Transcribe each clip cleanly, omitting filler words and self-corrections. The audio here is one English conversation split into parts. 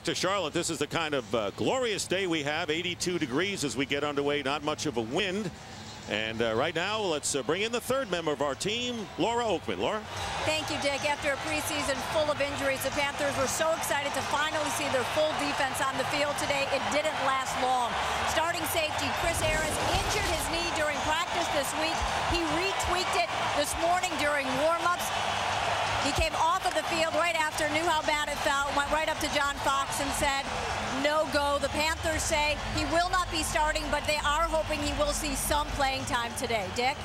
To Charlotte, this is the kind of glorious day we have. 82 degrees as we get underway, not much of a wind. And right now, let's bring in the third member of our team, Laura Oakman. Laura? Thank you, Dick. After a preseason full of injuries, the Panthers were so excited to finally see their full defense on the field today. It didn't last long. Starting safety Chris Harris injured his knee during practice this week. He retweaked it this morning during warm-ups. He came off of the field right after, knew how bad it felt, went right up to John Fox and said, no go. The Panthers say he will not be starting, but they are hoping he will see some playing time today. Dick?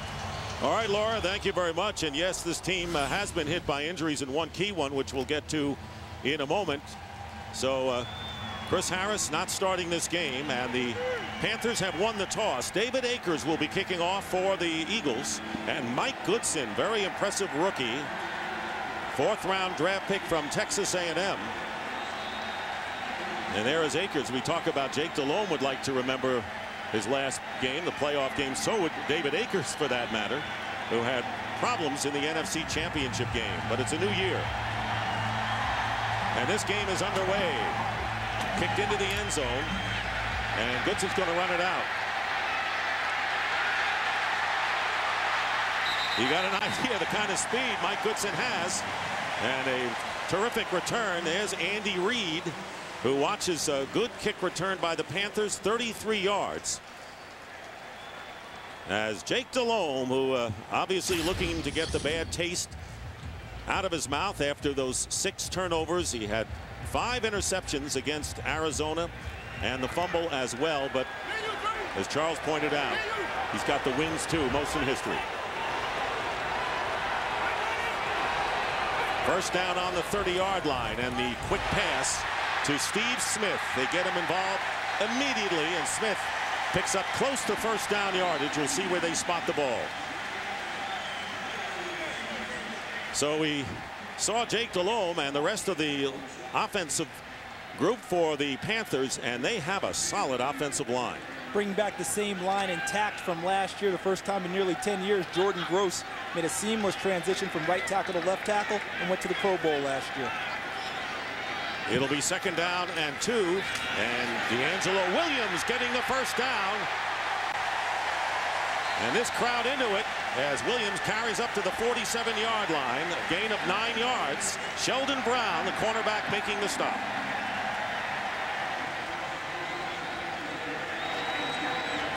All right, Laura, thank you very much. And yes, this team has been hit by injuries, and one key one, which we'll get to in a moment. So Chris Harris not starting this game, and the Panthers have won the toss. David Akers will be kicking off for the Eagles, and Mike Goodson, very impressive rookie, fourth-round draft pick from Texas A&M. And there is Akers. We talk about Jake Delhomme would like to remember his last game, the playoff game. So would David Akers, for that matter, who had problems in the NFC Championship game. But it's a new year. And this game is underway. Kicked into the end zone. And Goodson's going to run it out. You got an idea the kind of speed Mike Goodson has. And a terrific return. There's Andy Reid, who watches a good kick return by the Panthers, 33 yards. As Jake Delhomme, who obviously looking to get the bad taste out of his mouth after those 6 turnovers. He had 5 interceptions against Arizona and the fumble as well. But as Charles pointed out, he's got the wins too, most in history. First down on the 30-yard line, and the quick pass to Steve Smith. They get him involved immediately, and Smith picks up close to first down yardage. You'll see where they spot the ball. So we saw Jake Delhomme and the rest of the offensive group for the Panthers, and they have a solid offensive line. Bringing back the same line intact from last year, the first time in nearly 10 years. Jordan Gross made a seamless transition from right tackle to left tackle and went to the Pro Bowl last year. It'll be second down and 2, and D'Angelo Williams getting the first down. And this crowd into it as Williams carries up to the 47-yard line, a gain of 9 yards. Sheldon Brown, the cornerback, making the stop.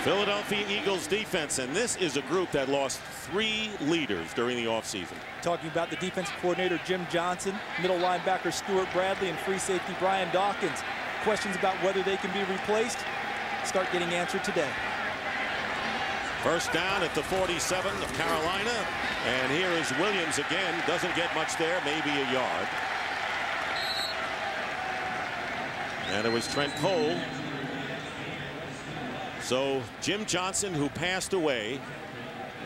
Philadelphia Eagles defense, and this is a group that lost 3 leaders during the offseason. Talking about the defensive coordinator Jim Johnson, middle linebacker Stuart Bradley, and free safety Brian Dawkins. Questions about whether they can be replaced start getting answered today. First down at the 47 of Carolina, and here is Williams again. Doesn't get much there, maybe a yard. And it was Trent Cole. So Jim Johnson, who passed away,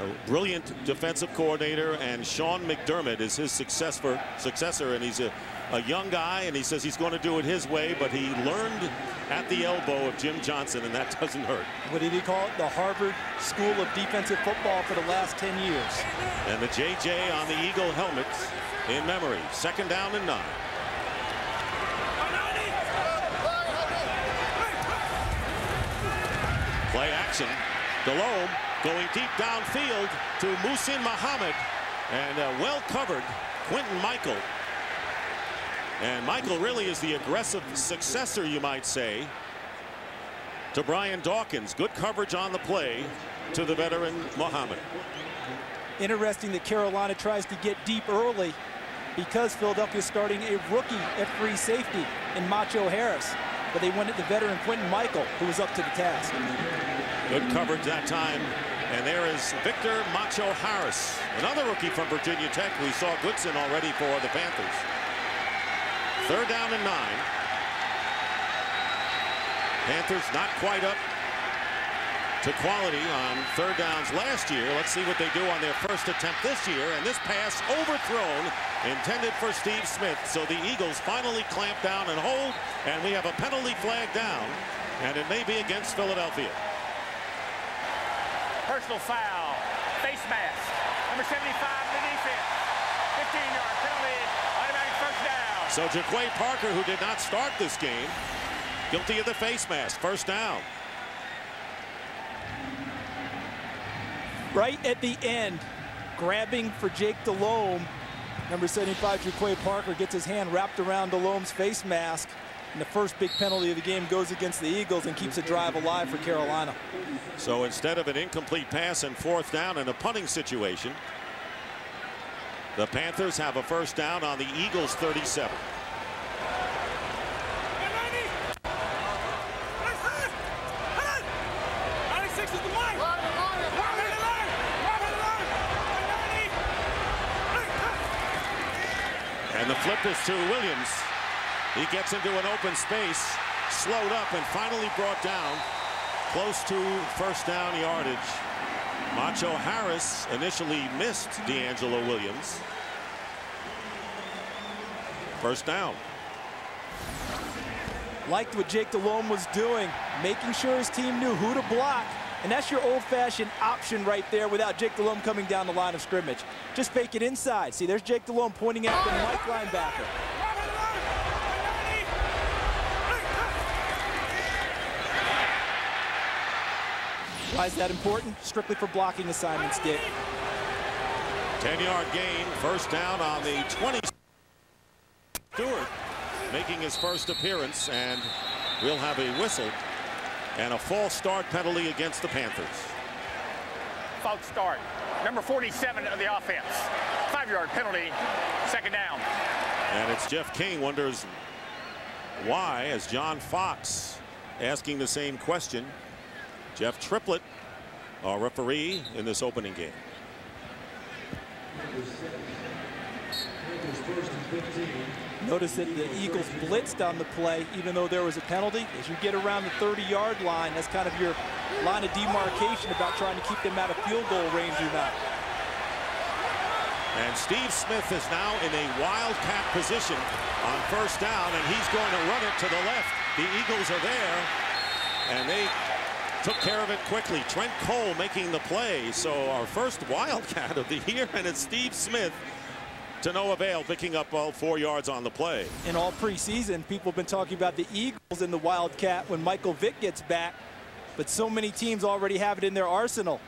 a brilliant defensive coordinator, and Sean McDermott is his successor, and he's a young guy, and he says he's going to do it his way, but he learned at the elbow of Jim Johnson, and that doesn't hurt. What did he call it? The Harvard School of Defensive Football for the last 10 years. And the JJ on the Eagle helmets in memory. Second down and 9. Play action. Delhomme going deep downfield to Muhsin Muhammad, and well covered Quentin Michael. And Michael really is the aggressive successor, you might say, to Brian Dawkins. Good coverage on the play to the veteran Muhammad. Interesting that Carolina tries to get deep early because Philadelphia is starting a rookie at free safety in Macho Harris. But they went at the veteran Quentin Michael, who was up to the task. Good coverage that time. And there is Victor Macho Harris, another rookie from Virginia Tech. We saw Goodson already for the Panthers. Third down and 9. Panthers not quite up to quality on third downs last year. Let's see what they do on their first attempt this year. And this pass overthrown, intended for Steve Smith. So the Eagles finally clamp down and hold, and we have a penalty flag down, and it may be against Philadelphia. Personal foul, face mask, number 75 in the defense, 15-yard penalty, automatic first down. So Jaquay Parker, who did not start this game, guilty of the face mask. First down. Right at the end, grabbing for Jake Delhomme. Number 75, Jaquay Parker, gets his hand wrapped around Delhomme's face mask. And the first big penalty of the game goes against the Eagles and keeps a drive alive for Carolina. So instead of an incomplete pass and fourth down in a punting situation, the Panthers have a first down on the Eagles' 37. And the flip is to Williams. He gets into an open space, slowed up, and finally brought down close to first down yardage. Macho Harris initially missed D'Angelo Williams. First down. Liked what Jake Delhomme was doing, making sure his team knew who to block. And that's your old-fashioned option right there without Jake Delhomme coming down the line of scrimmage. Just fake it inside. See, there's Jake Delhomme pointing at the Mike linebacker. Why is that important? Strictly for blocking assignments, Dick. 10-yard gain, first down on the 20. Stewart making his first appearance, and we'll have a whistle and a false start penalty against the Panthers. False start. Number 47 of the offense. 5-yard penalty, second down. And it's Jeff King wonders why, as John Fox asking the same question. Jeff Triplett, our referee in this opening game. Notice that the Eagles blitzed on the play, even though there was a penalty. As you get around the 30-yard line, that's kind of your line of demarcation about trying to keep them out of field goal range or not. And Steve Smith is now in a wildcat position on first down, and he's going to run it to the left. The Eagles are there, and they took care of it quickly. Trent Cole making the play. So our first wildcat of the year, and it's Steve Smith to no avail, picking up all 4 yards on the play. In all preseason, people have been talking about the Eagles and the wildcat when Michael Vick gets back, but so many teams already have it in their arsenal.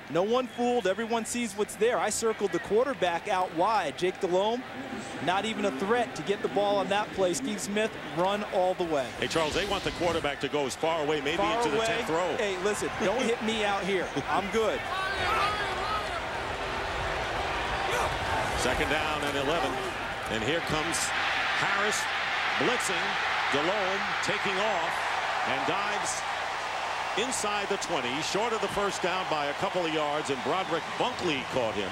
No one fooled. Everyone sees what's there. I circled the quarterback out wide. Jake Delhomme, not even a threat to get the ball on that play. Steve Smith, run all the way. Hey, Charles, they want the quarterback to go as far away, maybe into the 10th row. Hey, listen, don't hit me out here. I'm good. Second down and 11. And here comes Harris blitzing. Delhomme taking off and dives inside the 20, short of the first down by a couple of yards, and Broderick Bunkley caught him.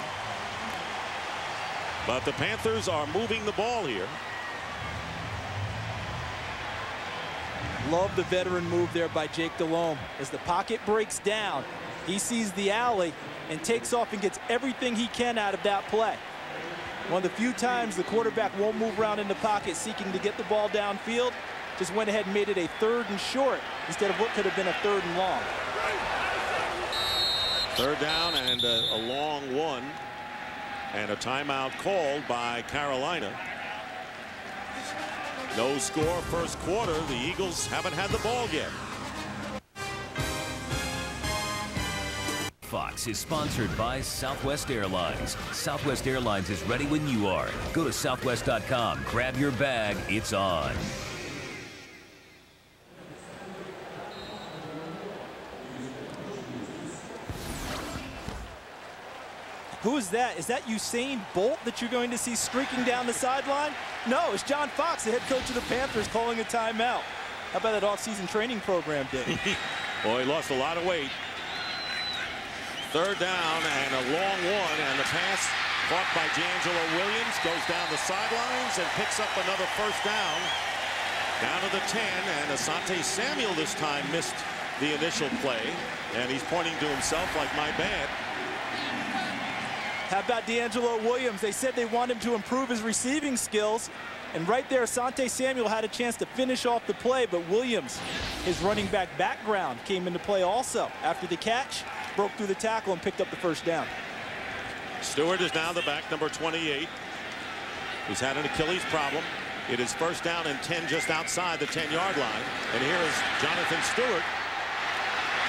But the Panthers are moving the ball here. Love the veteran move there by Jake Delhomme. As the pocket breaks down, he sees the alley and takes off and gets everything he can out of that play. One of the few times the quarterback won't move around in the pocket seeking to get the ball downfield. Just went ahead and made it a 3rd and short instead of what could have been a 3rd and long. Third down and a long one, and a timeout called by Carolina. No score first quarter. The Eagles haven't had the ball yet. Fox is sponsored by Southwest Airlines. Southwest Airlines is ready when you are. Go to southwest.com, grab your bag, it's on. Who is that? Is that Usain Bolt that you're going to see streaking down the sideline? No, it's John Fox, the head coach of the Panthers, calling a timeout. How about that off-season training program, Dick? Boy, he lost a lot of weight. Third down and a long one, and the pass caught by D'Angelo Williams goes down the sidelines and picks up another first down. Down to the 10, and Asante Samuel this time missed the initial play, and he's pointing to himself like, my bad. How about D'Angelo Williams? They said they want him to improve his receiving skills. And right there, Asante Samuel had a chance to finish off the play, but Williams, his running back background, came into play also. After the catch, broke through the tackle and picked up the first down. Stewart is now the back, number 28. He's had an Achilles problem. It is first down and 10 just outside the 10-yard line. And here is Jonathan Stewart.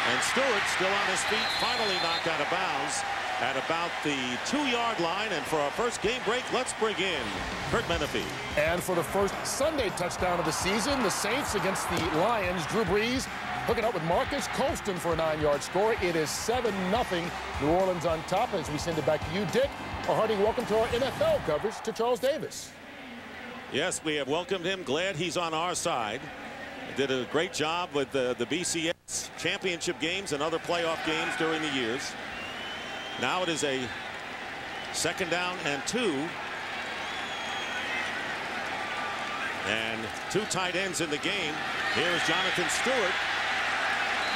And Stewart still on his feet, finally knocked out of bounds at about the 2-yard line. And for our first game break, let's bring in Kurt Menefee. And for the first Sunday touchdown of the season, the Saints against the Lions. Drew Brees hooking up with Marcus Colston for a 9-yard score. It is 7-0. New Orleans on top. As we send it back to you, Dick. A hearty welcome to our NFL coverage to Charles Davis. Yes, we have welcomed him. Glad he's on our side. Did a great job with the BCS championship games and other playoff games during the years. Now it is a 2nd down and 2. And 2 tight ends in the game. Here is Jonathan Stewart.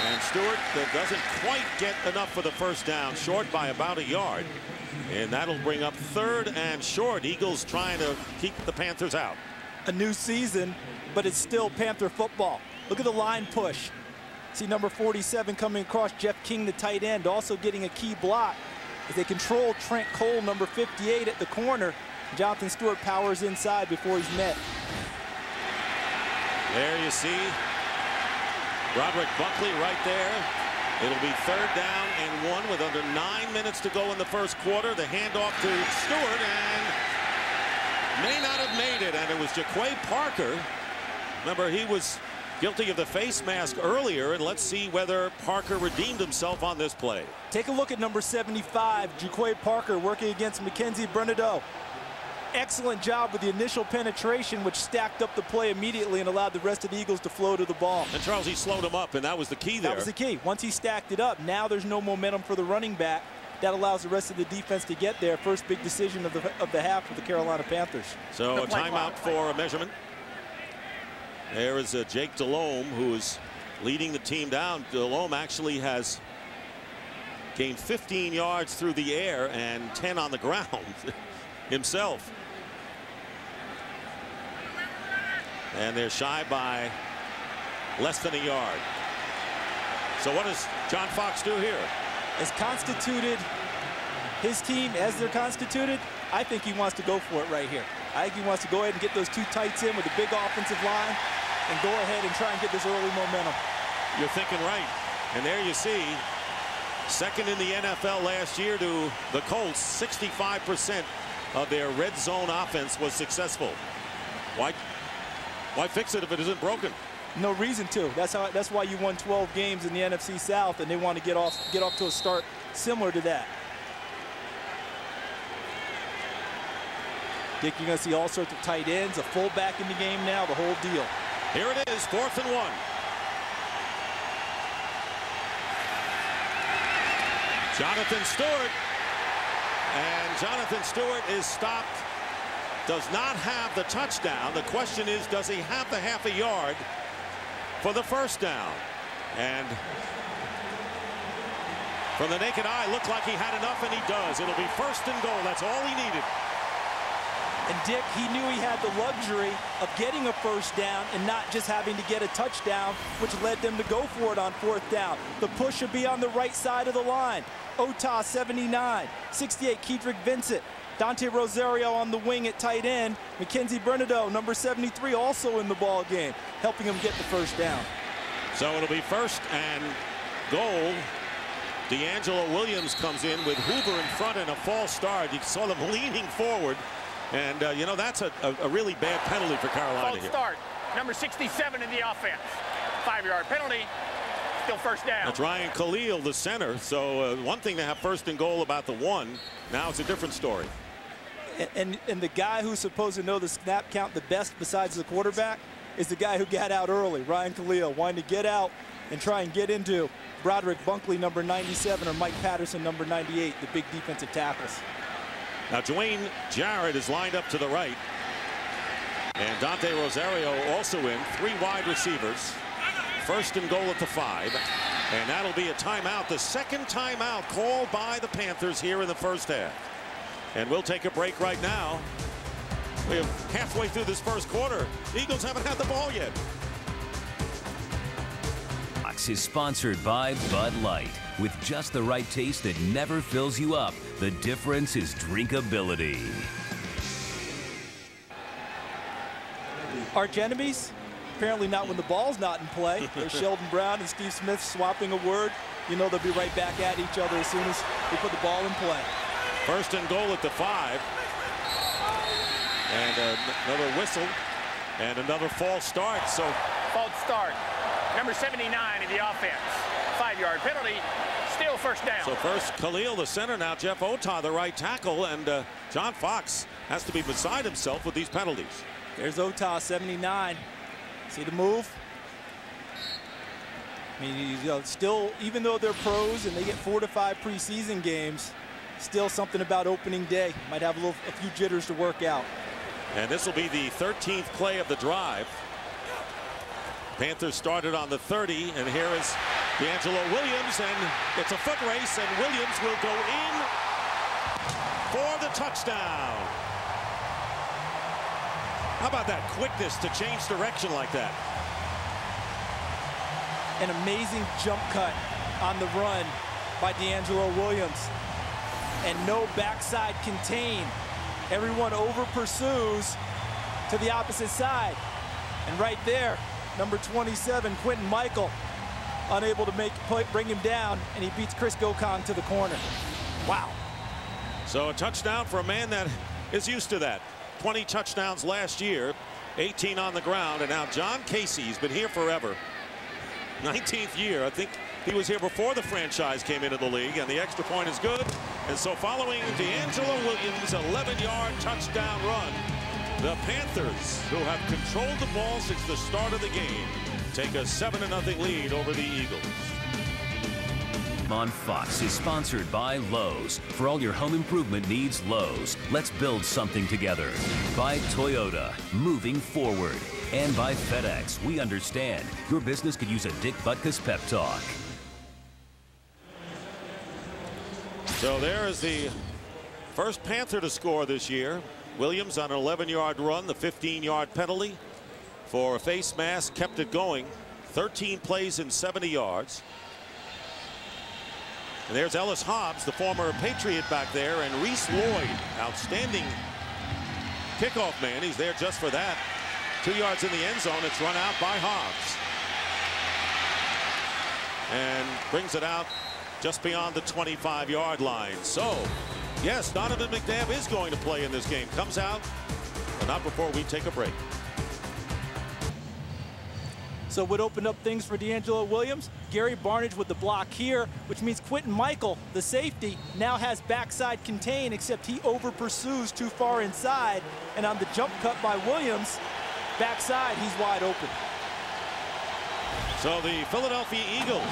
And Stewart doesn't quite get enough for the first down, short by about a yard. And that'll bring up 3rd and short. Eagles trying to keep the Panthers out. A new season, but it's still Panther football. Look at the line push. See number 47 coming across, Jeff King, the tight end, also getting a key block as they control Trent Cole, number 58, at the corner. Jonathan Stewart powers inside before he's met. There you see Broderick Bunkley right there. It'll be 3rd down and 1 with under 9 minutes to go in the first quarter. The handoff to Stewart and may not have made it. And it was Jaquay Parker. Remember, he was guilty of the face mask earlier. And let's see whether Parker redeemed himself on this play. Take a look at number 75, Jaquay Parker, working against Mackenzie Bernadotte. Excellent job with the initial penetration, which stacked up the play immediately and allowed the rest of the Eagles to flow to the ball. And Charles, he slowed him up, and that was the key there. That was the key. Once he stacked it up, now there's no momentum for the running back. That allows the rest of the defense to get there. First big decision of the half for the Carolina Panthers. So a timeout for a measurement. There is Jake Delhomme, who is leading the team down. Delhomme actually has gained 15 yards through the air and 10 on the ground himself. And they're shy by less than a yard. So what does John Fox do here? As constituted his team as they're constituted, I think he wants to go for it right here. I think he wants to go ahead and get those 2 tights in with a big offensive line and go ahead and try and get this early momentum. You're thinking right. And there you see, 2nd in the NFL last year to the Colts. 65% of their red zone offense was successful. Why fix it if it isn't broken? No reason to. That's why you won 12 games in the NFC South, and they want to get off to a start similar to that. Dick, you're going to see all sorts of tight ends, a fullback in the game now, the whole deal. Here it is, 4th and 1. Jonathan Stewart. And Jonathan Stewart is stopped. Does not have the touchdown. The question is, does he have the half a yard for the first down? And from the naked eye, looked like he had enough, and he does. It'll be 1st and goal. That's all he needed. And Dick, he knew he had the luxury of getting a first down and not just having to get a touchdown, which led them to go for it on 4th down. The push should be on the right side of the line. Ota, 79, 68, Kedrick Vincent. Dante Rosario on the wing at tight end. Mackenzie Bernadotte, number 73, also in the ball game, helping him get the first down. So it'll be 1st and goal. D'Angelo Williams comes in with Hoover in front and a false start. You saw them leaning forward. And, you know, that's a really bad penalty for Carolina False start. Number 67 in the offense. 5-yard penalty. Still first down. That's Ryan Khalil, the center. So one thing to have 1st and goal about the 1. Now it's a different story. And the guy who's supposed to know the snap count the best besides the quarterback is the guy who got out early, Ryan Khalil, wanting to get out and try and get into Broderick Bunkley, number 97, or Mike Patterson, number 98, the big defensive tackles. Now Dwayne Jarrett is lined up to the right. And Dante Rosario also in. 3 wide receivers. 1st and goal at the 5. And that'll be a timeout. The 2nd timeout called by the Panthers here in the first half. And we'll take a break right now. We're halfway through this first quarter. The Eagles haven't had the ball yet. Fox is sponsored by Bud Light. With just the right taste that never fills you up, the difference is drinkability. Arch enemies? Apparently not when the ball's not in play. There's Sheldon Brown and Steve Smith swapping a word. You know they'll be right back at each other as soon as we put the ball in play. First and goal at the 5. And another whistle and another false start. So False start. Number 79 in the offense. 5-yard penalty. Still first down. So first Khalil, the center. Now Jeff Otah, the right tackle. And John Fox has to be beside himself with these penalties. There's Otah, 79. See the move? I mean, still, even though they're pros and they get 4 to 5 preseason games, still something about opening day. Might have a few jitters to work out. And this will be the 13th play of the drive. Panthers started on the 30, and here is D'Angelo Williams, and it's a foot race, and Williams will go in for the touchdown. How about that quickness to change direction like that? An amazing jump cut on the run by D'Angelo Williams. And no backside contain. Everyone over pursues to the opposite side. And right there, number 27, Quentin Michael, unable to bring him down, and he beats Chris Gokong to the corner. Wow. So a touchdown for a man that is used to that. 20 touchdowns last year, 18 on the ground, and now John Casey, he's been here forever. 19th year. I think he was here before the franchise came into the league, and the extra point is good. And so following D'Angelo Williams' 11-yard touchdown run, the Panthers, who have controlled the ball since the start of the game, take a 7-0 lead over the Eagles. On Fox is sponsored by Lowe's. For all your home improvement needs, Lowe's. Let's build something together. By Toyota, moving forward. And by FedEx, we understand your business could use a Dick Butkus pep talk. So there is the first Panther to score this year. Williams on an 11-yard run, the 15-yard penalty for a face mask kept it going. 13 plays in 70 yards. And there's Ellis Hobbs, the former Patriot back there, and Reese Lloyd, outstanding kickoff man. He's there just for that. 2 yards in the end zone. It's run out by Hobbs. And brings it out just beyond the 25-yard line. So, yes, Donovan McNabb is going to play in this game. Comes out, but not before we take a break. So what opened up things for D'Angelo Williams? Gary Barnidge with the block here, which means Quentin Michael, the safety, now has backside contain, except he over pursues too far inside. And on the jump cut by Williams, backside, he's wide open. So the Philadelphia Eagles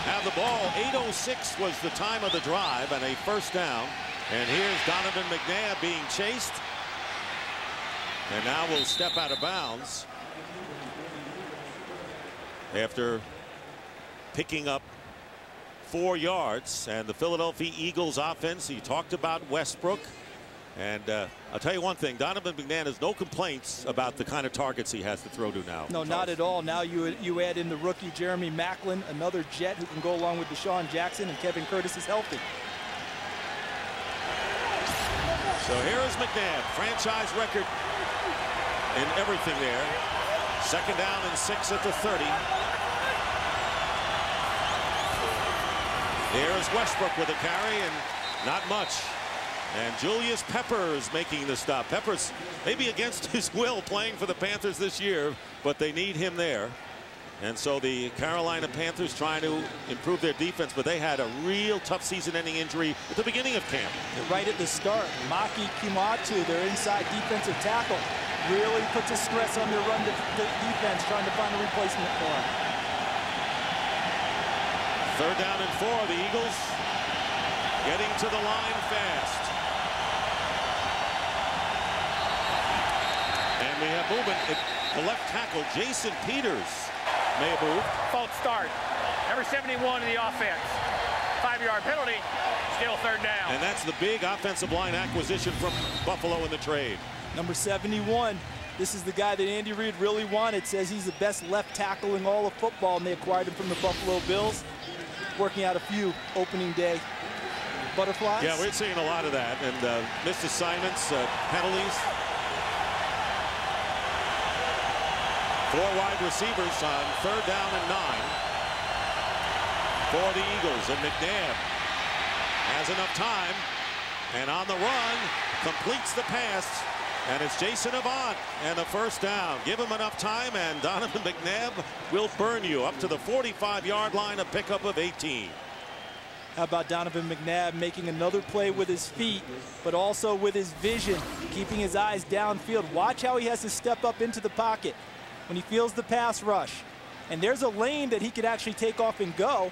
have the ball. 8:06 was the time of the drive, and a first down. And here's Donovan McNabb being chased. And now will step out of bounds after picking up 4 yards. And the Philadelphia Eagles offense, he talked about Westbrook. And I'll tell you one thing, Donovan McNabb has no complaints about the kind of targets he has to throw to now. No, not at all. Now you add in the rookie Jeremy Maclin, another Jet who can go along with Deshaun Jackson, and Kevin Curtis is healthy. So here is McNabb, franchise record in everything there. Second down and 6 at the 30. Here is Westbrook with a carry, and not much. And Julius Peppers making the stop. Peppers maybe against his will playing for the Panthers this year, but they need him there. And so the Carolina Panthers trying to improve their defense, but they had a real tough season-ending injury at the beginning of camp. Right at the start, Maki Kimatu, their inside defensive tackle, really puts a stress on their run defense, trying to find a replacement for him. Third down and 4. The Eagles getting to the line fast. And we have movement at the left tackle. Jason Peters may have moved. False start. Number 71 in the offense. 5-yard penalty. Still third down. And that's the big offensive line acquisition from Buffalo in the trade. Number 71. This is the guy that Andy Reid really wanted. Says he's the best left tackle in all of football, and they acquired him from the Buffalo Bills. Working out a few opening day butterflies. Yeah, we're seeing a lot of that. And missed assignments, penalties. Four wide receivers on 3rd down and 9 for the Eagles. And McNabb has enough time. And on the run, completes the pass. And it's Jason Avant and a 1st down. Give him enough time, and Donovan McNabb will burn you up to the 45-yard line, a pickup of 18. How about Donovan McNabb making another play with his feet, but also with his vision, keeping his eyes downfield. Watch how he has to step up into the pocket when he feels the pass rush. And there's a lane that he could actually take off and go,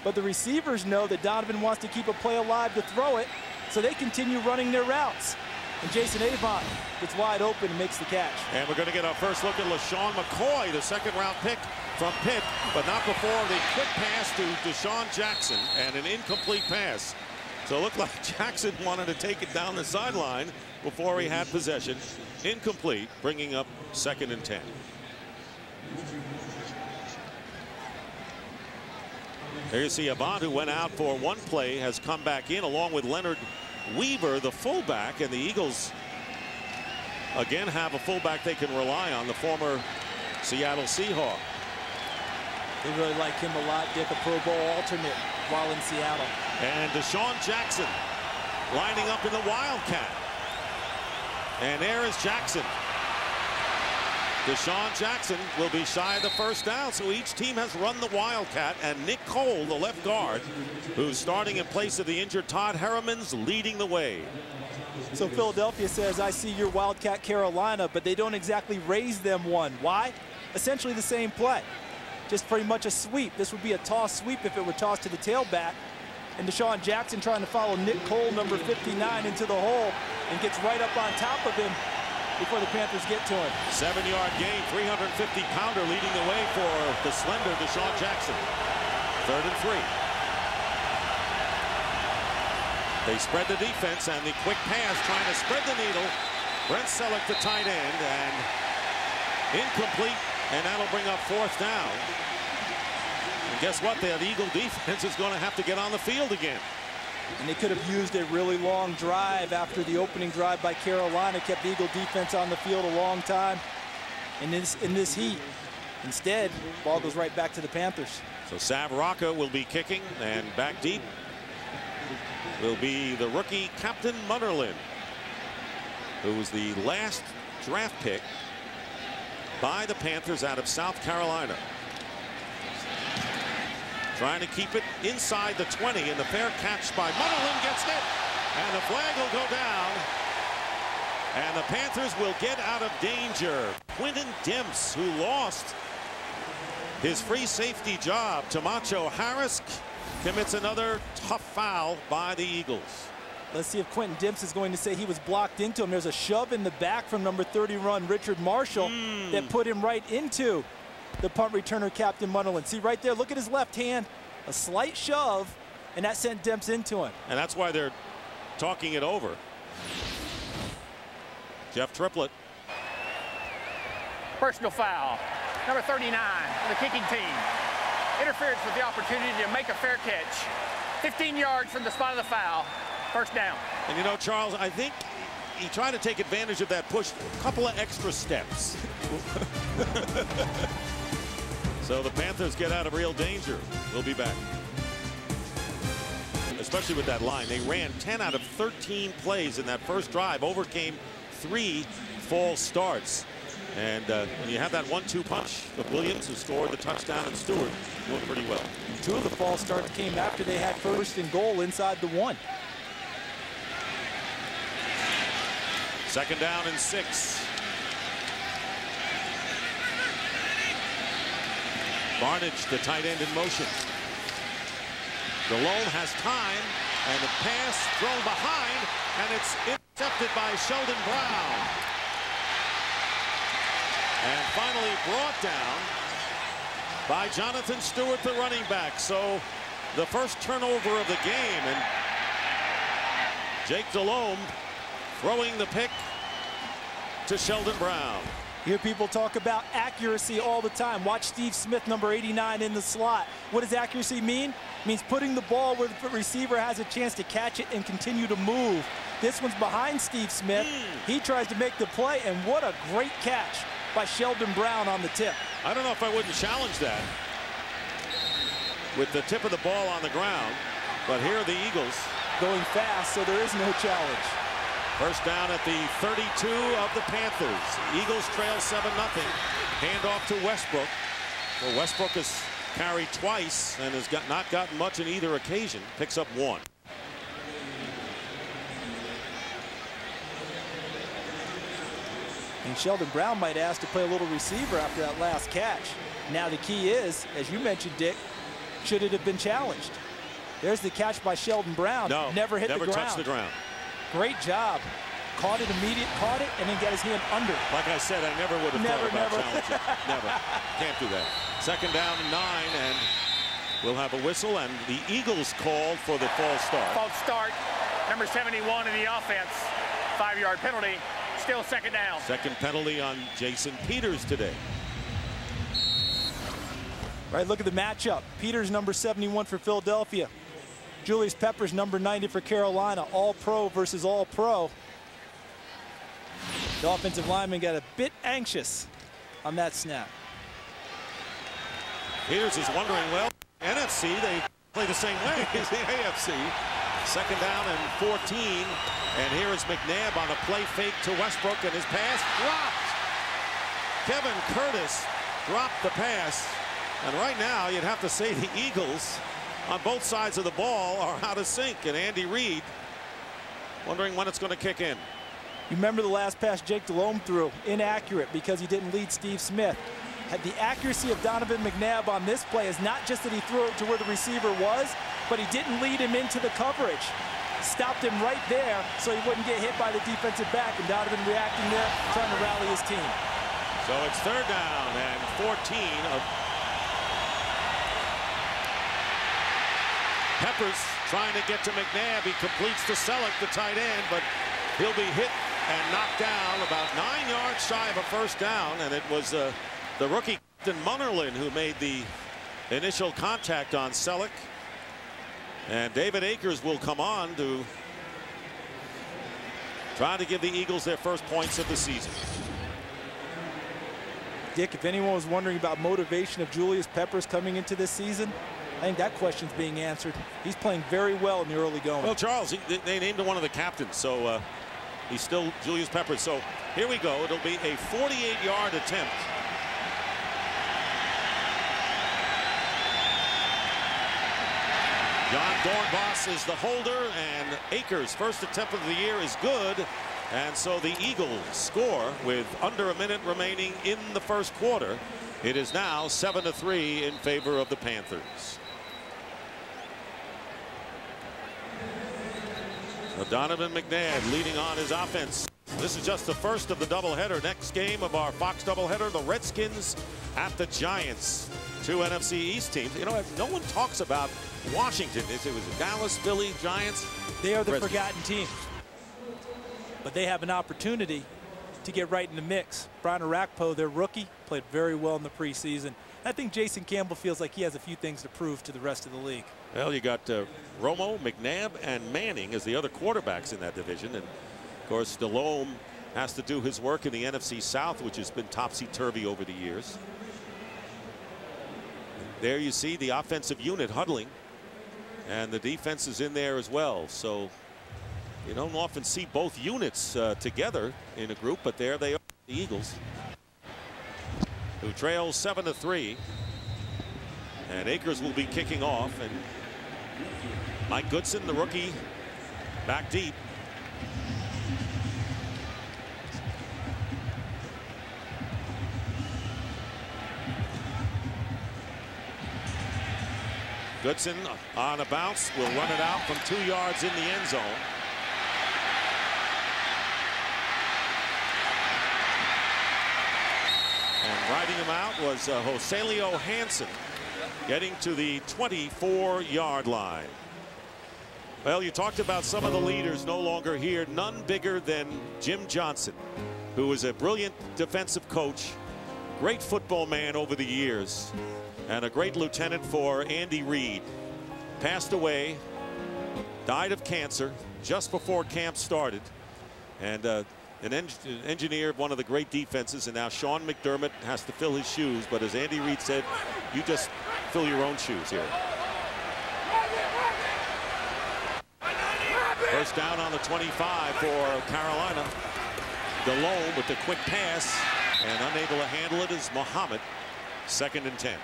but the receivers know that Donovan wants to keep a play alive to throw it, so they continue running their routes. And Jason Avant gets wide open and makes the catch. And we're going to get our first look at LaShawn McCoy, the 2nd-round pick from Pitt, but not before the quick pass to Deshaun Jackson and an incomplete pass. So it looked like Jackson wanted to take it down the sideline before he had possession. Incomplete, bringing up 2nd and 10. There you see Avant, who went out for one play, has come back in along with Leonard Weaver, the fullback, and the Eagles again have a fullback they can rely on, the former Seattle Seahawk. They really like him a lot, Dick, a Pro Bowl alternate while in Seattle. And Deshaun Jackson lining up in the Wildcat. And there is Jackson. Deshaun Jackson will be shy of the 1st down, so each team has run the Wildcat, and Nick Cole, the left guard, who's starting in place of the injured Todd Herriman's, leading the way. So Philadelphia says, I see your Wildcat Carolina, but they don't exactly raise them one. Why? Essentially the same play. Just pretty much a sweep. This would be a toss sweep if it were tossed to the tailback. And Deshaun Jackson trying to follow Nick Cole, number 59, into the hole, and gets right up on top of him before the Panthers get to him. 7-yard gain, 350-pounder leading the way for the slender Deshaun Jackson. 3rd and 3. They spread the defense, and the quick pass trying to spread the needle. Brent Selleck, the tight end, and incomplete, and that'll bring up 4th down. And guess what? The Eagle defense is going to have to get on the field again. And they could have used a really long drive after the opening drive by Carolina, kept the Eagle defense on the field a long time in this heat. Instead, ball goes right back to the Panthers. So Sav Rocca will be kicking, and back deep will be the rookie Captain Munnerlyn, who was the last draft pick by the Panthers out of South Carolina. Trying to keep it inside the 20, and the fair catch by Munnerlyn gets hit, and the flag will go down, and the Panthers will get out of danger. Quentin Dimps, who lost his free safety job to Macho Harris, commits another tough foul by the Eagles. Let's see if Quentin Dimps is going to say he was blocked into him. There's a shove in the back from number 30 run Richard Marshall that put him right into the punt returner Captain Munnerlyn. See right there, look at his left hand, a slight shove, and that sent Dimps into him. And that's why they're talking it over. Jeff Triplett. Personal foul. Number 39, the kicking team. Interference with the opportunity to make a fair catch. 15 yards from the spot of the foul. 1st down. And you know, Charles, I think he tried to take advantage of that push, a couple of extra steps. So the Panthers get out of real danger. We'll be back. Especially with that line. They ran 10 out of 13 plays in that first drive, overcame 3 false starts. And when you have that 1-2 punch of Williams, who scored the touchdown, and Stewart doing pretty well. 2 of the false starts came after they had 1st and goal inside the 1. 2nd down and 6. Barnage, the tight end, in motion. DeLone has time, and the pass thrown behind, and it's intercepted by Sheldon Brown. And finally brought down by Jonathan Stewart, the running back. So the first turnover of the game, and Jake DeLone throwing the pick to Sheldon Brown. Hear people talk about accuracy all the time. Watch Steve Smith, number 89, in the slot. What does accuracy mean? It means putting the ball where the receiver has a chance to catch it and continue to move. This one's behind Steve Smith. He tries to make the play, and what a great catch by Sheldon Brown on the tip. I don't know if I wouldn't challenge that with the tip of the ball on the ground, but here are the Eagles going fast, so there is no challenge. First down at the 32 of the Panthers. Eagles trail 7-0. Handoff to Westbrook. Well, Westbrook has carried twice and has not gotten much in either occasion. Picks up 1. And Sheldon Brown might ask to play a little receiver after that last catch. Now the key is, as you mentioned, Dick, should it have been challenged? There's the catch by Sheldon Brown. No, never hit the ground. Never touched the ground. Great job. Caught it and then got his hand under. Like I said, I never would have thought about challenging. Never. Can't do that. Second down and 9, and we'll have a whistle, and the Eagles called for the false start. False start. Number 71 in the offense. 5-yard penalty. Still second down. Second penalty on Jason Peters today. Right, look at the matchup. Peters, number 71 for Philadelphia. Julius Peppers, number 90 for Carolina. All-Pro versus All-Pro. The offensive lineman got a bit anxious on that snap. Peters is wondering, well, NFC, they play the same way as the AFC. Second down and 14. And here is McNabb on a play fake to Westbrook, and his pass dropped. Kevin Curtis dropped the pass. And right now, you'd have to say the Eagles on both sides of the ball are out of sync. And Andy Reid wondering when it's going to kick in. You remember the last pass Jake Delhomme threw? Inaccurate because he didn't lead Steve Smith. Had the accuracy of Donovan McNabb on this play is not just that he threw it to where the receiver was, but he didn't lead him into the coverage. Stopped him right there so he wouldn't get hit by the defensive back, and Donovan reacting there, trying to rally his team. So it's third down and 14 of Peppers trying to get to McNabb. He completes to Selleck, the tight end, but he'll be hit and knocked down about 9 yards shy of a first down, and it was the rookie Captain Munnerlyn who made the initial contact on Selleck. And David Akers will come on to try to give the Eagles their first points of the season. Dick, if anyone was wondering about motivation of Julius Peppers coming into this season, I think that question's being answered. He's playing very well in the early going. Well, Charles, they named him one of the captains, so he's still Julius Peppers. So here we go. It'll be a 48-yard attempt. John Dornbos is the holder, and Akers' first attempt of the year is good. And so the Eagles score with under a minute remaining in the first quarter. It is now 7-3 in favor of the Panthers. So Donovan McNabb leading on his offense. This is just the first of the doubleheader. Next game of our Fox doubleheader, the Redskins at the Giants. 2 NFC East teams. You know, no one talks about Washington. It was Dallas, Philly, Giants. They are the forgotten team. But they have an opportunity to get right in the mix. Brian Arakpo, their rookie, played very well in the preseason. I think Jason Campbell feels like he has a few things to prove to the rest of the league. Well, you got Romo, McNabb, and Manning as the other quarterbacks in that division. And, of course, Delhomme has to do his work in the NFC South, which has been topsy-turvy over the years. There you see the offensive unit huddling, and the defense is in there as well. So you don't often see both units together in a group, but there they are, the Eagles, who trail 7-3. And Akers will be kicking off, and Mike Goodson, the rookie, back deep. Goodson on a bounce will run it out from 2 yards in the end zone. And riding him out was Joselio Hansen, getting to the 24-yard line. Well, you talked about some of the leaders no longer here. None bigger than Jim Johnson, who was a brilliant defensive coach, great football man over the years, and a great lieutenant for Andy Reid. Passed away, died of cancer just before camp started. And an engineer of one of the great defenses, and now Sean McDermott has to fill his shoes. But as Andy Reid said, you just fill your own shoes here. First down on the 25 for Carolina. DeLome with the quick pass, and unable to handle it is Muhammad. 2nd and 10.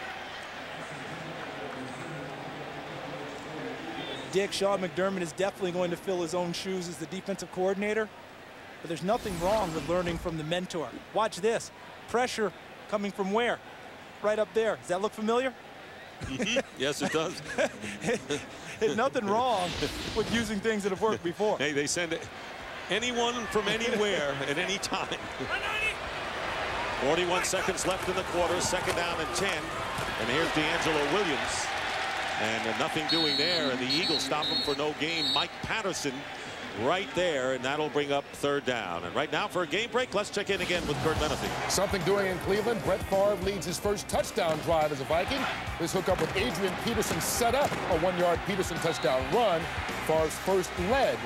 Dick, Sean McDermott is definitely going to fill his own shoes as the defensive coordinator, but there's nothing wrong with learning from the mentor. Watch this. Pressure coming from where? Right up there. Does that look familiar? Yes, it does. There's nothing wrong with using things that have worked before. Hey, they send anyone from anywhere at any time. 41 seconds left in the quarter. 2nd down and 10. And here's D'Angelo Williams. And nothing doing there. And the Eagles stop him for no gain. Mike Patterson right there. And that'll bring up 3rd down. And right now for a game break, let's check in again with Kurt Menefee. Something doing in Cleveland. Brett Favre leads his first touchdown drive as a Viking. This hookup with Adrian Peterson set up a 1-yard Peterson touchdown run. Favre's first lead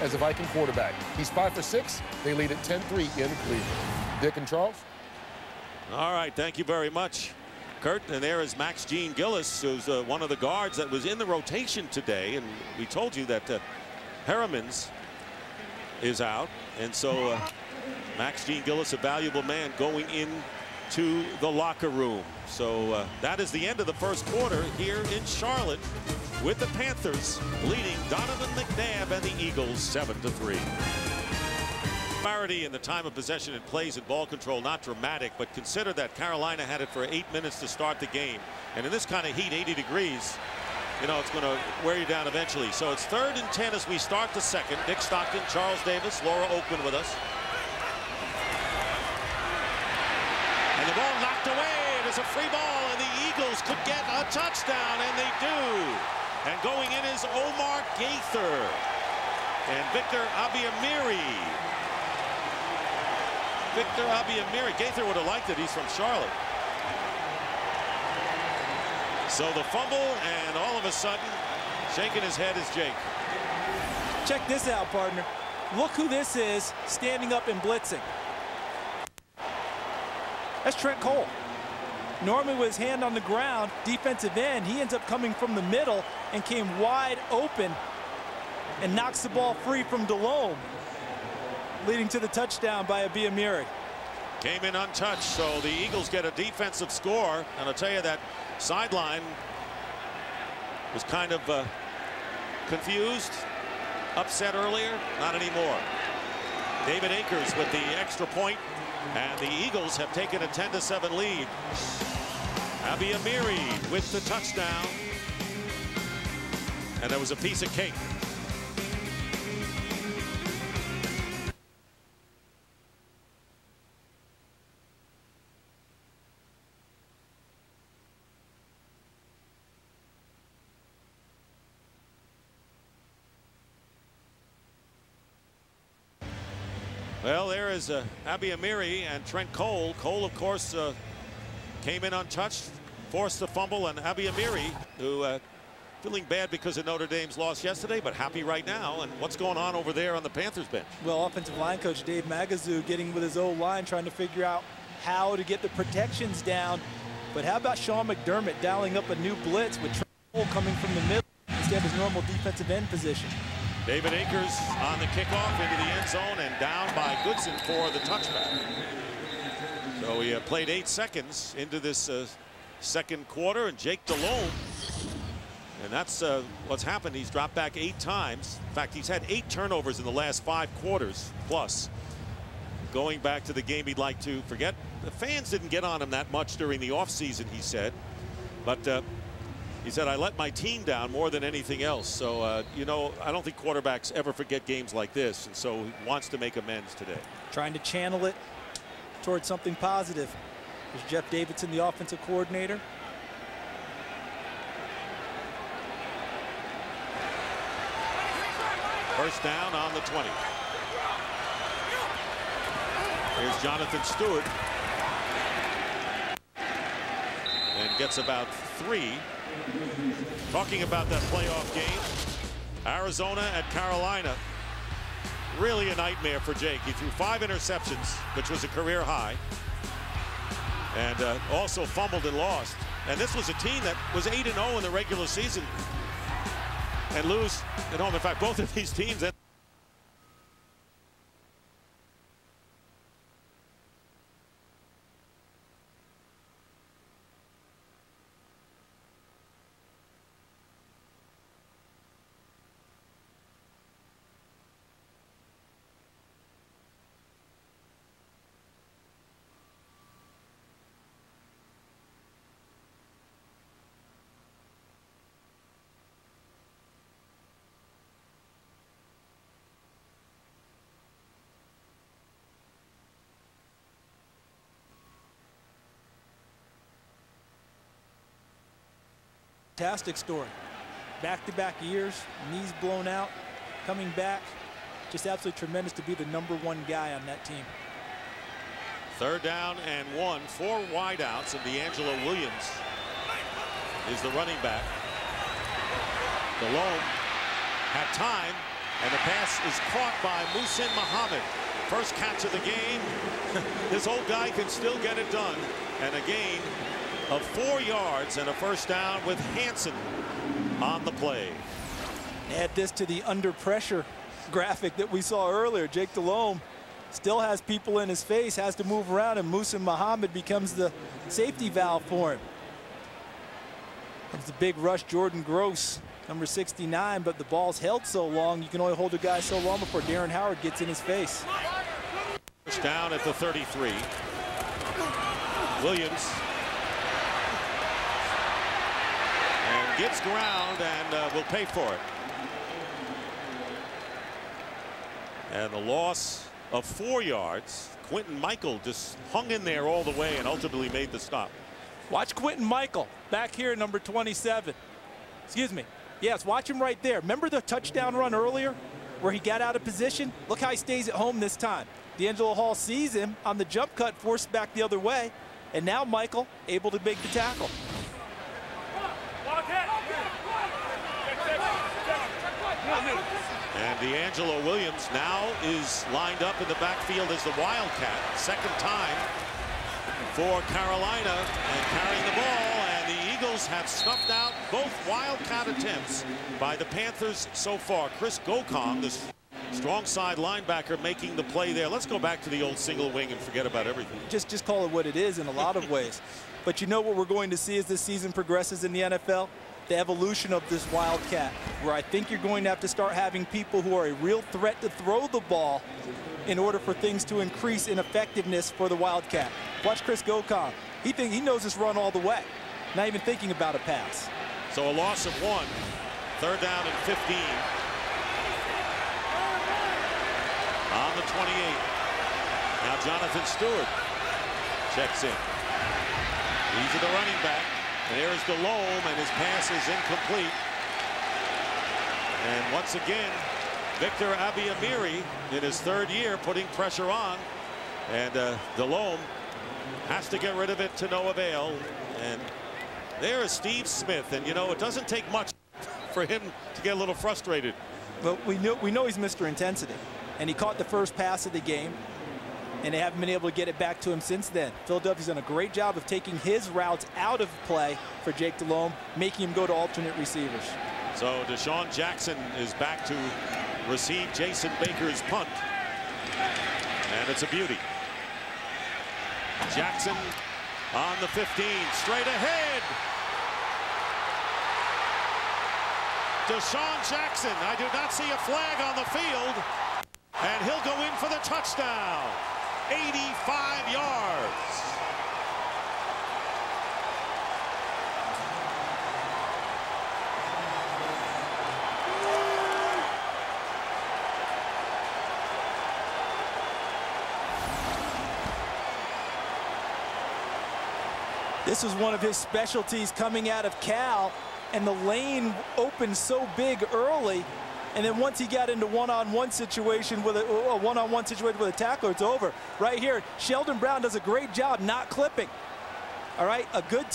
as a Viking quarterback. He's 5 for 6. They lead at 10-3 in Cleveland. Dick and Charles. All right, thank you very much, Kurt. And there is Max Gene Gillis, who's one of the guards that was in the rotation today. And we told you that Harriman's is out. And so Max Gene Gillis, a valuable man, going into the locker room. So that is the end of the first quarter here in Charlotte, with the Panthers leading Donovan McNabb and the Eagles 7-3. Disparity in the time of possession and plays and ball control, not dramatic, but consider that Carolina had it for 8 minutes to start the game. And in this kind of heat, 80 degrees, you know, it's going to wear you down eventually. So it's 3rd and 10 as we start the second. Dick Stockton, Charles Davis, Laura Oakman with us. And the ball knocked away. There's a free ball, and the Eagles could get a touchdown, and they do. And going in is Omar Gaither and Victor Abiamiri. Gaither would have liked it. He's from Charlotte. So the fumble, and all of a sudden, shaking his head is Jake. Check this out, partner. Look who this is standing up and blitzing. That's Trent Cole. Normally with his hand on the ground, defensive end, he ends up coming from the middle and came wide open and knocks the ball free from DeLome, leading to the touchdown by Abiamiri. Came in untouched, so the Eagles get a defensive score. And I'll tell you, that sideline was kind of confused, upset earlier. Not anymore. David Akers with the extra point, and the Eagles have taken a 10-7 lead. Abiamiri with the touchdown, and there was a piece of cake. Well, there is Abiamiri and Trent Cole. Cole, of course, came in untouched, forced the fumble, and Abiamiri, who feeling bad because of Notre Dame's loss yesterday, but happy right now. And what's going on over there on the Panthers bench? Well, offensive line coach Dave Magazoo getting with his O-line, trying to figure out how to get the protections down. But how about Sean McDermott dialing up a new blitz with Trent Cole coming from the middle instead of his normal defensive end position? David Akers on the kickoff into the end zone and down by Goodson for the touchback. So we played 8 seconds into this second quarter, and Jake DeLome, and that's what's happened. He's dropped back 8 times. In fact, he's had 8 turnovers in the last 5 quarters plus. Going back to the game he'd like to forget. The fans didn't get on him that much during the offseason, he said. But he said, I let my team down more than anything else. So, you know, I don't think quarterbacks ever forget games like this. And so he wants to make amends today. Trying to channel it towards something positive. There's Jeff Davidson, the offensive coordinator. First down on the 20. Here's Jonathan Stewart. And gets about 3. Talking about that playoff game, Arizona at Carolina. really a nightmare for Jake. He threw 5 interceptions, which was a career high, and also fumbled and lost. And this was a team that was 8-0 in the regular season and lose at home. In fact, both of these teams. Fantastic story. Back-to-back years, knees blown out, coming back. Just absolutely tremendous to be the #1 guy on that team. 3rd down and 1, 4 wideouts, and D'Angelo Williams is the running back. Delhomme had time, and the pass is caught by Muhsin Muhammad. First catch of the game. This old guy can still get it done. And a gain of 4 yards and a first down with Hansen on the play. Add this to the under pressure graphic that we saw earlier. Jake Delhomme still has people in his face, has to move around, and Muhsin Muhammad becomes the safety valve for him. Comes the big rush, Jordan Gross, number 69, but the ball's held so long, you can only hold a guy so long before Darren Howard gets in his face. First down at the 33. Williams. And gets ground and will pay for it. And the loss of 4 yards. Quentin Michael just hung in there all the way and ultimately made the stop. Watch Quentin Michael back here, number 27. Excuse me. Yes, watch him right there. Remember the touchdown run earlier where he got out of position? Look how he stays at home this time. D'Angelo Hall sees him on the jump cut, forced back the other way, and now Michael able to make the tackle. And D'Angelo Williams now is lined up in the backfield as the Wildcat. Second time for Carolina and carrying the ball. And the Eagles have snuffed out both Wildcat attempts by the Panthers so far. Chris Gokong, the strong side linebacker, making the play there. Let's go back to the old single wing and forget about everything. Just call it what it is in a lot of ways. But you know what we're going to see as this season progresses in the NFL? The evolution of this Wildcat, where I think you're going to have to start having people who are a real threat to throw the ball in order for things to increase in effectiveness for the Wildcat. Watch Chris Gokong. He knows this run all the way, not even thinking about a pass. So a loss of 1. 3rd down and 15. On the 28. Now Jonathan Stewart checks in. He's the running back. And there's Delhomme, and his pass is incomplete. And once again, Victor Abiamiri in his 3rd year putting pressure on. And Delhomme has to get rid of it to no avail. And there is Steve Smith. And, you know, it doesn't take much for him to get a little frustrated. But we know he's Mr. Intensity. And he caught the first pass of the game. And they haven't been able to get it back to him since then. Philadelphia's done a great job of taking his routes out of play for Jake Delhomme, making him go to alternate receivers. So Deshaun Jackson is back to receive Jason Baker's punt. And it's a beauty. Jackson on the 15, straight ahead. Deshaun Jackson, I do not see a flag on the field. And he'll go in for the touchdown. 85 yards. This was one of his specialties coming out of Cal, and the lane opened so big early. And then once he got into one-on-one situation with a tackler, it's over. Right here, Sheldon Brown does a great job not clipping. All right, a good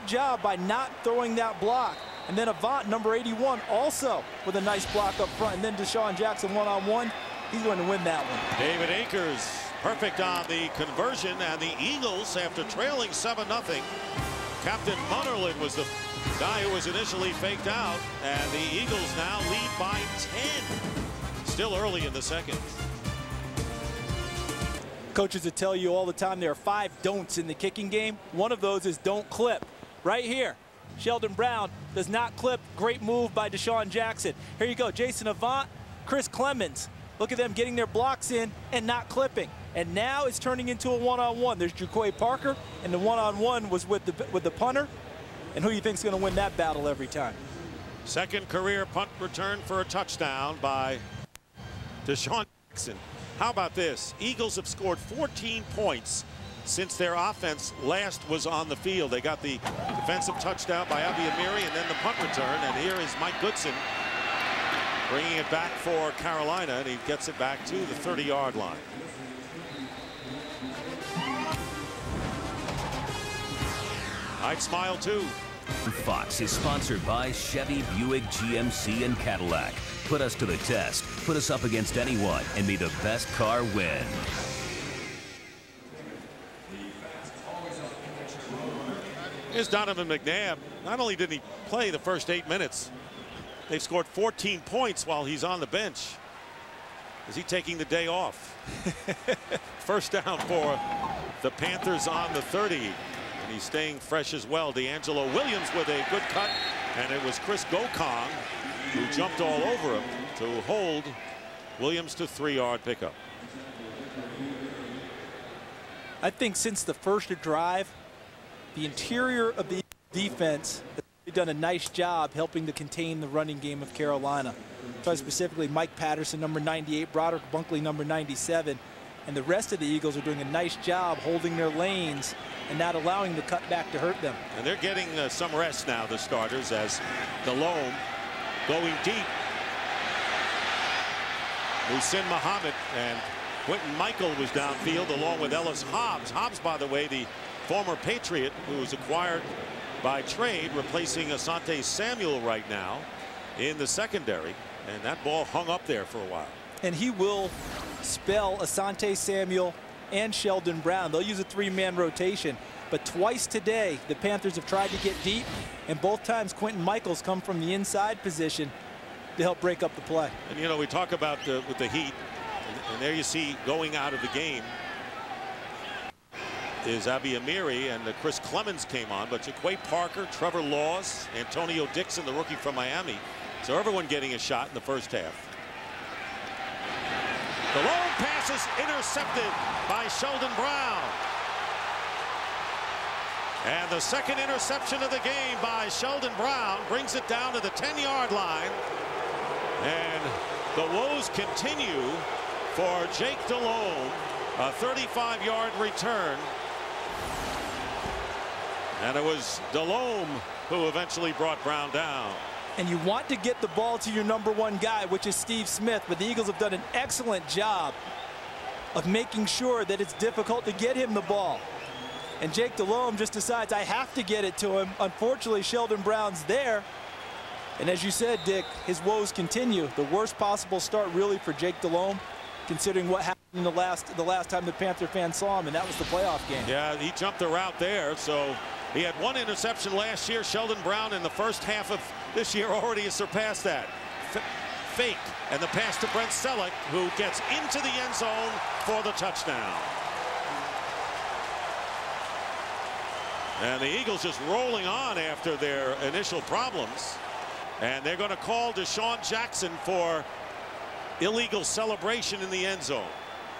job by not throwing that block. And then Avant, number 81, also with a nice block up front. And then Deshaun Jackson one-on-one. He's going to win that one. David Akers perfect on the conversion, and the Eagles, after trailing 7-0, Captain Munnerlyn was the guy who was initially faked out, and the Eagles now lead by 10. Still early in the second. Coaches will tell you all the time there are 5 don'ts in the kicking game. One of those is don't clip. Right here, Sheldon Brown does not clip. Great move by Deshaun Jackson. Here you go, Jason Avant, Chris Clemens. Look at them getting their blocks in and not clipping. And now it's turning into a one-on-one. There's Jaquay Parker, and the one-on-one was with the punter. And who do you think is going to win that battle every time? Second career punt return for a touchdown by Deshaun Jackson. How about this? Eagles have scored 14 points since their offense last was on the field. They got the defensive touchdown by Abi Amiri and then the punt return. And here is Mike Goodson bringing it back for Carolina, and he gets it back to the 30-yard line. I'd smile too. Fox is sponsored by Chevy, Buick, GMC, and Cadillac. Put us to the test. Put us up against anyone, and may the best car win. Here's Donovan McNabb. Not only did he play the first 8 minutes, they've scored 14 points while he's on the bench. Is he taking the day off? First down for the Panthers on the 30. And he's staying fresh as well. D'Angelo Williams with a good cut. And it was Chris Gokong who jumped all over him to hold Williams to 3-yard pickup. I think since the first drive, the interior of the defense has done a nice job helping to contain the running game of Carolina. Specifically Mike Patterson, number 98, Broderick Bunkley, number 97. And the rest of the Eagles are doing a nice job holding their lanes and not allowing the cutback to hurt them. And they're getting some rest now, the starters, as Delhomme going deep. Muhsin Muhammad and Quentin Michael was downfield along with Ellis Hobbs. Hobbs, by the way, the former Patriot who was acquired by trade, replacing Asante Samuel right now in the secondary. And that ball hung up there for a while. And he will spell Asante Samuel and Sheldon Brown. They'll use a 3-man rotation. But twice today, the Panthers have tried to get deep, and both times Quentin Michaels come from the inside position to help break up the play. And, you know, we talk about with the Heat, and there you see going out of the game is Abi Amiri, and Chris Clemens came on, but Jaquay Parker, Trevor Laws, Antonio Dixon, the rookie from Miami. So everyone getting a shot in the first half. The long pass is intercepted by Sheldon Brown. And the second interception of the game by Sheldon Brown brings it down to the 10-yard line. And the woes continue for Jake Delhomme, a 35-yard return. And it was Delhomme who eventually brought Brown down. And you want to get the ball to your number 1 guy, which is Steve Smith, but the Eagles have done an excellent job of making sure that it's difficult to get him the ball. And Jake Delhomme just decides, I have to get it to him. Unfortunately, Sheldon Brown's there. And as you said, Dick, his woes continue. The worst possible start really for Jake Delhomme, considering what happened in the last time the Panther fans saw him, and that was the playoff game. Yeah, he jumped the route there. So he had 1 interception last year. Sheldon Brown in the first half of this year already has surpassed that. Fake, and the pass to Brent Selleck, who gets into the end zone for the touchdown. And the Eagles just rolling on after their initial problems. And they're going to call Deshaun Jackson for illegal celebration in the end zone,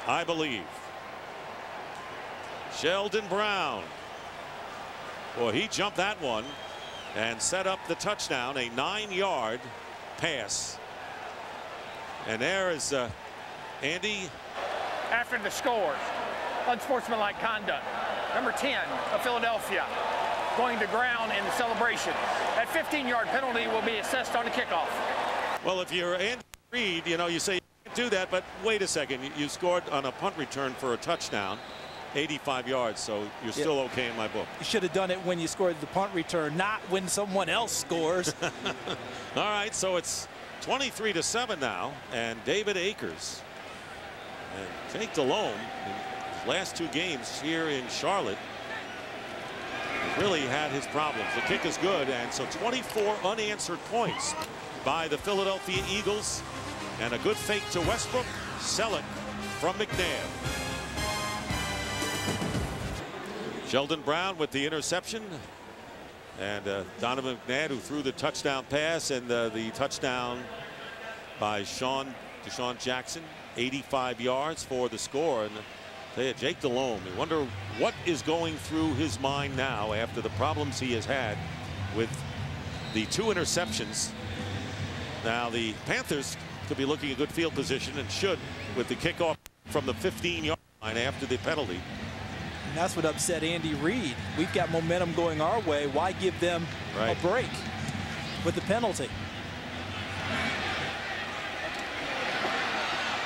I believe. Sheldon Brown. Boy, he jumped that one and set up the touchdown, a 9-yard pass. And there is Andy. After the scores, unsportsmanlike conduct. Number 10 of Philadelphia going to ground in the celebration. That 15-yard penalty will be assessed on the kickoff. Well, if you're Andy Reid, you know, you say you can't do that, but wait a second. You scored on a punt return for a touchdown, 85 yards, so you're still okay in my book. You should have done it when you scored the punt return, not when someone else scores. All right, so it's 23-7 now, and David Akers And Jake Delhomme, in his last 2 games here in Charlotte, really had his problems. The kick is good, and so 24 unanswered points by the Philadelphia Eagles. And a good fake to Westbrook. Sell it from McNabb. Sheldon Brown with the interception. And Donovan McNabb, who threw the touchdown pass, and the touchdown by DeSean Jackson, 85 yards for the score. And Jake Delhomme, you wonder what is going through his mind now after the problems he has had with the 2 interceptions. Now the Panthers could be looking at good field position, and should, with the kickoff from the 15-yard line after the penalty. And that's what upset Andy Reid. We've got momentum going our way. Why give them a break with the penalty?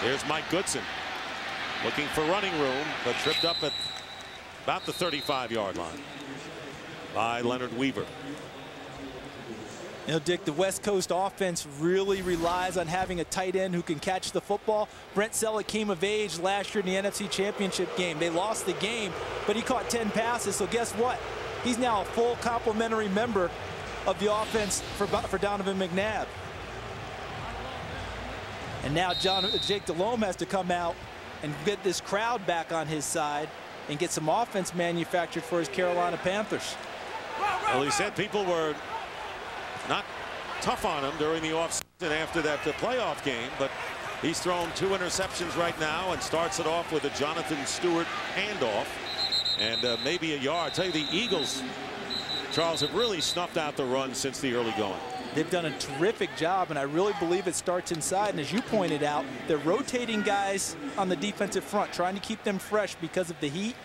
Here's Mike Goodson looking for running room, but tripped up at about the 35-yard line by Leonard Weaver. You know, Dick, the West Coast offense really relies on having a tight end who can catch the football. Brent Selleck came of age last year in the NFC Championship game. They lost the game, but he caught 10 passes, so guess what? He's now a full complimentary member of the offense for Donovan McNabb. And now Jake Delhomme has to come out and get this crowd back on his side and get some offense manufactured for his Carolina Panthers. Well, he said people were not tough on him during the offseason after that playoff game, but he's thrown 2 interceptions right now and starts it off with a Jonathan Stewart handoff and maybe a yard. I tell you, the Eagles, Charles, have really snuffed out the run since the early going. They've done a terrific job, and I really believe it starts inside. And as you pointed out, they're rotating guys on the defensive front, trying to keep them fresh because of the heat,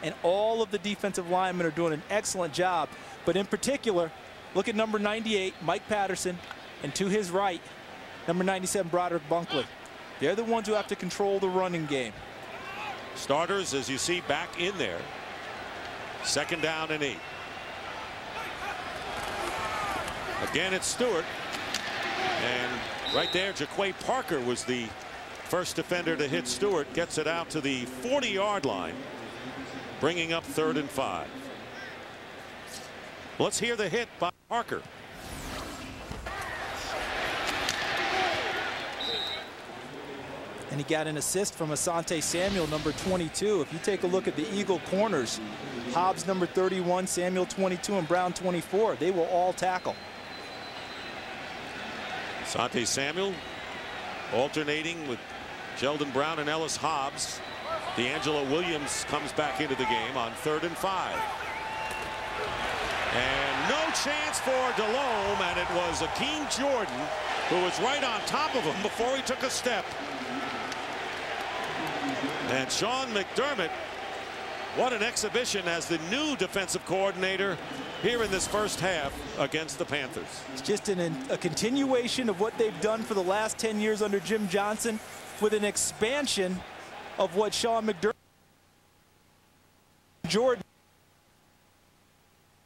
and all of the defensive linemen are doing an excellent job. But in particular, look at number 98, Mike Patterson, and to his right, number 97, Broderick Bunkley. They're the ones who have to control the running game. Starters, as you see, back in there. 2nd down and 8. Again, it's Stewart. And right there, Jaquay Parker was the first defender to hit Stewart. Gets it out to the 40-yard line, bringing up 3rd and 5. Let's hear the hit by Parker. And he got an assist from Asante Samuel, number 22. If you take a look at the Eagle corners, Hobbs, number 31, Samuel, 22, and Brown, 24, they will all tackle. Asante Samuel alternating with Sheldon Brown and Ellis Hobbs. D'Angelo Williams comes back into the game on 3rd and 5. And no chance for Delhomme, and it was Akeem Jordan who was right on top of him before he took a step. And Sean McDermott, what an exhibition as the new defensive coordinator here in this first half against the Panthers. It's just a continuation of what they've done for the last 10 years under Jim Johnson, with an expansion of what Sean McDermott Jordan,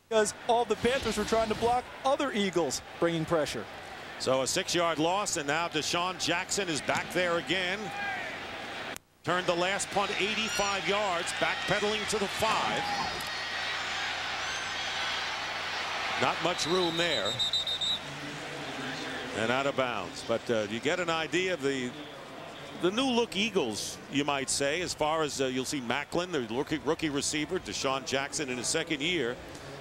because all the Panthers were trying to block other Eagles bringing pressure. So a 6-yard loss, and now DeSean Jackson is back there again. Turned the last punt 85 yards, backpedaling to the 5. Not much room there. And out of bounds. But you get an idea of the new look Eagles, you might say, as far as you'll see Macklin, the rookie receiver, DeSean Jackson in his 2nd year,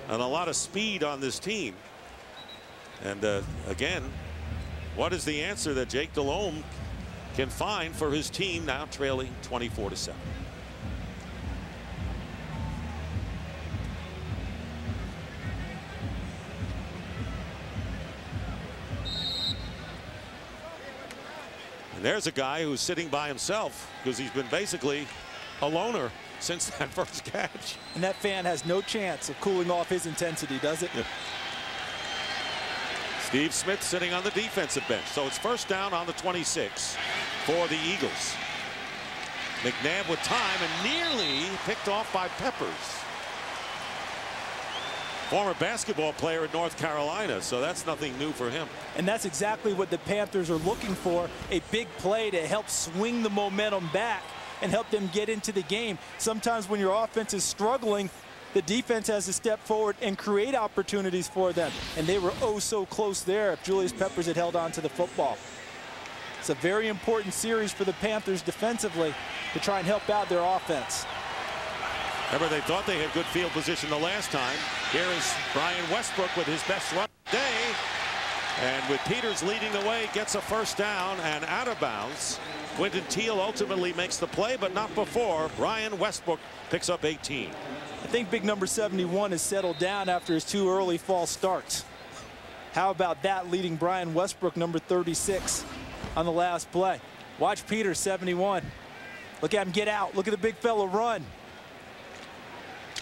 and a lot of speed on this team. And again, what is the answer that Jake Delhomme can find for his team, now trailing 24-7? And there's a guy who's sitting by himself because he's been basically a loner since that first catch. And that fan has no chance of cooling off his intensity, does it? Yeah. Steve Smith sitting on the defensive bench. So it's 1st down on the 26 for the Eagles. McNabb with time and nearly picked off by Peppers. Former basketball player at North Carolina, so that's nothing new for him. And that's exactly what the Panthers are looking for, a big play to help swing the momentum back. and help them get into the game. Sometimes when your offense is struggling, the defense has to step forward and create opportunities for them. And they were oh so close there if Julius Peppers had held on to the football. It's a very important series for the Panthers defensively to try and help out their offense. Remember, they thought they had good field position the last time. Here is Brian Westbrook with his best run of the day. And with Peters leading the way, gets a first down and out of bounds. Quentin Teal ultimately makes the play, but not before. Brian Westbrook picks up 18. I think big number 71 has settled down after his 2 early false starts. How about that, leading Brian Westbrook, number 36, on the last play. Watch Peters, 71. Look at him get out. Look at the big fella run.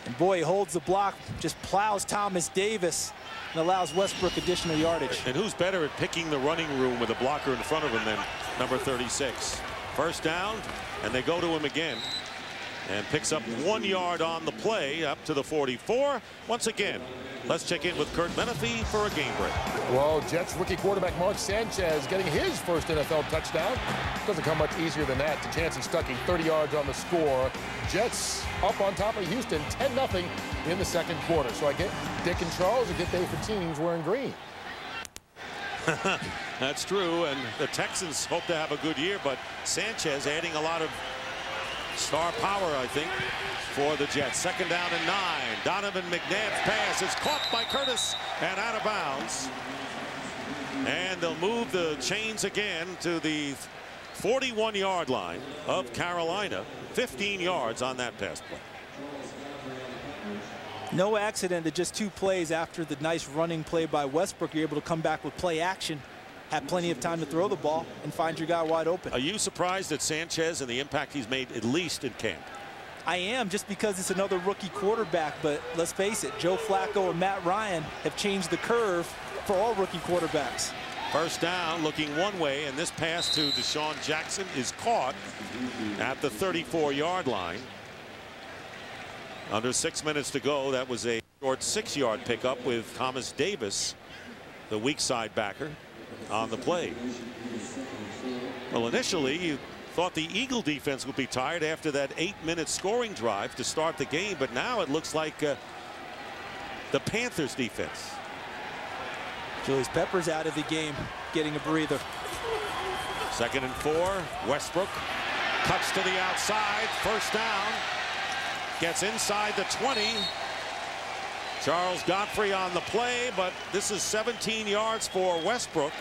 And boy, he holds the block, just plows Thomas Davis, and allows Westbrook additional yardage. And who's better at picking the running room with a blocker in front of him than number 36? First down, and they go to him again. And picks up 1 yard on the play, up to the 44. Once again, let's check in with Kurt Menefee for a game break. Well, Jets rookie quarterback Mark Sanchez getting his first NFL touchdown. Doesn't come much easier than that. To Chancey Stuckey, 30 yards on the score. Jets up on top of Houston, 10-0 in the second quarter. So I get Dick and Charles, a good day for teams wearing green. That's true, and the Texans hope to have a good year, but Sanchez adding a lot of star power, I think, for the Jets. Second down and 9. Donovan McNabb's pass is caught by Curtis and out of bounds. And they'll move the chains again to the 41-yard line of Carolina. 15 yards on that pass play. No accident that just 2 plays after the nice running play by Westbrook, you're able to come back with play action, have plenty of time to throw the ball, and find your guy wide open. Are you surprised at Sanchez and the impact he's made, at least in camp? I am, just because it's another rookie quarterback, but let's face it, Joe Flacco and Matt Ryan have changed the curve for all rookie quarterbacks. First down, looking one way, and this pass to Deshaun Jackson is caught at the 34-yard line. Under 6 minutes to go. That was a short 6-yard pickup with Thomas Davis, the weak side backer, on the play. Well, initially you thought the Eagle defense would be tired after that 8-minute scoring drive to start the game, but now it looks like the Panthers defense. Julius Peppers out of the game, getting a breather. 2nd and 4. Westbrook cuts to the outside. First down. Gets inside the 20. Charles Godfrey on the play, but this is 17 yards for Westbrook.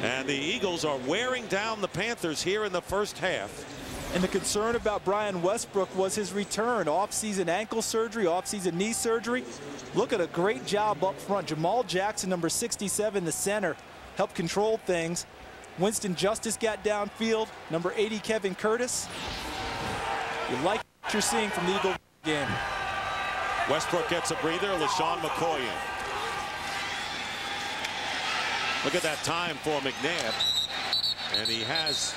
And the Eagles are wearing down the Panthers here in the first half. And the concern about Brian Westbrook was his return. Off-season ankle surgery, off-season knee surgery. Look at a great job up front. Jamal Jackson, number 67, the center, helped control things. Winston Justice got downfield. Number 80, Kevin Curtis. You like what you're seeing from the Eagle game. Westbrook gets a breather. LaShawn McCoy in. Look at that time for McNabb. And he has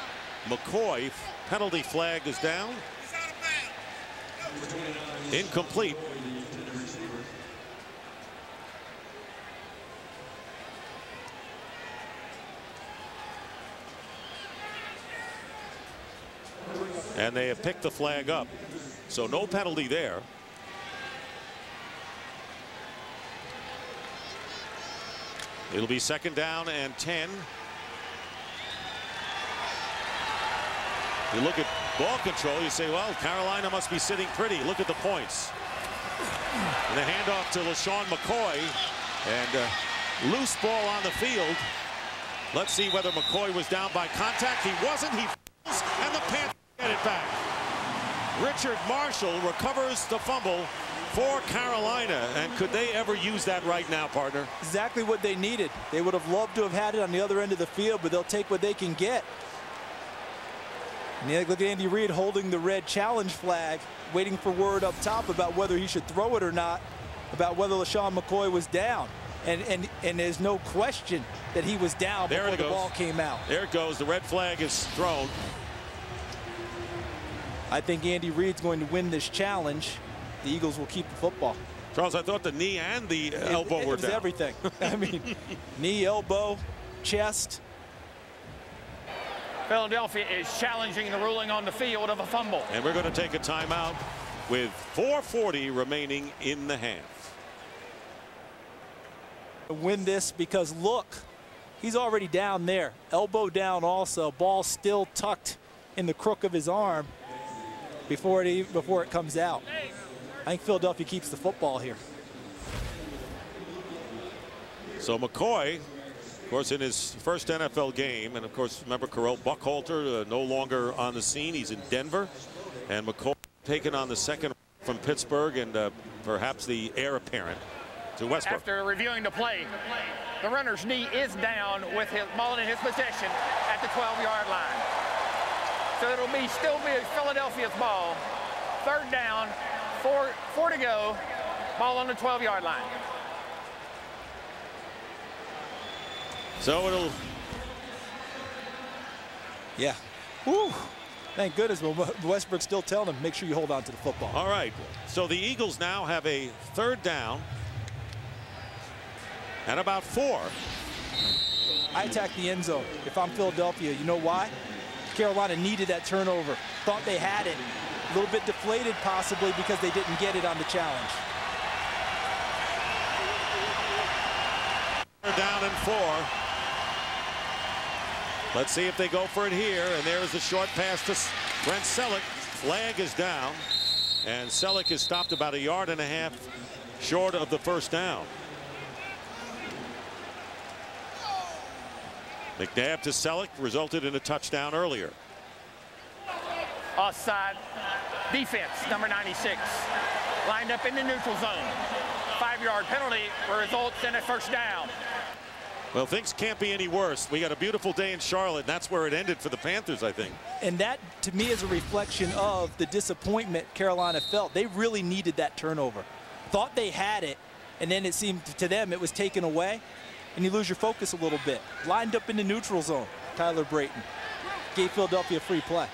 McCoy. Penalty flag is down. Incomplete. And they have picked the flag up. So no penalty there. It'll be 2nd down and 10. You look at ball control, you say, well, Carolina must be sitting pretty. Look at the points. And the handoff to LaShawn McCoy. And loose ball on the field. Let's see whether McCoy was down by contact. He wasn't. He falls, and the Panthers get it back. Richard Marshall recovers the fumble for Carolina. And could they ever use that right now, partner? Exactly what they needed. They would have loved to have had it on the other end of the field, but they'll take what they can get. And look at Andy Reid holding the red challenge flag, waiting for word up top about whether he should throw it or not, about whether LaShawn McCoy was down. And there's no question that he was down before the ball came out. There it goes. The red flag is thrown. I think Andy Reid's going to win this challenge. The Eagles will keep the football. Charles, I thought the knee and the elbow were down. It was everything. I mean, knee, elbow, chest. Philadelphia is challenging the ruling on the field of a fumble. And we're going to take a timeout with 4:40 remaining in the half. Win this because look, he's already down there, elbow down also, ball still tucked in the crook of his arm before it comes out. I think Philadelphia keeps the football here. So McCoy, of course, in his first NFL game, and of course, remember Carell Buckhalter no longer on the scene. He's in Denver, and McCoy taken on the second from Pittsburgh, and perhaps the heir apparent to Westbrook. After reviewing the play, the runner's knee is down with his ball in his possession at the 12-yard line. So it'll still be Philadelphia's ball. Third down, four to go, ball on the 12-yard line. So it'll. Yeah. Whew. Thank goodness. Well, Westbrook's still telling him, make sure you hold on to the football. All right. So the Eagles now have a third down and about 4. I attack the end zone if I'm Philadelphia. You know why? Carolina needed that turnover. Thought they had it. A little bit deflated possibly because they didn't get it on the challenge. They're down and 4. Let's see if they go for it here. And there's the short pass to Brent Selleck. Flag is down. And Selleck is stopped about 1.5 yards short of the first down. McNabb to Selleck resulted in a touchdown earlier. Offside defense, number 96, lined up in the neutral zone. 5-yard penalty results in a first down. Well, things can't be any worse. We got a beautiful day in Charlotte, and that's where it ended for the Panthers, I think. And that, to me, is a reflection of the disappointment Carolina felt. They really needed that turnover. Thought they had it, and then it seemed to them it was taken away, and you lose your focus a little bit. Lined up in the neutral zone, Tyler Brayton. Gave Philadelphia free play.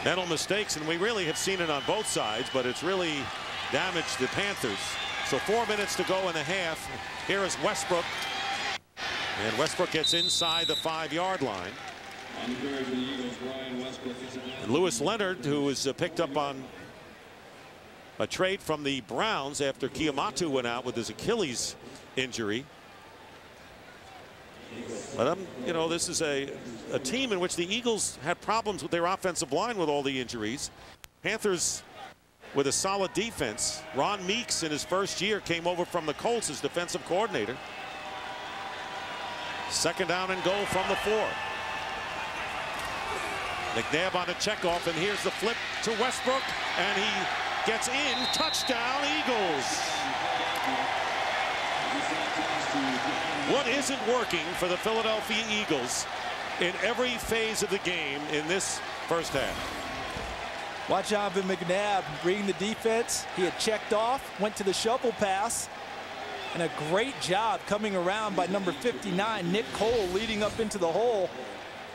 Mental mistakes, and we really have seen it on both sides, but it's really damaged the Panthers. So 4 minutes to go in the half. Here is Westbrook. And Westbrook gets inside the 5-yard line. And Lewis Leonard, who was picked up on a trade from the Browns after Kiyomatu went out with his Achilles injury. But you know, this is a team in which the Eagles had problems with their offensive line with all the injuries. Panthers with a solid defense. Ron Meeks in his first year came over from the Colts as defensive coordinator. Second down and goal from the 4. McNabb on a checkoff, and here's the flip to Westbrook, and he gets in. Touchdown, Eagles. What isn't working for the Philadelphia Eagles in every phase of the game in this first half? Watch Jonathan McNabb reading the defense. He had checked off, went to the shovel pass, and a great job coming around by number 59, Nick Cole, leading up into the hole,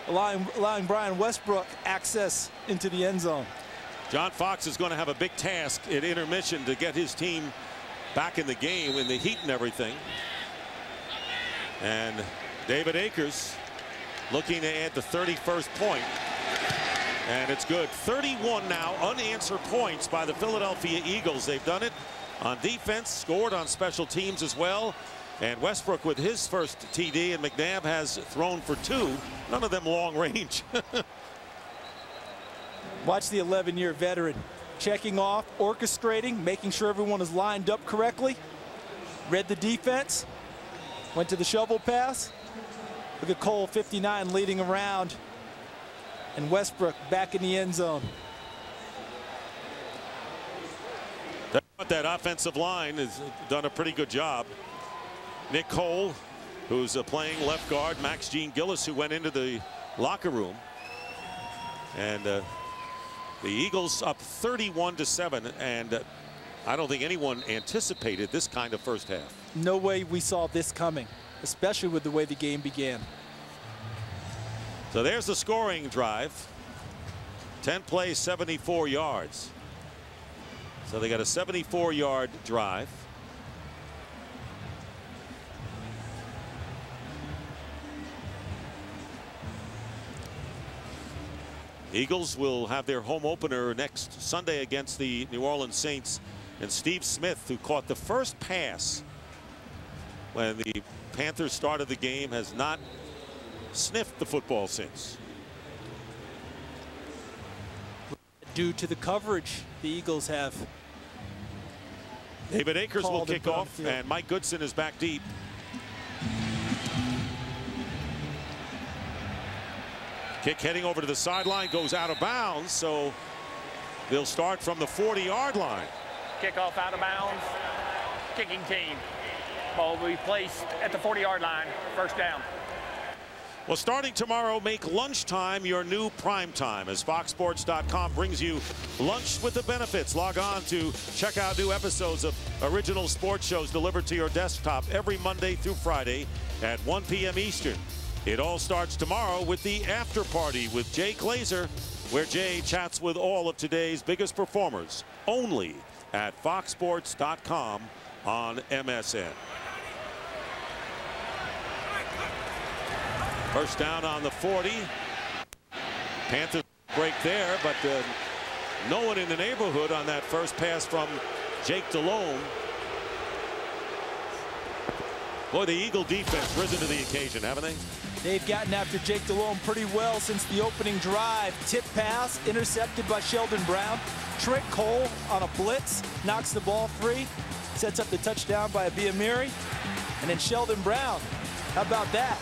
allowing Brian Westbrook access into the end zone. John Fox is going to have a big task at intermission to get his team back in the game in the heat and everything. And David Akers looking to add the 31st point. And it's good. 31 now unanswered points by the Philadelphia Eagles. They've done it on defense, scored on special teams as well. And Westbrook with his first TD, and McNabb has thrown for 2. None of them long range. Watch the 11-year veteran checking off, orchestrating, making sure everyone is lined up correctly. Read the defense, went to the shovel pass. Look at Cole, 59, leading around. And Westbrook back in the end zone. That offensive line has done a pretty good job. Nick Cole, who's playing left guard, Max Gene Gillis, who went into the locker room. And the Eagles up 31-7, and I don't think anyone anticipated this kind of first half. No way we saw this coming, especially with the way the game began. So there's the scoring drive. 10 plays, 74 yards. So they got a 74-yard drive. Eagles will have their home opener next Sunday against the New Orleans Saints. And Steve Smith, who caught the first pass when the Panthers started the game, has not sniffed the football since. Due to the coverage the Eagles have. David Akers will kick off, and Mike Goodson is back deep. Kick heading over to the sideline, goes out of bounds, so they'll start from the 40-yard line. Kickoff out of bounds. Kicking team. Ball will be placed at the 40-yard line. First down. Well, starting tomorrow, make lunchtime your new prime time as FoxSports.com brings you lunch with the benefits. Log on to check out new episodes of original sports shows delivered to your desktop every Monday through Friday at 1 p.m. Eastern. It all starts tomorrow with the After Party with Jay Glazer, where Jay chats with all of today's biggest performers, only at FoxSports.com on MSN. First down on the 40. Panthers break there, but no one in the neighborhood on that first pass from Jake Delhomme. Boy, the Eagle defense risen to the occasion, haven't they? They've gotten after Jake Delhomme pretty well since the opening drive. Tip pass intercepted by Sheldon Brown. Trick Cole on a blitz, knocks the ball free, sets up the touchdown by Abiamiri. And then Sheldon Brown, how about that?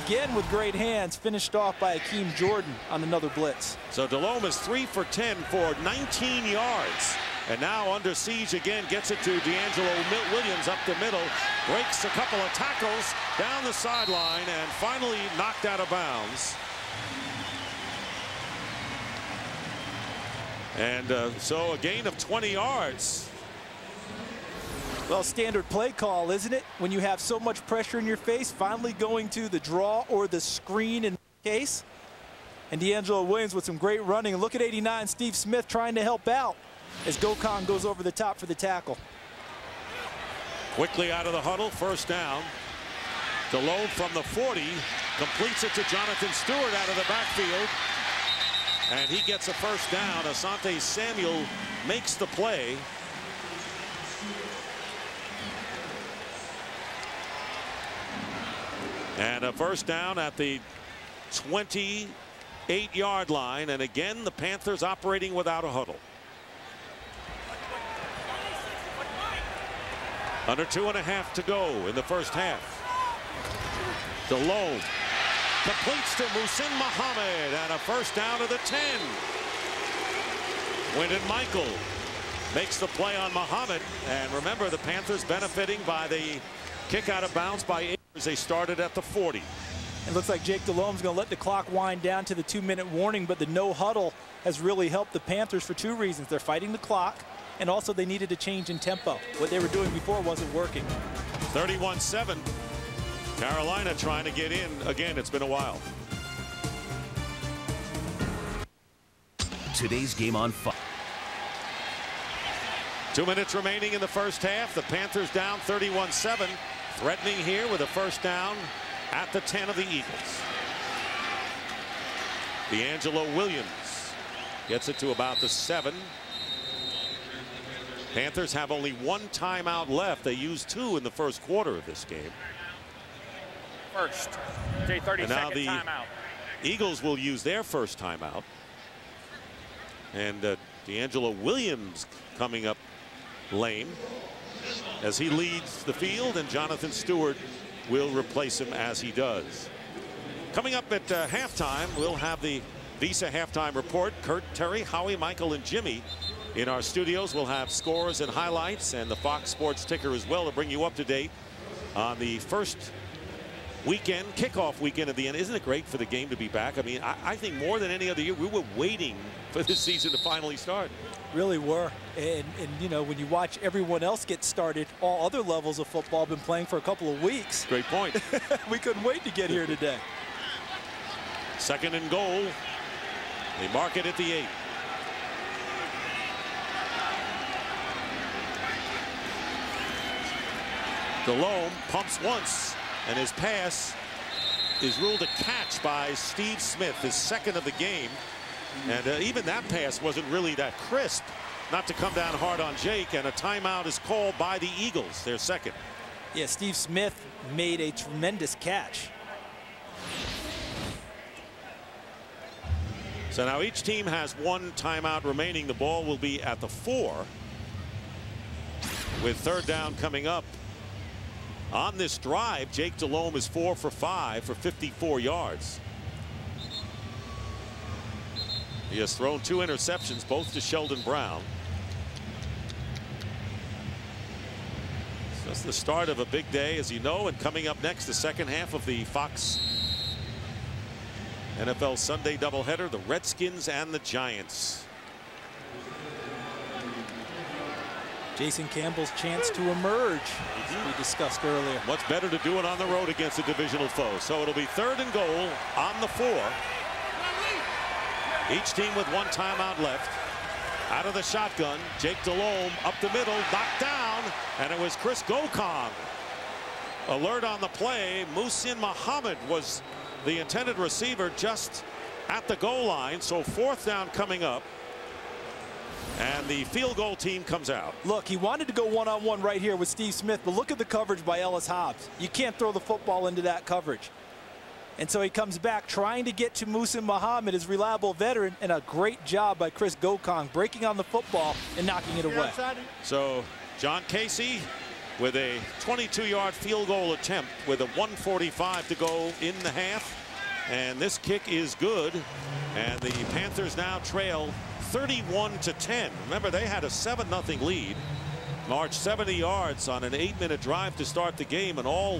Again with great hands, finished off by Akeem Jordan on another blitz. So Delhomme is 3 for 10 for 19 yards. And now under siege again, gets it to D'Angelo Williams up the middle, breaks a couple of tackles down the sideline, and finally knocked out of bounds. And so a gain of 20 yards. Well, standard play call, isn't it? When you have so much pressure in your face, finally going to the draw or the screen in this case. And D'Angelo Williams with some great running. Look at 89, Steve Smith trying to help out as Gokhan goes over the top for the tackle. Quickly out of the huddle, first down. Delhomme from the 40 completes it to Jonathan Stewart out of the backfield. And he gets a first down. Asante Samuel makes the play. And a first down at the 28-yard line. And again, the Panthers operating without a huddle. Under 2.5 to go in the first half. Delhomme completes to Muhsin Muhammad, and a first down to the 10. Wyndon Michael makes the play on Muhammad. And remember, the Panthers benefiting by the kick out of bounds by Akers. They started at the 40. It looks like Jake Delhomme's going to let the clock wind down to the 2-minute warning, but the no huddle has really helped the Panthers for two reasons. They're fighting the clock, and also they needed a change in tempo. What they were doing before wasn't working. 31-7. Carolina trying to get in. Again, it's been a while. Today's game on Fox. 2 minutes remaining in the first half. The Panthers down 31-7. Threatening here with a first down at the 10 of the Eagles. D'Angelo Williams gets it to about the 7. Panthers have only one timeout left. They used 2 in the first quarter of this game. First, 30-second timeout. Eagles will use their first timeout. And D'Angelo Williams coming up lane as he leads the field, and Jonathan Stewart will replace him as he does. Coming up at halftime, we'll have the Visa halftime report. Kurt, Terry, Howie, Michael, and Jimmy in our studios. We'll have scores and highlights and the Fox Sports ticker as well to bring you up to date on the first weekend, kickoff weekend of the end. Isn't it great for the game to be back? I mean, I think more than any other year, we were waiting for this season to finally start. Really were. And you know, when you watch everyone else get started, all other levels of football have been playing for a couple of weeks. Great point. We couldn't wait to get here today. Second and goal. They mark it at the 8. Delhomme pumps once, and his pass is ruled a catch by Steve Smith, his second of the game. And even that pass wasn't really that crisp, not to come down hard on Jake, and a timeout is called by the Eagles, their second. Yeah, Steve Smith made a tremendous catch. So now each team has one timeout remaining. The ball will be at the 4, with third down coming up. On this drive, Jake Delhomme is 4 for 5 for 54 yards. He has thrown 2 interceptions, both to Sheldon Brown. So that's the start of a big day, as you know, and coming up next, the second half of the Fox NFL Sunday doubleheader, the Redskins and the Giants. Jason Campbell's chance to emerge, as we discussed earlier. What's better to do it on the road against a divisional foe? So it'll be 3rd and goal on the 4. Each team with one timeout left. Out of the shotgun, Jake Delhomme up the middle, knocked down, and it was Chris Gokong. Alert on the play. Muhsin Muhammad was the intended receiver just at the goal line. So 4th down coming up. And the field goal team comes out. Look, he wanted to go one-on-one right here with Steve Smith, but look at the coverage by Ellis Hobbs. You can't throw the football into that coverage. And so he comes back trying to get to Muhsin Muhammad, his reliable veteran, and a great job by Chris Gokong breaking on the football and knocking it away. So John Casey with a 22-yard field goal attempt with a 1:45 to go in the half. And this kick is good. And the Panthers now trail 31-10. Remember, they had a 7-0 lead, marched 70 yards on an 8-minute drive to start the game, and all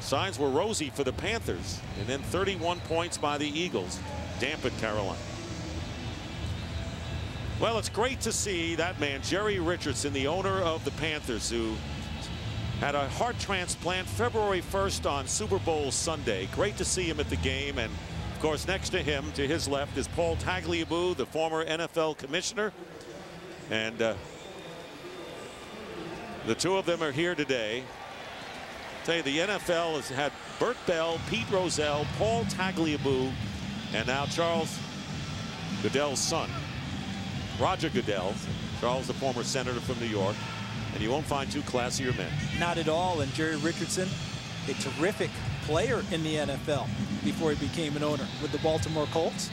signs were rosy for the Panthers. And then 31 points by the Eagles dampened Carolina. Well, it's great to see that man, Jerry Richardson, the owner of the Panthers, who had a heart transplant February 1st on Super Bowl Sunday. Great to see him at the game. And of course, next to him, to his left, is Paul Tagliabue, the former NFL commissioner. And the two of them are here today. I'll tell you, the NFL has had Burt Bell, Pete Rozelle, Paul Tagliabue, and now Charles Goodell's son, Roger Goodell. Charles, the former senator from New York. And you won't find 2 classier men. Not at all. And Jerry Richardson, a terrific player in the NFL before he became an owner with the Baltimore Colts.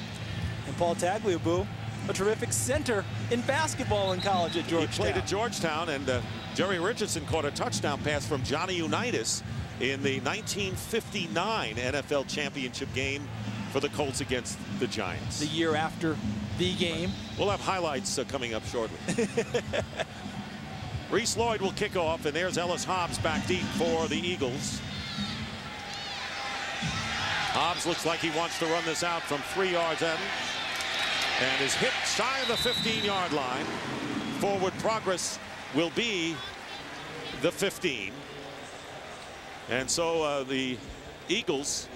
And Paul Tagliabue, a terrific center in basketball in college at Georgetown. He played at Georgetown, and Jerry Richardson caught a touchdown pass from Johnny Unitas in the 1959 NFL championship game for the Colts against the Giants. The year after the game. We'll have highlights coming up shortly. Reese Lloyd will kick off, and there's Ellis Hobbs back deep for the Eagles. Hobbs looks like he wants to run this out from 3 yards in, and is hit shy of the 15-yard line. Forward progress will be the 15. And so the Eagles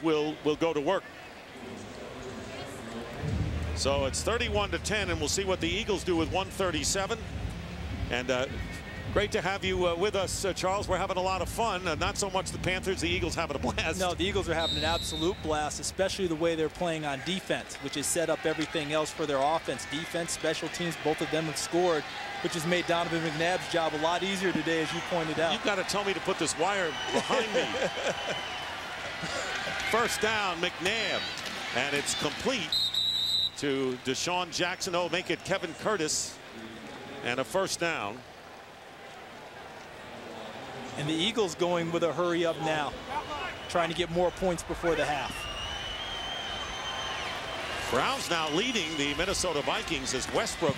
will go to work. So it's 31-10, and we'll see what the Eagles do with 1:37. And great to have you with us, Charles. We're having a lot of fun. Not so much the Panthers, the Eagles having a blast. No, the Eagles are having an absolute blast, especially the way they're playing on defense, which has set up everything else for their offense. Defense, special teams, both of them have scored, which has made Donovan McNabb's job a lot easier today, as you pointed out. You've got to tell me to put this wire behind me. First down, McNabb, and it's complete to Deshaun Jackson. Oh, make it Kevin Curtis, and a first down. And the Eagles going with a hurry up now, trying to get more points before the half. Browns now leading the Minnesota Vikings as Westbrook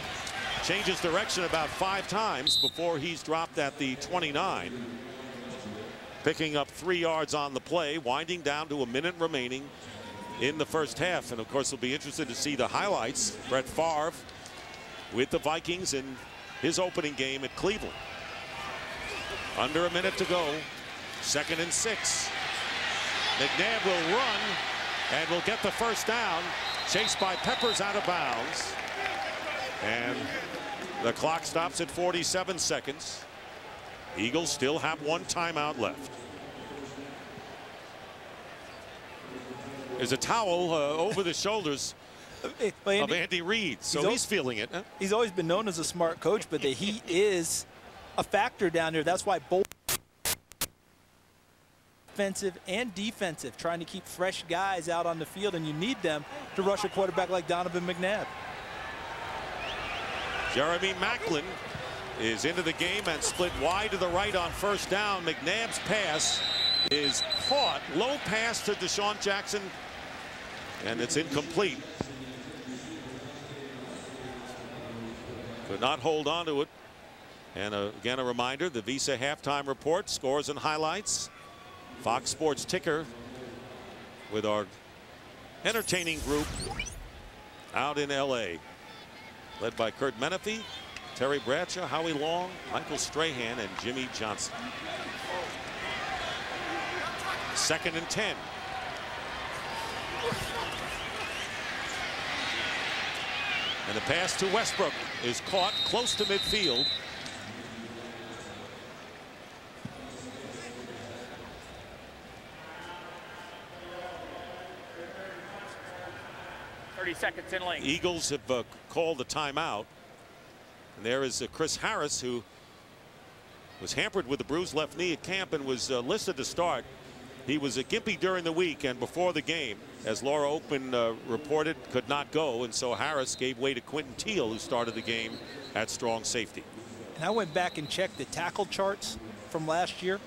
changes direction about 5 times before he's dropped at the 29. Picking up 3 yards on the play, winding down to a minute remaining in the first half. And of course, we'll be interested to see the highlights. Brett Favre with the Vikings in his opening game at Cleveland. Under a minute to go. 2nd and 6. McNabb will run and will get the first down. Chased by Peppers out of bounds. And the clock stops at 47 seconds. Eagles still have 1 timeout left. There's a towel over the shoulders of Andy Reid, so he's feeling it. Huh? He's always been known as a smart coach, but he is a factor down there. That's why both offensive and defensive, trying to keep fresh guys out on the field, and you need them to rush a quarterback like Donovan McNabb. Jeremy Maclin is into the game and split wide to the right on first down. McNabb's pass is caught. Low pass to Deshaun Jackson, and it's incomplete. Could not hold on to it. And again, a reminder, the Visa halftime report, scores and highlights. Fox Sports Ticker with our entertaining group out in LA, led by Kurt Menefee, Terry Bradshaw, Howie Long, Michael Strahan, and Jimmy Johnson. 2nd and 10. And the pass to Westbrook is caught close to midfield. Seconds in length. Eagles have called the timeout. And there is Chris Harris, who was hampered with a bruised left knee at camp and was listed to start. He was gimpy during the week and before the game, as Laura Open reported, could not go, and so Harris gave way to Quentin Teal, who started the game at strong safety. And I went back and checked the tackle charts from last year.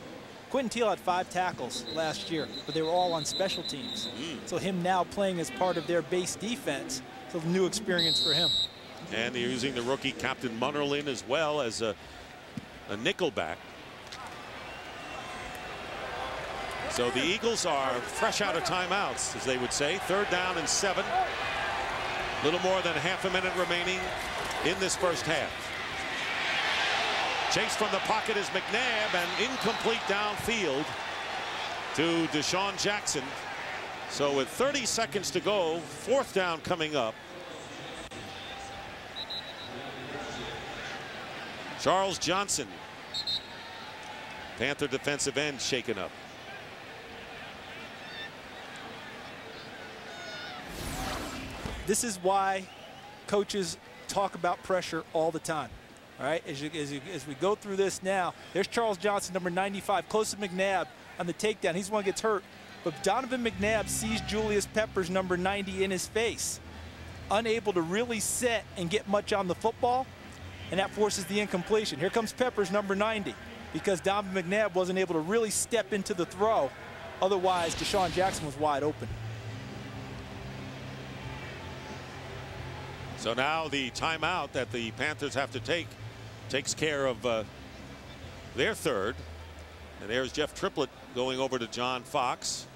Quentin Teal had 5 tackles last year, but they were all on special teams. So him now playing as part of their base defense, it's a new experience for him. And they're using the rookie Captain Munnerlyn as well as a nickel back. So the Eagles are fresh out of timeouts, as they would say. 3rd down and 7. Little more than half a minute remaining in this first half. Chase from the pocket is McNabb, and incomplete downfield to Deshaun Jackson. So with 30 seconds to go, 4th down coming up. Charles Johnson, Panther defensive end, shaken up. This is why coaches talk about pressure all the time. All right, as we go through this now, there's Charles Johnson, number 95, close to McNabb on the takedown. He's the one who gets hurt. But Donovan McNabb sees Julius Peppers, number 90, in his face, unable to really set and get much on the football, and that forces the incompletion. Here comes Peppers, number 90, because Donovan McNabb wasn't able to really step into the throw. Otherwise, Deshaun Jackson was wide open. So now the timeout that the Panthers have to take takes care of their 3rd. And there's Jeff Triplett going over to John Fox.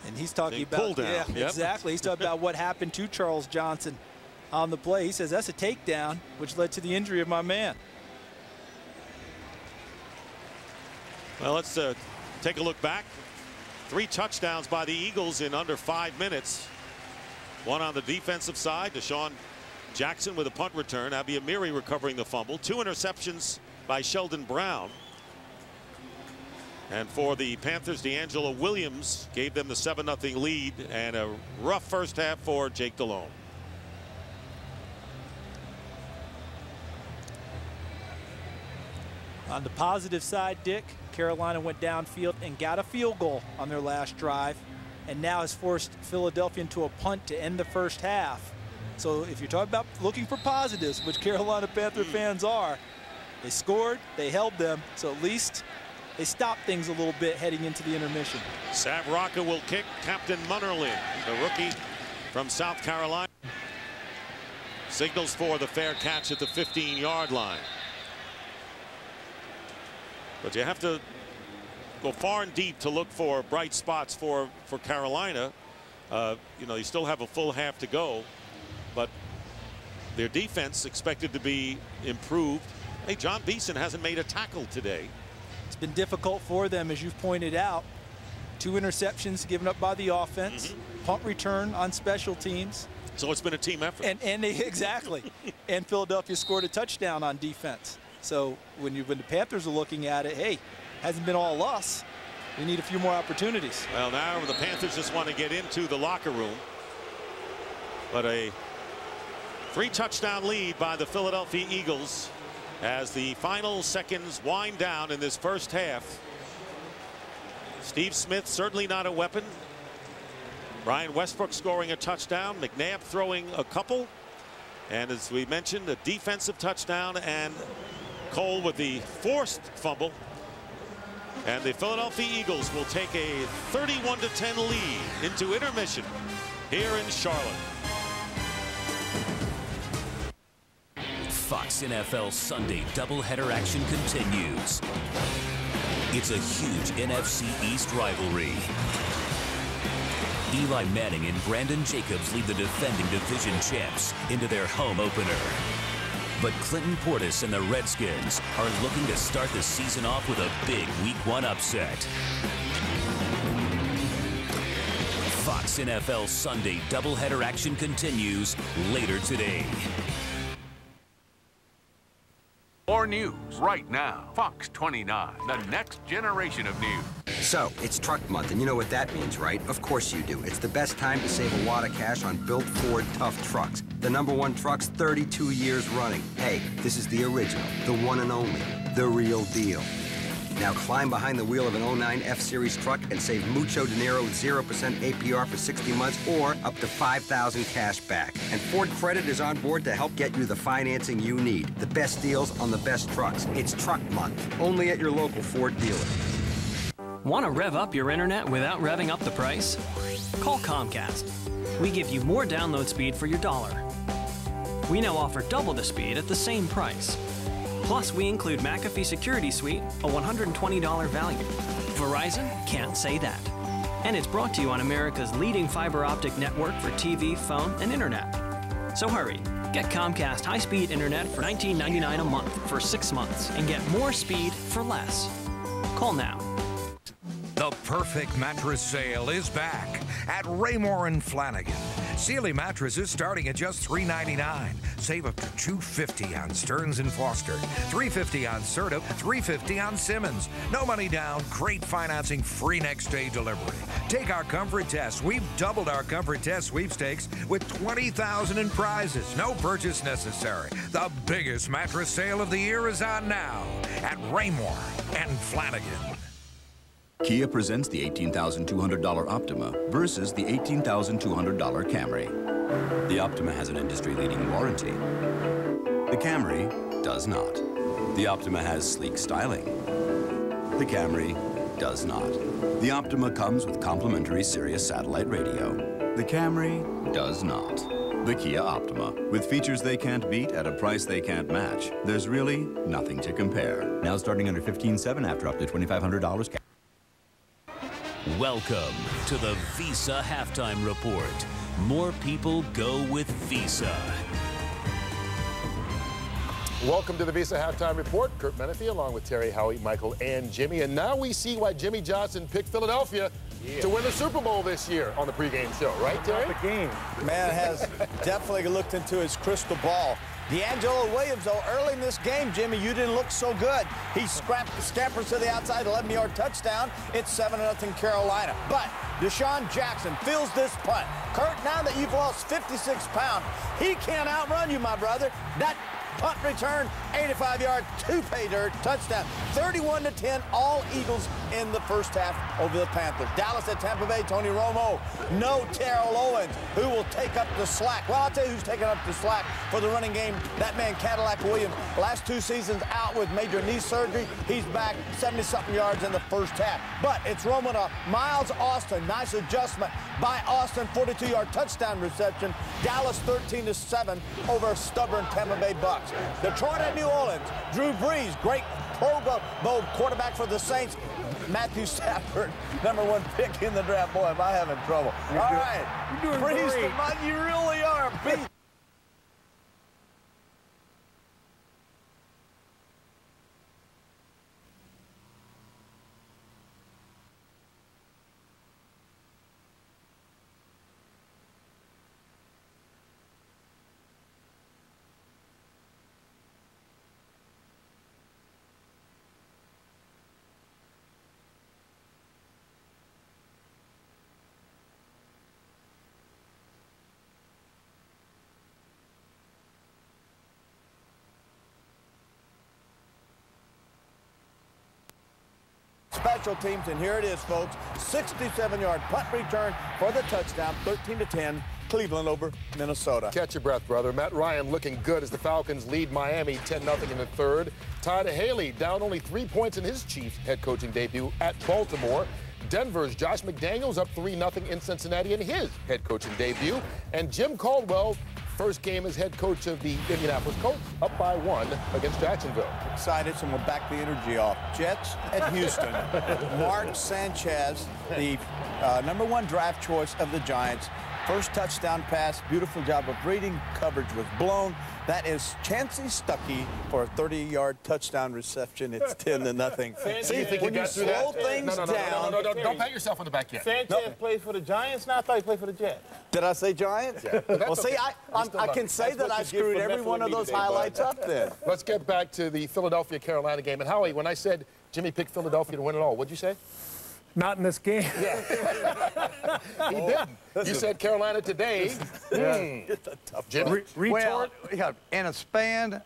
And he's talking Big about, pull down. Yeah, exactly. He's talking about what happened to Charles Johnson on the play. He says that's a takedown, which led to the injury of my man. Well, let's take a look back. 3 touchdowns by the Eagles in under 5 minutes. One on the defensive side, Deshaun Jackson with a punt return. Abby Amiri recovering the fumble. 2 interceptions by Sheldon Brown. And for the Panthers, D'Angelo Williams gave them the 7-0 lead, and a rough first half for Jake Delhomme. On the positive side, Dick, Carolina went downfield and got a field goal on their last drive, and now has forced Philadelphia into a punt to end the first half. So if you're talking about looking for positives, which Carolina Panther fans are, they scored, they held them, so at least they stopped things a little bit heading into the intermission. Sav Rocca will kick. Captain Munnerlyn, the rookie from South Carolina, signals for the fair catch at the 15-yard line. But you have to go far and deep to look for bright spots for Carolina. You know, you still have a full half to go, but their defense expected to be improved. Hey, John Beeson hasn't made a tackle today. It's been difficult for them, as you've pointed out. 2 interceptions given up by the offense, punt return on special teams. So it's been a team effort. And they, exactly. And Philadelphia scored a touchdown on defense. So when the Panthers are looking at it, hey, hasn't been all us. They need a few more opportunities. Well, now the Panthers just want to get into the locker room. But a 3-touchdown lead by the Philadelphia Eagles as the final seconds wind down in this first half. Steve Smith certainly not a weapon. Brian Westbrook scoring a touchdown. McNabb throwing a couple. And as we mentioned, a defensive touchdown, and Cole with the forced fumble. And the Philadelphia Eagles will take a 31-10 lead into intermission here in Charlotte. Fox NFL Sunday doubleheader action continues. It's a huge NFC East rivalry. Eli Manning and Brandon Jacobs lead the defending division champs into their home opener. But Clinton Portis and the Redskins are looking to start the season off with a big Week 1 upset. Fox NFL Sunday doubleheader action continues later today. More news right now. Fox 29, the next generation of news. So, it's truck month, and you know what that means, right? Of course you do. It's the best time to save a wad of cash on built Ford Tough trucks. The #1 trucks 32 years running. Hey, this is the original, the one and only, the real deal. Now climb behind the wheel of an 09 F-Series truck and save mucho dinero with 0% APR for 60 months or up to $5,000 cash back. And Ford Credit is on board to help get you the financing you need. The best deals on the best trucks. It's truck month, only at your local Ford dealer. Want to rev up your internet without revving up the price? Call Comcast. We give you more download speed for your dollar. We now offer double the speed at the same price. Plus, we include McAfee Security Suite, a $120 value. Verizon can't say that. And it's brought to you on America's leading fiber optic network for TV, phone, and internet. So hurry, get Comcast high-speed internet for $19.99 a month for 6 months and get more speed for less. Call now. The perfect mattress sale is back at Raymore and Flanagan. Sealy mattresses starting at just $399. Save up to $250 on Stearns & Foster, $350 on Serta, $350 on Simmons. No money down, great financing, free next day delivery. Take our comfort test. We've doubled our comfort test sweepstakes with $20,000 in prizes. No purchase necessary. The biggest mattress sale of the year is on now at Raymore and Flanagan. Kia presents the $18,200 Optima versus the $18,200 Camry. The Optima has an industry-leading warranty. The Camry does not. The Optima has sleek styling. The Camry does not. The Optima comes with complimentary Sirius satellite radio. The Camry does not. The Kia Optima, with features they can't beat at a price they can't match. There's really nothing to compare. Now starting under $15,700 after up to $2,500 cash. Welcome to the Visa Halftime Report. More people go with Visa. Welcome to the Visa Halftime Report. Kurt Menefee along with Terry, Howie, Michael, and Jimmy. And now we see why Jimmy Johnson picked Philadelphia to win the Super Bowl this year on the pregame show. Right, Terry? The game. Man has definitely looked into his crystal ball. D'Angelo Williams, though, early in this game, Jimmy, you didn't look so good. He scampers to the outside, 11-yard touchdown. It's 7-0 Carolina. But Deshaun Jackson feels this punt. Kurt, now that you've lost 56 pounds, he can't outrun you, my brother. That punt return, 85-yard, two-pay dirt, touchdown. 31-10, all Eagles in the first half over the Panthers. Dallas at Tampa Bay, Tony Romo. No Terrell Owens, who will take up the slack. Well, I'll tell you who's taking up the slack for the running game. That man, Cadillac Williams, last 2 seasons out with major knee surgery. He's back 70-something yards in the first half. But it's Romo to Miles Austin. Nice adjustment by Austin, 42-yard touchdown reception. Dallas 13-7 over a stubborn Tampa Bay Bucks. Detroit at New Orleans. Drew Brees, great Pro Bowl quarterback for the Saints. Matthew Stafford, #1 pick in the draft. Boy, am I having trouble. All right. You're doing Brees, great. you really are. special teams, and here it is, folks. 67-yard punt return for the touchdown, 13-10. Cleveland over Minnesota. Catch your breath, brother. Matt Ryan looking good as the Falcons lead Miami 10-0 in the third. Todd Haley down only 3 points in his Chiefs head coaching debut at Baltimore. Denver's Josh McDaniels up 3-0 in Cincinnati in his head coaching debut. And Jim Caldwell, first game as head coach of the Indianapolis Colts, up by 1 against Jacksonville. Excited, so we'll back the energy off. Jets at Houston. Mark Sanchez, the #1 draft choice of the Giants. First touchdown pass, beautiful job of reading. Coverage was blown. That is Chancey Stuckey for a 30-yard touchdown reception. It's 10-0 See, when you slow things down. No, don't pat yourself on the back yet. Sanchez plays for the Giants now? I thought he played for the Jets. Did I say Giants? Yeah. Well, see, I can say that I screwed every one of those highlights up then. Let's get back to the Philadelphia-Carolina game. And Howie, when I said Jimmy picked Philadelphia to win it all, what'd you say? Not in this game. Yeah. He didn't. You said Carolina today. Jimmy? Well, yeah, in a span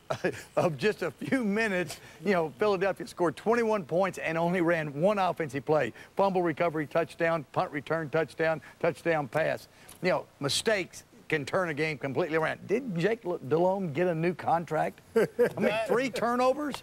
of just a few minutes, you know, Philadelphia scored 21 points and only ran one offensive play. Fumble recovery, touchdown, punt return, touchdown, touchdown pass. You know, mistakes can turn a game completely around. Did Jake Delhomme get a new contract? I mean, 3 turnovers?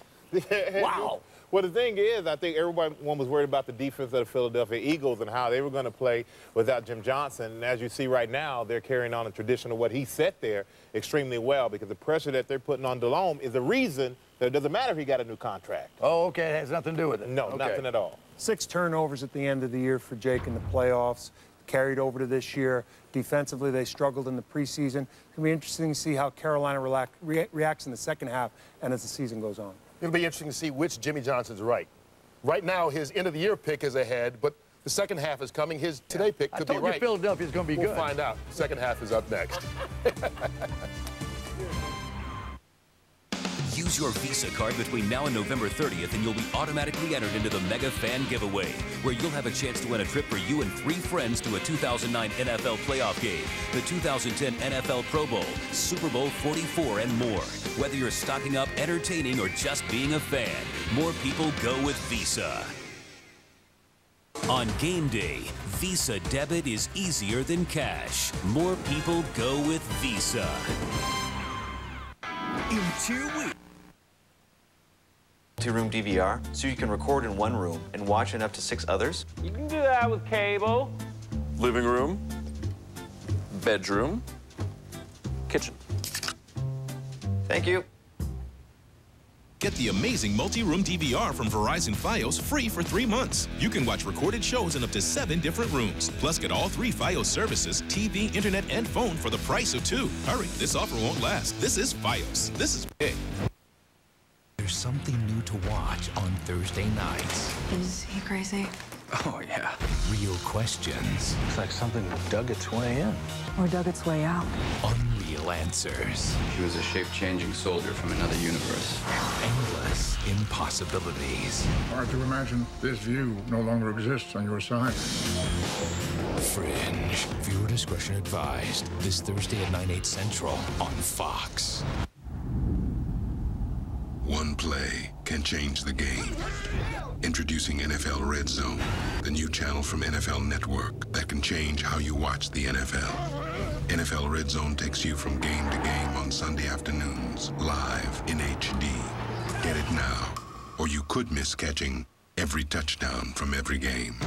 Wow. Well, the thing is, I think everyone was worried about the defense of the Philadelphia Eagles and how they were going to play without Jim Johnson. And as you see right now, they're carrying on a tradition of what he set there extremely well, because the pressure that they're putting on Delhomme is the reason that it doesn't matter if he got a new contract. Oh, okay. It has nothing to do with it. No, okay. Nothing at all. 6 turnovers at the end of the year for Jake in the playoffs. Carried over to this year. Defensively, they struggled in the preseason. It'll be interesting to see how Carolina reacts in the second half and as the season goes on. It'll be interesting to see which Jimmy Johnson's right. Right now, his end-of-the-year pick is ahead, but the second half is coming. His today pick could be right. I told you Philadelphia's going to be good. We'll find out. Second half is up next. Use your Visa card between now and November 30th and you'll be automatically entered into the Mega Fan Giveaway, where you'll have a chance to win a trip for you and 3 friends to a 2009 NFL playoff game, the 2010 NFL Pro Bowl, Super Bowl 44, and more. Whether you're stocking up, entertaining, or just being a fan, more people go with Visa. On game day, Visa debit is easier than cash. More people go with Visa. In 2 weeks. Multi-room DVR, so you can record in one room and watch in up to 6 others? You can do that with cable. Living room, bedroom, kitchen. Thank you. Get the amazing multi-room DVR from Verizon Fios free for 3 months. You can watch recorded shows in up to 7 different rooms. Plus, get all 3 Fios services, TV, internet, and phone for the price of 2. Hurry, this offer won't last. This is Fios. This is big. There's something new to watch on Thursday nights. Is he crazy? Oh, yeah. Real questions. Looks like something dug its way in. Or dug its way out. Unreal answers. She was a shape-changing soldier from another universe. Endless impossibilities. Hard to imagine this view no longer exists on your side. Fringe. Viewer discretion advised. This Thursday at 9/8 Central on Fox. One play can change the game. Introducing NFL Red Zone, the new channel from NFL Network that can change how you watch the NFL. NFL Red Zone takes you from game to game on Sunday afternoons, live in HD. Get it now, or you could miss catching every touchdown from every game.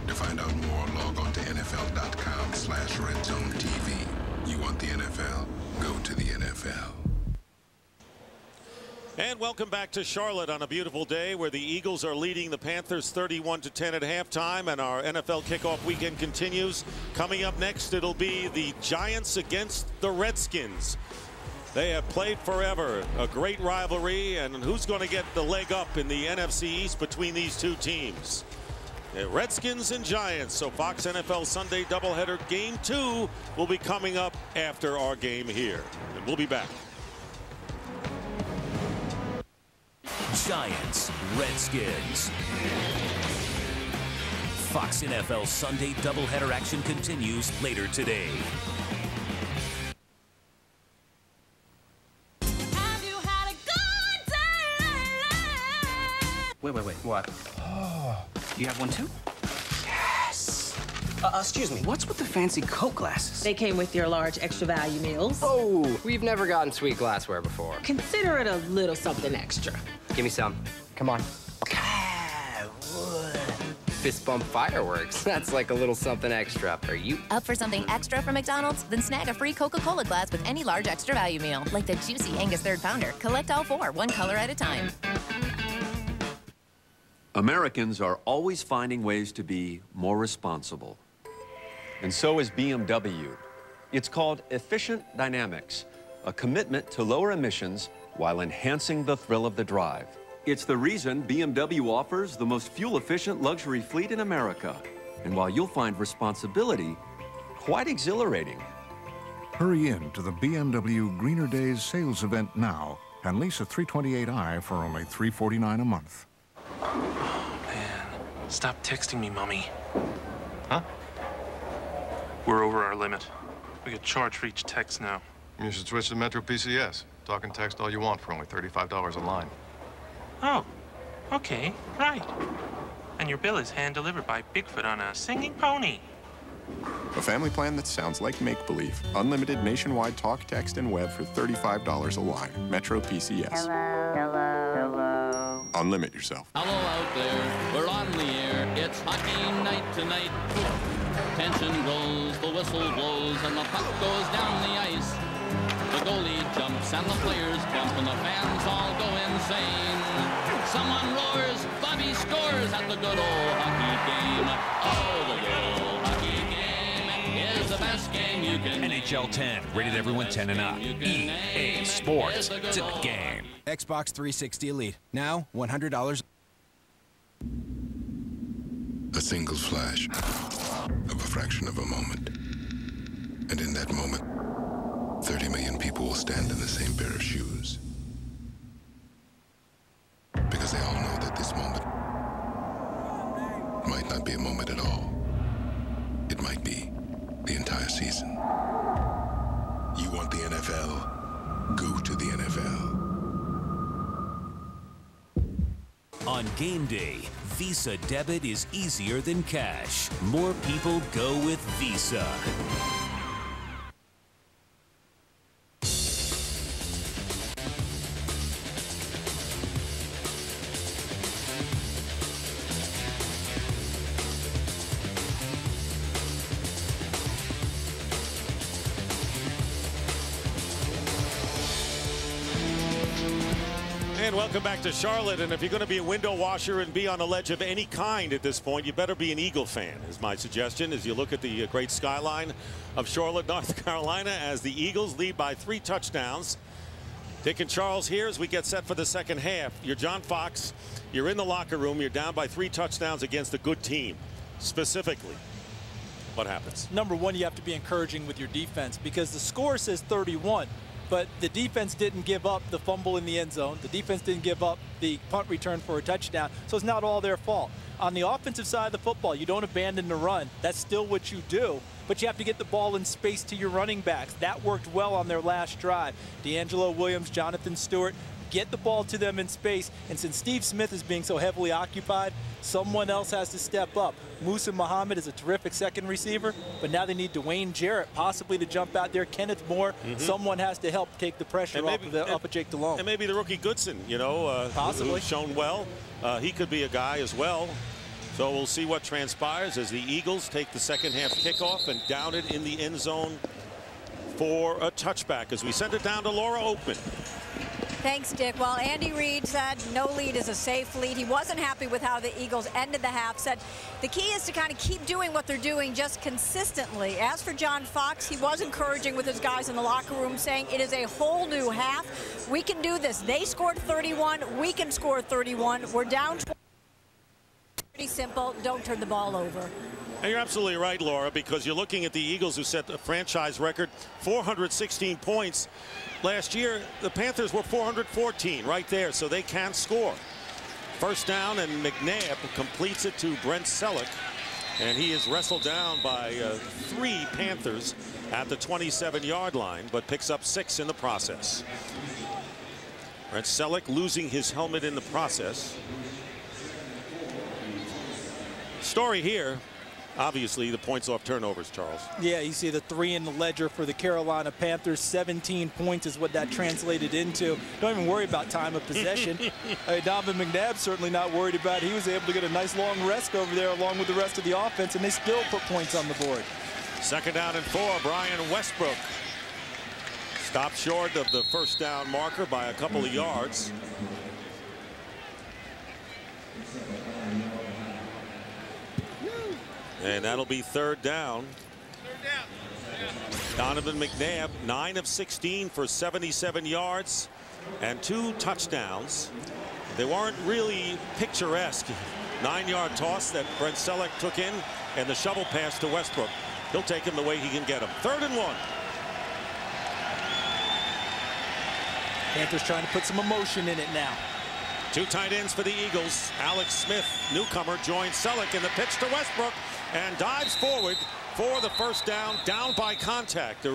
To find out more, log on to NFL.com/RedZoneTV. You want the NFL? Go to the NFL. And welcome back to Charlotte on a beautiful day where the Eagles are leading the Panthers 31-10 at halftime, and our NFL kickoff weekend continues. Coming up next, it'll be the Giants against the Redskins. They have played forever, a great rivalry, and who's going to get the leg up in the NFC East between these two teams? The Redskins and Giants. So Fox NFL Sunday doubleheader game 2 will be coming up after our game here, and we'll be back. Giants, Redskins. Fox NFL Sunday doubleheader action continues later today. Wait, what? Oh, You have one too? Yes. Excuse me, what's with the fancy Coke glasses? They came with your large extra value meals. Oh, we've never gotten sweet glassware before. Consider it a little something extra. Give me some. Come on. Fist bump fireworks. That's like a little something extra. Are you up for something extra from McDonald's? Then snag a free Coca-Cola glass with any large extra value meal, like the juicy Angus 3rd Pounder. Collect all 4, one color at a time. Americans are always finding ways to be more responsible. And so is BMW. It's called Efficient Dynamics, a commitment to lower emissions while enhancing the thrill of the drive. It's the reason BMW offers the most fuel-efficient luxury fleet in America. And while you'll find responsibility quite exhilarating. Hurry in to the BMW Greener Days sales event now and lease a 328i for only $349 a month. Stop texting me, Mommy. Huh? We're over our limit. We get charged for each text now. You should switch to Metro PCS. Talk and text all you want for only $35 a line. Oh, okay, right. And your bill is hand-delivered by Bigfoot on a singing pony. A family plan that sounds like make-believe. Unlimited nationwide talk, text, and web for $35 a line. Metro PCS. Hello, hello, hello. Unlimit yourself. Hello out there, we're on the air. It's hockey night tonight. Tension grows, the whistle blows, and the puck goes down the ice. The goalie jumps and the players jump and the fans all go insane. Someone roars, Bobby scores at the good old hockey game. Oh, the good old hockey game is the best game you can NHL 10, rated everyone 10 and up. EA Sports, it's a game. Xbox 360 Elite, now $100. A single flash of a fraction of a moment. And in that moment, 30 million people will stand in the same pair of shoes. Because they all know that this moment might not be a moment at all. It might be the entire season. You want the NFL? Go to the NFL. On game day, Visa debit is easier than cash. More people go with Visa. And welcome back to Charlotte. And if you're going to be a window washer and be on a ledge of any kind at this point, you better be an Eagle fan, is my suggestion, as you look at the great skyline of Charlotte, North Carolina, as the Eagles lead by 3 touchdowns. Dick and Charles here as we get set for the second half. You're John Fox. You're in the locker room. You're down by 3 touchdowns against a good team. Specifically, what happens? Number one, you have to be encouraging with your defense because the score says 31. But the defense didn't give up the fumble in the end zone. The defense didn't give up the punt return for a touchdown. So it's not all their fault. On the offensive side of the football, you don't abandon the run. That's still what you do. But you have to get the ball in space to your running backs. That worked well on their last drive. D'Angelo Williams, Jonathan Stewart, get the ball to them in space. And since Steve Smith is being so heavily occupied, someone else has to step up. Musa Muhammad is a terrific second receiver, but now they need Dwayne Jarrett possibly to jump out there. Kenneth Moore, someone has to help take the pressure off of Jake Delhomme. And maybe the rookie Goodson, you know, possibly who's shown well. He could be a guy as well. So we'll see what transpires as the Eagles take the second half kickoff and down it in the end zone for a touchback as we send it down to Laura Oakman. Thanks, Dick. Well, Andy Reid said no lead is a safe lead. He wasn't happy with how the Eagles ended the half, said the key is to kind of keep doing what they're doing just consistently. As for John Fox, he was encouraging with his guys in the locker room, saying it is a whole new half. We can do this. They scored 31. We can score 31. We're down 20. Pretty simple. Don't turn the ball over. And you're absolutely right, Laura, because you're looking at the Eagles who set a franchise record 416 points. Last year, the Panthers were 414 right there, so they can score. First down, and McNabb completes it to Brent Selleck, and he is wrestled down by 3 Panthers at the 27-yard line, but picks up 6 in the process. Brent Selleck losing his helmet in the process. Story here, obviously, the points off turnovers, Charles. Yeah, you see the 3 in the ledger for the Carolina Panthers. 17 points is what that translated into. Don't even worry about time of possession. Donovan McNabb certainly not worried about it. He was able to get a nice long rest over there along with the rest of the offense, and they still put points on the board. 2nd down and 4. Brian Westbrook stopped short of the first down marker by a couple of yards. And that'll be 3rd down. Donovan McNabb, 9 of 16 for 77 yards and 2 touchdowns. They weren't really picturesque. 9-yard toss that Brent Selleck took in, and the shovel pass to Westbrook. He'll take him the way he can get him. 3rd and 1. Panthers trying to put some emotion in it now. 2 tight ends for the Eagles. Alex Smith, newcomer, joins Selleck in the pitch to Westbrook and dives forward for the first down by contact,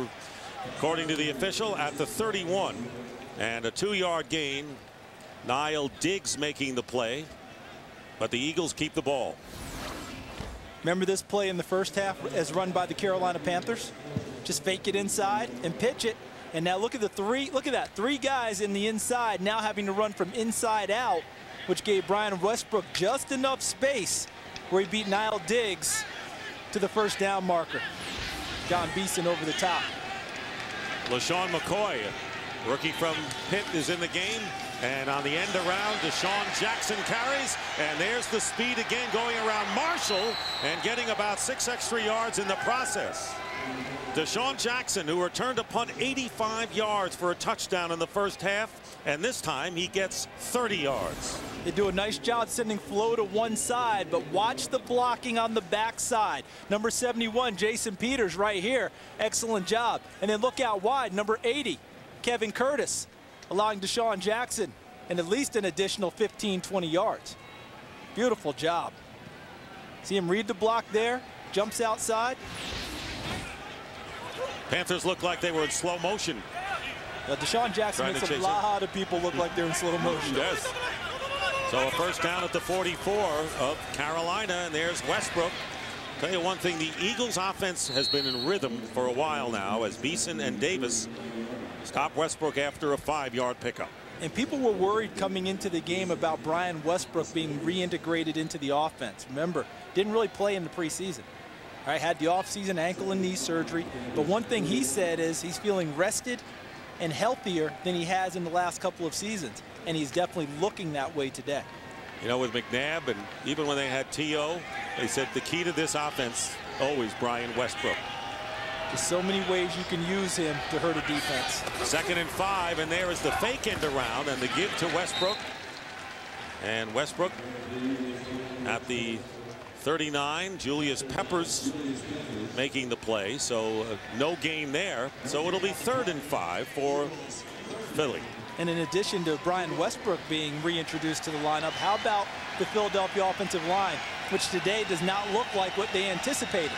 according to the official, at the 31. And a 2-yard gain. Niall Diggs making the play, but the Eagles keep the ball. Remember this play in the first half as run by the Carolina Panthers? Just fake it inside and pitch it. And now look at the 3. Look at that. 3 guys in the inside now having to run from inside out, which gave Brian Westbrook just enough space where he beat Niall Diggs to the first down marker. John Beeson over the top. LaShawn McCoy, rookie from Pitt, is in the game. And on the end around, Deshaun Jackson carries. And there's the speed again going around Marshall and getting about 6 extra yards in the process. Deshaun Jackson, who returned a punt 85 yards for a touchdown in the first half, and this time he gets 30 yards. They do a nice job sending flow to one side, but watch the blocking on the backside. Number 71, Jason Peters, right here. Excellent job. And then look out wide, number 80, Kevin Curtis, allowing Deshaun Jackson and at least an additional 15, 20 yards. Beautiful job. See him read the block there, jumps outside. Panthers look like they were in slow motion. Deshaun Jackson makes a lot of people look like they're in slow motion. Yes. So a first down at the 44 of Carolina, and there's Westbrook. Tell you one thing, the Eagles offense has been in rhythm for a while now as Beeson and Davis stop Westbrook after a 5-yard pickup. And people were worried coming into the game about Brian Westbrook being reintegrated into the offense. Remember, didn't really play in the preseason. All right, had the offseason ankle and knee surgery. But one thing he said is he's feeling rested and healthier than he has in the last couple of seasons. And he's definitely looking that way today. You know, with McNabb and even when they had T.O., they said the key to this offense, always Brian Westbrook. There's so many ways you can use him to hurt a defense. 2nd and 5, and there is the fake end around and the give to Westbrook. And Westbrook at the 39, Julius Peppers making the play, so no gain there. So it'll be 3rd and 5 for Philly. And in addition to Brian Westbrook being reintroduced to the lineup, how about the Philadelphia offensive line, which today does not look like what they anticipated,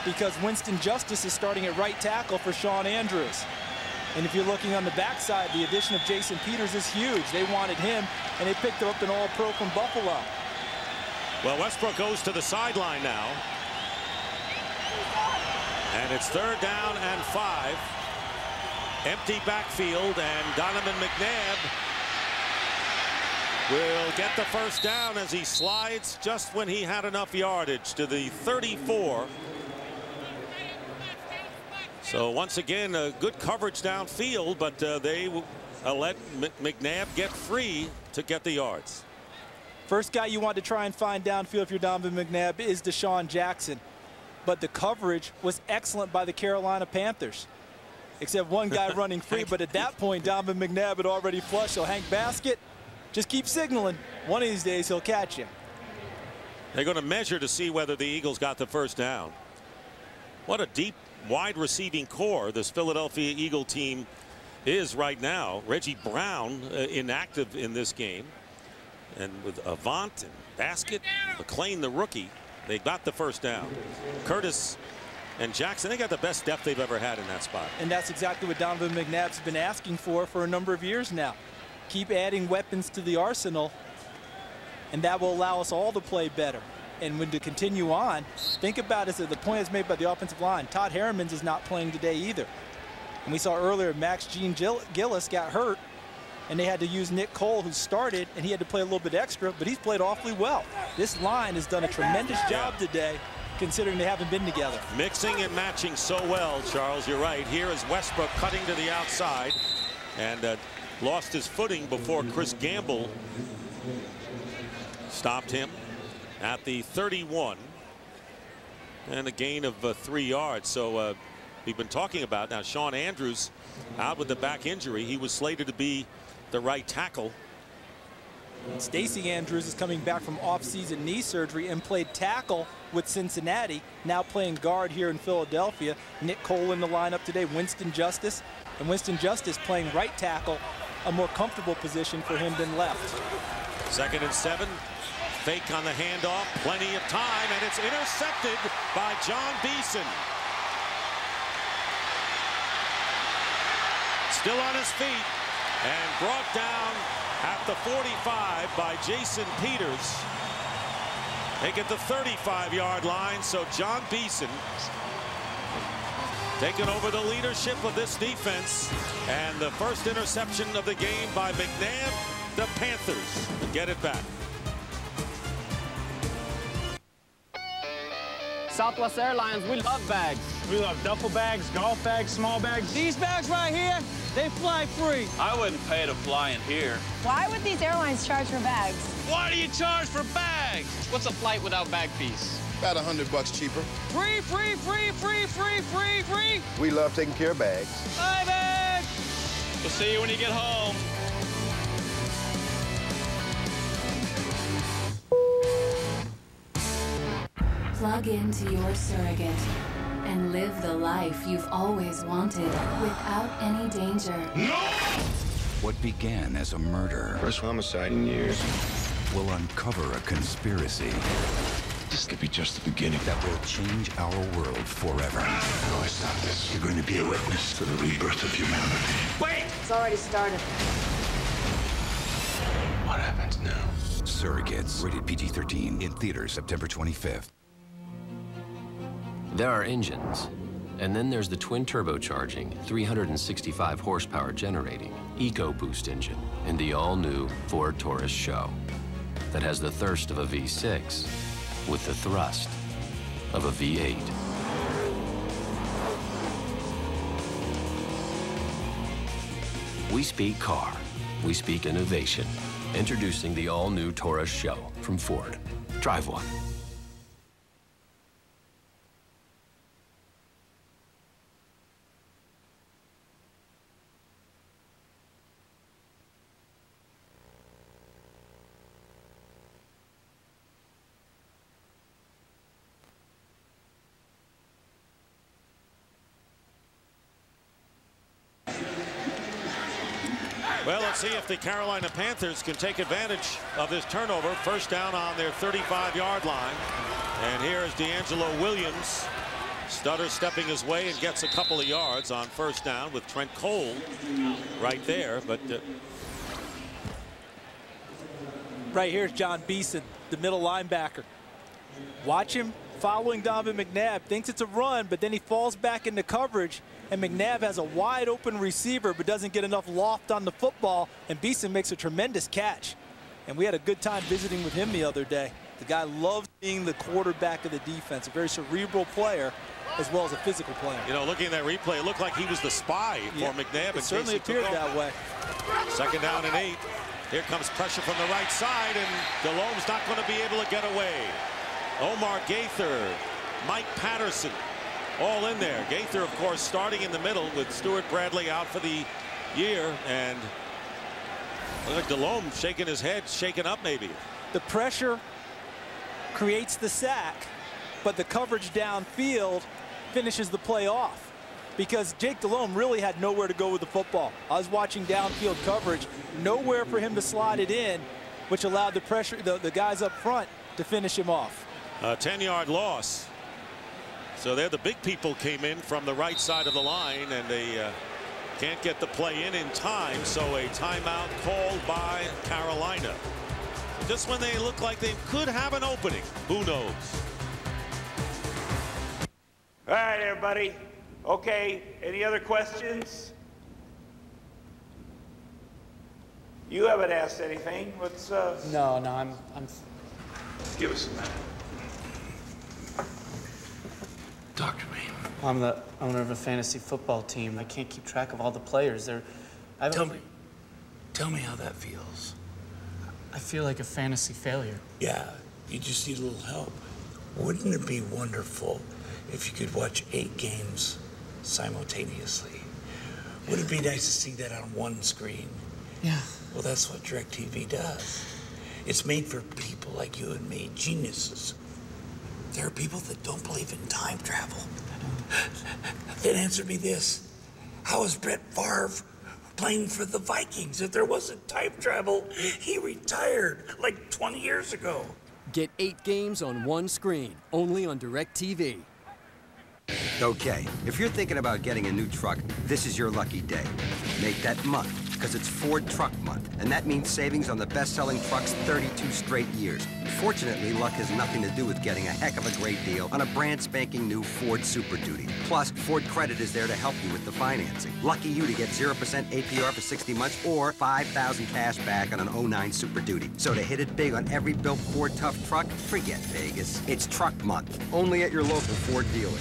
because Winston Justice is starting at right tackle for Sean Andrews. And if you're looking on the backside, the addition of Jason Peters is huge. They wanted him, and they picked up an All-Pro from Buffalo. Well, Westbrook goes to the sideline now. And it's 3rd down and 5. Empty backfield, and Donovan McNabb will get the first down as he slides just when he had enough yardage to the 34. So once again, good coverage downfield, but they let McNabb get free to get the yards. First guy you want to try and find downfield if you're Donovan McNabb is Deshaun Jackson. But the coverage was excellent by the Carolina Panthers. Except one guy running free, but at that point, Donovan McNabb had already flushed. So Hank Baskett, just keep signaling. One of these days, he'll catch you. They're going to measure to see whether the Eagles got the first down. What a deep, wide receiving core this Philadelphia Eagle team is right now. Reggie Brown inactive in this game. And with Avant and Baskett, McClain the rookie, they got the first down. Curtis and Jackson, they got the best depth they've ever had in that spot. And that's exactly what Donovan McNabb's been asking for a number of years now. Keep adding weapons to the arsenal, and that will allow us all to play better. And when to continue on, think about it, the point is made by the offensive line. Todd Harrimans is not playing today either. And we saw earlier Max Gene Gillis got hurt, and they had to use Nick Cole, who started, and he had to play a little bit extra, but he's played awfully well. This line has done a tremendous job today, considering they haven't been together. Mixing and matching so well, Charles, you're right. Here is Westbrook cutting to the outside, and lost his footing before Chris Gamble stopped him at the 31, and a gain of 3 yards. So we've been talking about now Sean Andrews out with the back injury. He was slated to be the right tackle. Stacey Andrews is coming back from off-season knee surgery and played tackle with Cincinnati, now playing guard here in Philadelphia. Nick Cole in the lineup today, Winston Justice, and Winston Justice playing right tackle, a more comfortable position for him than left. 2nd and 7. Fake on the handoff, plenty of time, and it's intercepted by John Beeson. Still on his feet and brought down at the 45 by Jason Peters. They get the 35-yard line, so John Beeson taking over the leadership of this defense, and the first interception of the game by McNabb. The Panthers get it back. Southwest Airlines, we love bags. We love duffel bags, golf bags, small bags. These bags right here, they fly free. I wouldn't pay to fly in here. Why would these airlines charge for bags? Why do you charge for bags? What's a flight without bag fees? About $100 cheaper. Free, free, free, free, free, free, free. We love taking care of bags. Bye, bags. We'll see you when you get home. Plug into your surrogate and live the life you've always wanted without any danger. No! What began as a murder, first homicide in years, will uncover a conspiracy. This could be just the beginning. That will change our world forever. How do I stop this? You're going to be a witness to the rebirth of humanity. Wait! It's already started. What happens now? Surrogates, rated PG-13, in theaters September 25th. There are engines, and then there's the twin turbocharging, 365 horsepower generating EcoBoost engine in the all-new Ford Taurus SHO that has the thirst of a V6 with the thrust of a V8. We speak car, we speak innovation. Introducing the all-new Taurus SHO from Ford. Drive one. Well, let's see if the Carolina Panthers can take advantage of this turnover. First down on their 35-yard line. And here's D'Angelo Williams. Stutter stepping his way and gets a couple of yards on first down with Trent Cole right there. But right here's John Beeson, the middle linebacker. Watch him following Donovan McNabb. Thinks it's a run, but then he falls back into coverage. And McNabb has a wide open receiver but doesn't get enough loft on the football, and Beeson makes a tremendous catch. And we had a good time visiting with him the other day. The guy loves being the quarterback of the defense, a very cerebral player as well as a physical player. You know, looking at that replay, it looked like he was the spy for McNabb. It certainly appeared that way. Second down and 8. Here comes pressure from the right side, and Delome's not going to be able to get away. Omar Gaither, Mike Patterson, all in there. Gaither, of course, starting in the middle with Stuart Bradley out for the year, and look like Delhomme shaking his head, shaking up maybe. The pressure creates the sack, but the coverage downfield finishes the play off, because Jake Delhomme really had nowhere to go with the football. I was watching downfield coverage, nowhere for him to slide it in, which allowed the pressure, the guys up front to finish him off. A 10-yard loss. So there the big people came in from the right side of the line, and they can't get the play in time. So a timeout called by Carolina. just when they look like they could have an opening. Who knows? All right, everybody. Okay, any other questions? You haven't asked anything. What's No, I'm Give us a minute. Talk to me. I'm the owner of a fantasy football team. I can't keep track of all the players. Tell me how that feels. I feel like a fantasy failure. Yeah, you just need a little help. Wouldn't it be wonderful if you could watch 8 games simultaneously? Wouldn't it be nice to see that on one screen? Yeah. Well, that's what DirecTV does. It's made for people like you and me, geniuses. There are people that don't believe in time travel. Then answer me this. How is Brett Favre playing for the Vikings? If there wasn't time travel, he retired like 20 years ago. Get 8 games on one screen, only on DirecTV. Okay, if you're thinking about getting a new truck, this is your lucky day. Make that month, because it's Ford Truck Month, and that means savings on the best-selling trucks 32 straight years. Fortunately, luck has nothing to do with getting a heck of a great deal on a brand spanking new Ford Super Duty. Plus, Ford Credit is there to help you with the financing. Lucky you to get 0% APR for 60 months or $5,000 cash back on an 09 Super Duty. So to hit it big on every built Ford Tough truck, forget Vegas. It's Truck Month, only at your local Ford dealer.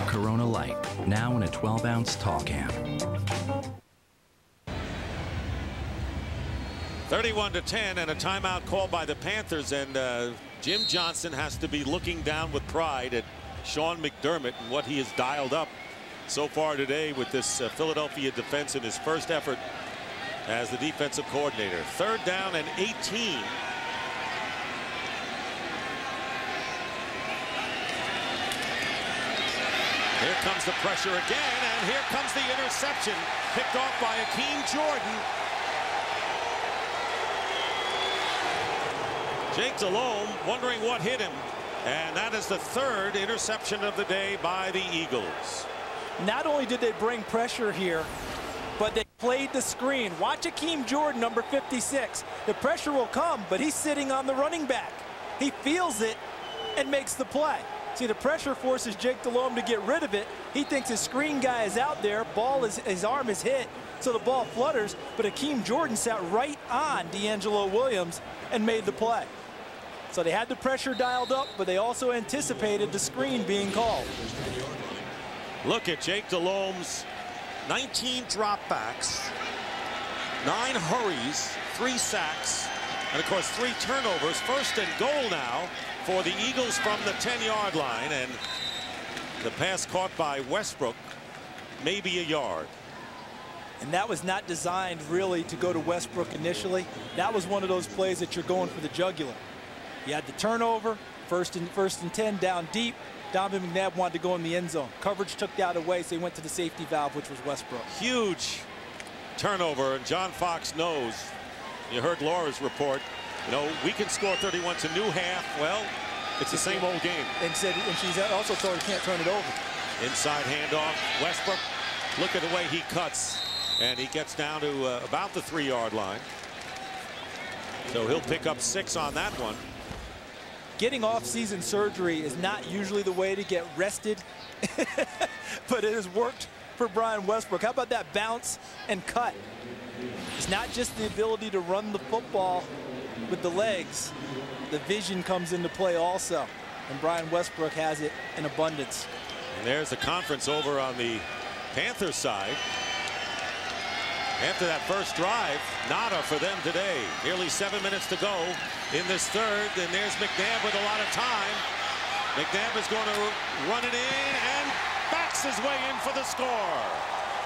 Corona Light, now in a 12-ounce tall can. 31-10 and a timeout called by the Panthers, and Jim Johnson has to be looking down with pride at Sean McDermott and what he has dialed up so far today with this Philadelphia defense in his first effort as the defensive coordinator. 3rd down and 18. Here comes the pressure again, and here comes the interception, picked off by Akeem Jordan. Jake Delhomme wondering what hit him, and that is the 3rd interception of the day by the Eagles. Not only did they bring pressure here, but they played the screen. Watch Akeem Jordan, number 56. The pressure will come, but he's sitting on the running back. He feels it and makes the play. See, the pressure forces Jake Delhomme to get rid of it. He thinks his screen guy is out there. His arm is hit, so the ball flutters. But Akeem Jordan sat right on D'Angelo Williams and made the play. So they had the pressure dialed up, but they also anticipated the screen being called. Look at Jake Delhomme's 19 dropbacks, 9 hurries, 3 sacks, and of course 3 turnovers. 1st and goal now for the Eagles from the 10-yard line, and the pass caught by Westbrook, maybe a yard. And that was not designed really to go to Westbrook initially. That was one of those plays that you're going for the jugular. You had the turnover, first and 10 down deep. Donovan McNabb wanted to go in the end zone. Coverage took that away, so he went to the safety valve, which was Westbrook. Huge turnover, and John Fox knows. You heard Laura's report. You know, we can score 31. It's a new half. Well, it's the same old game. And she's also told he can't turn it over. Inside handoff. Westbrook, look at the way he cuts. And he gets down to about the 3-yard line. So he'll pick up 6 on that one. Getting off-season surgery is not usually the way to get rested, but it has worked for Brian Westbrook. How about that bounce and cut? It's not just the ability to run the football with the legs. The vision comes into play also, and Brian Westbrook has it in abundance. And there's the conference over on the Panthers side. After that first drive, nada for them today. Nearly 7 minutes to go in this 3rd, and there's McNabb with a lot of time. McNabb is going to run it in and backs his way in for the score.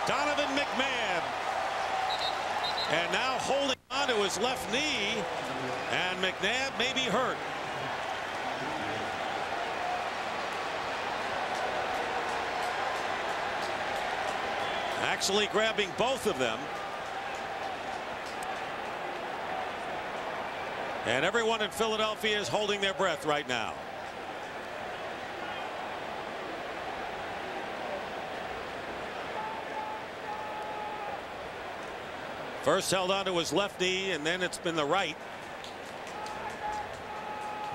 Donovan McNabb. And now holding on to his left knee, and McNabb may be hurt. Actually grabbing both of them. And everyone in Philadelphia is holding their breath right now. First held onto his left knee, and then it's been the right.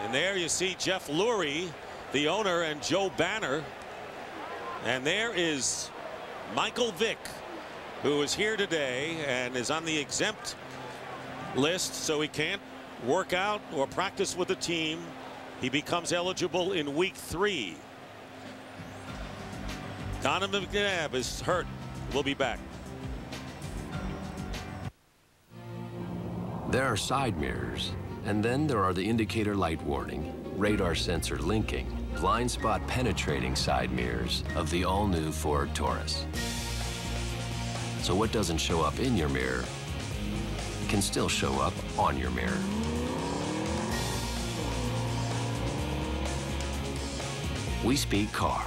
And there you see Jeff Lurie, the owner, and Joe Banner. And there is Michael Vick, who is here today and is on the exempt list, so he can't work out or practice with the team. He becomes eligible in week 3. Donovan McNabb is hurt. We'll be back. There are side mirrors, and then there are the indicator light warning, radar sensor linking, blind spot penetrating side mirrors of the all-new Ford Taurus. So what doesn't show up in your mirror can still show up on your mirror. We speak car.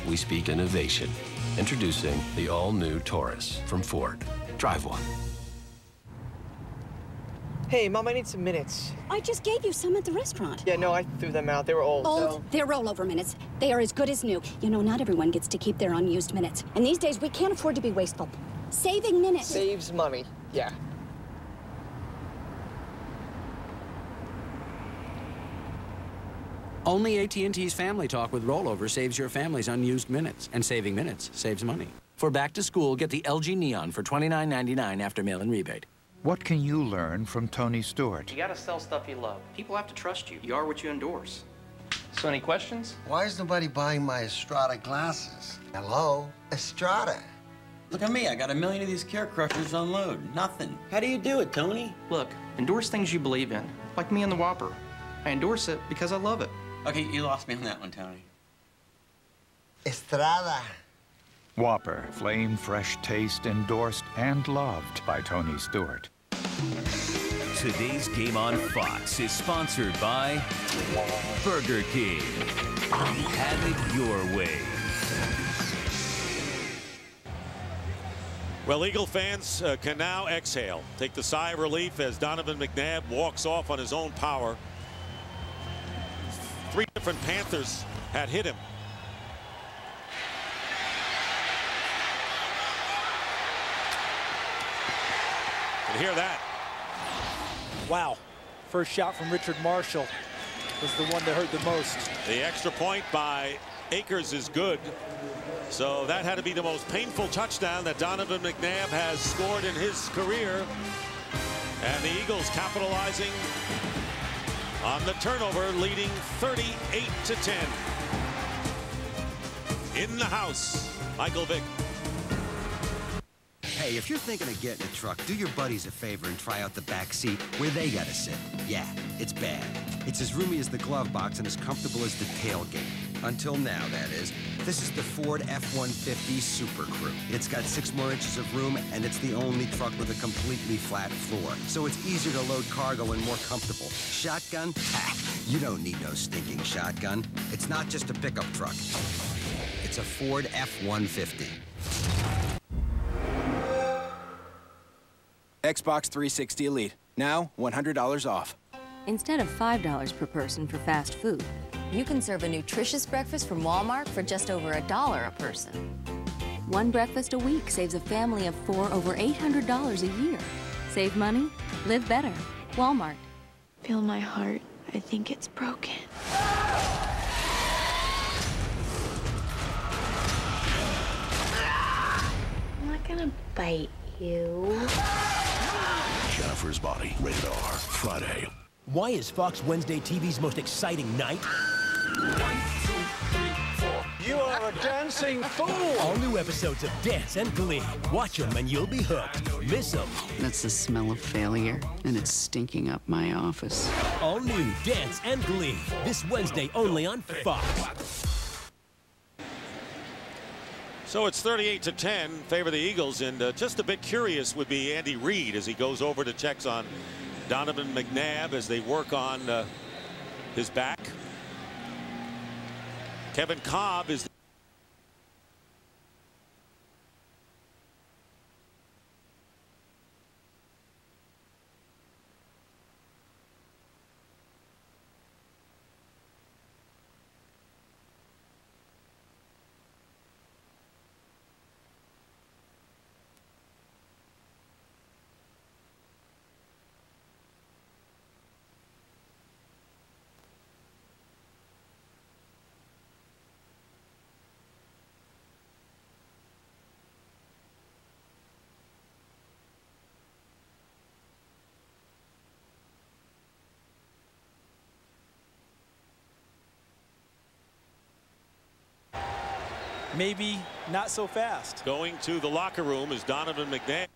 We speak innovation. Introducing the all-new Taurus from Ford. Drive one. Hey, Mom, I need some minutes. I just gave you some at the restaurant. Yeah, no, I threw them out. They were old. Old? So... They're rollover minutes. They are as good as new. You know, not everyone gets to keep their unused minutes. And these days, we can't afford to be wasteful. Saving minutes. Saves money, yeah. Only AT&T's Family Talk with Rollover saves your family's unused minutes. And saving minutes saves money. For back to school, get the LG Neon for $29.99 after mail-in rebate. What can you learn from Tony Stewart? You gotta sell stuff you love. People have to trust you. You are what you endorse. So any questions? Why is nobody buying my Estrada glasses? Hello? Estrada. Look at me, I got 1 million of these Care Crushers on load. Nothing. How do you do it, Tony? Look, endorse things you believe in. Like me and the Whopper. I endorse it because I love it. Okay, you lost me on that one, Tony. Estrada. Whopper, flame fresh taste, endorsed and loved by Tony Stewart. Today's game on Fox is sponsored by Burger King. Have it your way. Well, Eagle fans can now exhale, take the sigh of relief as Donovan McNabb walks off on his own power. 3 different Panthers had hit him. You hear that? Wow. First shot from Richard Marshall was the one that hurt the most. The extra point by Akers is good. So that had to be the most painful touchdown that Donovan McNabb has scored in his career. And the Eagles capitalizing on the turnover, leading 38-10. In the house, Michael Vick. Hey, if you're thinking of getting a truck, do your buddies a favor and try out the back seat where they gotta sit. Yeah, it's bad. It's as roomy as the glove box and as comfortable as the tailgate. Until now, that is. This is the Ford F-150 Super Crew. It's got 6 more inches of room, and it's the only truck with a completely flat floor. So it's easier to load cargo and more comfortable. Shotgun? Ha! You don't need no stinking shotgun. It's not just a pickup truck. It's a Ford F-150. Xbox 360 Elite. Now, $100 off. Instead of $5 per person for fast food, you can serve a nutritious breakfast from Walmart for just over $1 a person. One breakfast a week saves a family of 4 over $800 a year. Save money, live better. Walmart. Feel my heart. I think it's broken. I'm not gonna bite you. Jennifer's Body, rated R, Friday. Why is Fox Wednesday TV's most exciting night? 1, 2, 3, 4. You are a dancing fool! All new episodes of Dance and Glee. Watch them and you'll be hooked. Miss them. That's the smell of failure, and it's stinking up my office. All new Dance and Glee. This Wednesday only on Fox. So it's 38-10, favor the Eagles, and just a bit curious would be Andy Reid as he goes over to checks on Donovan McNabb as they work on his back. Kevin Cobb is maybe not so fast. Going to the locker room is Donovan McNabb.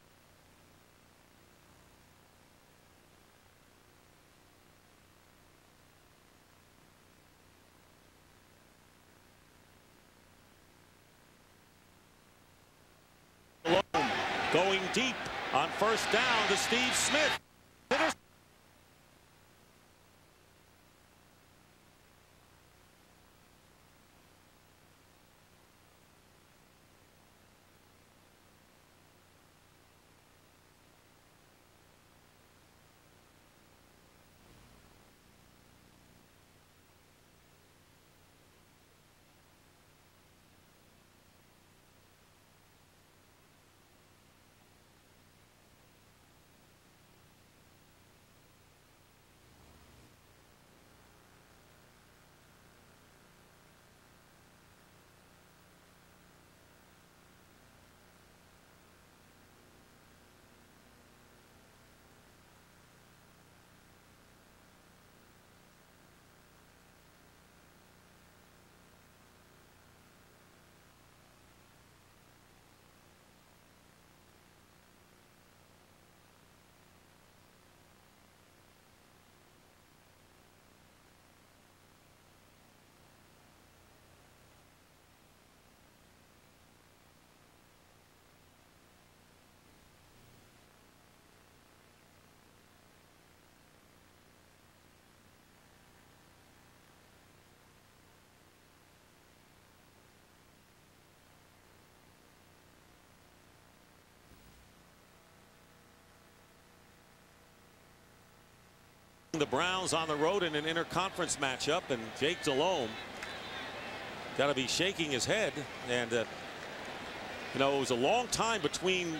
Going deep on first down to Steve Smith. The Browns on the road in an interconference matchup, and Jake Delhomme got to be shaking his head. And you know, it was a long time between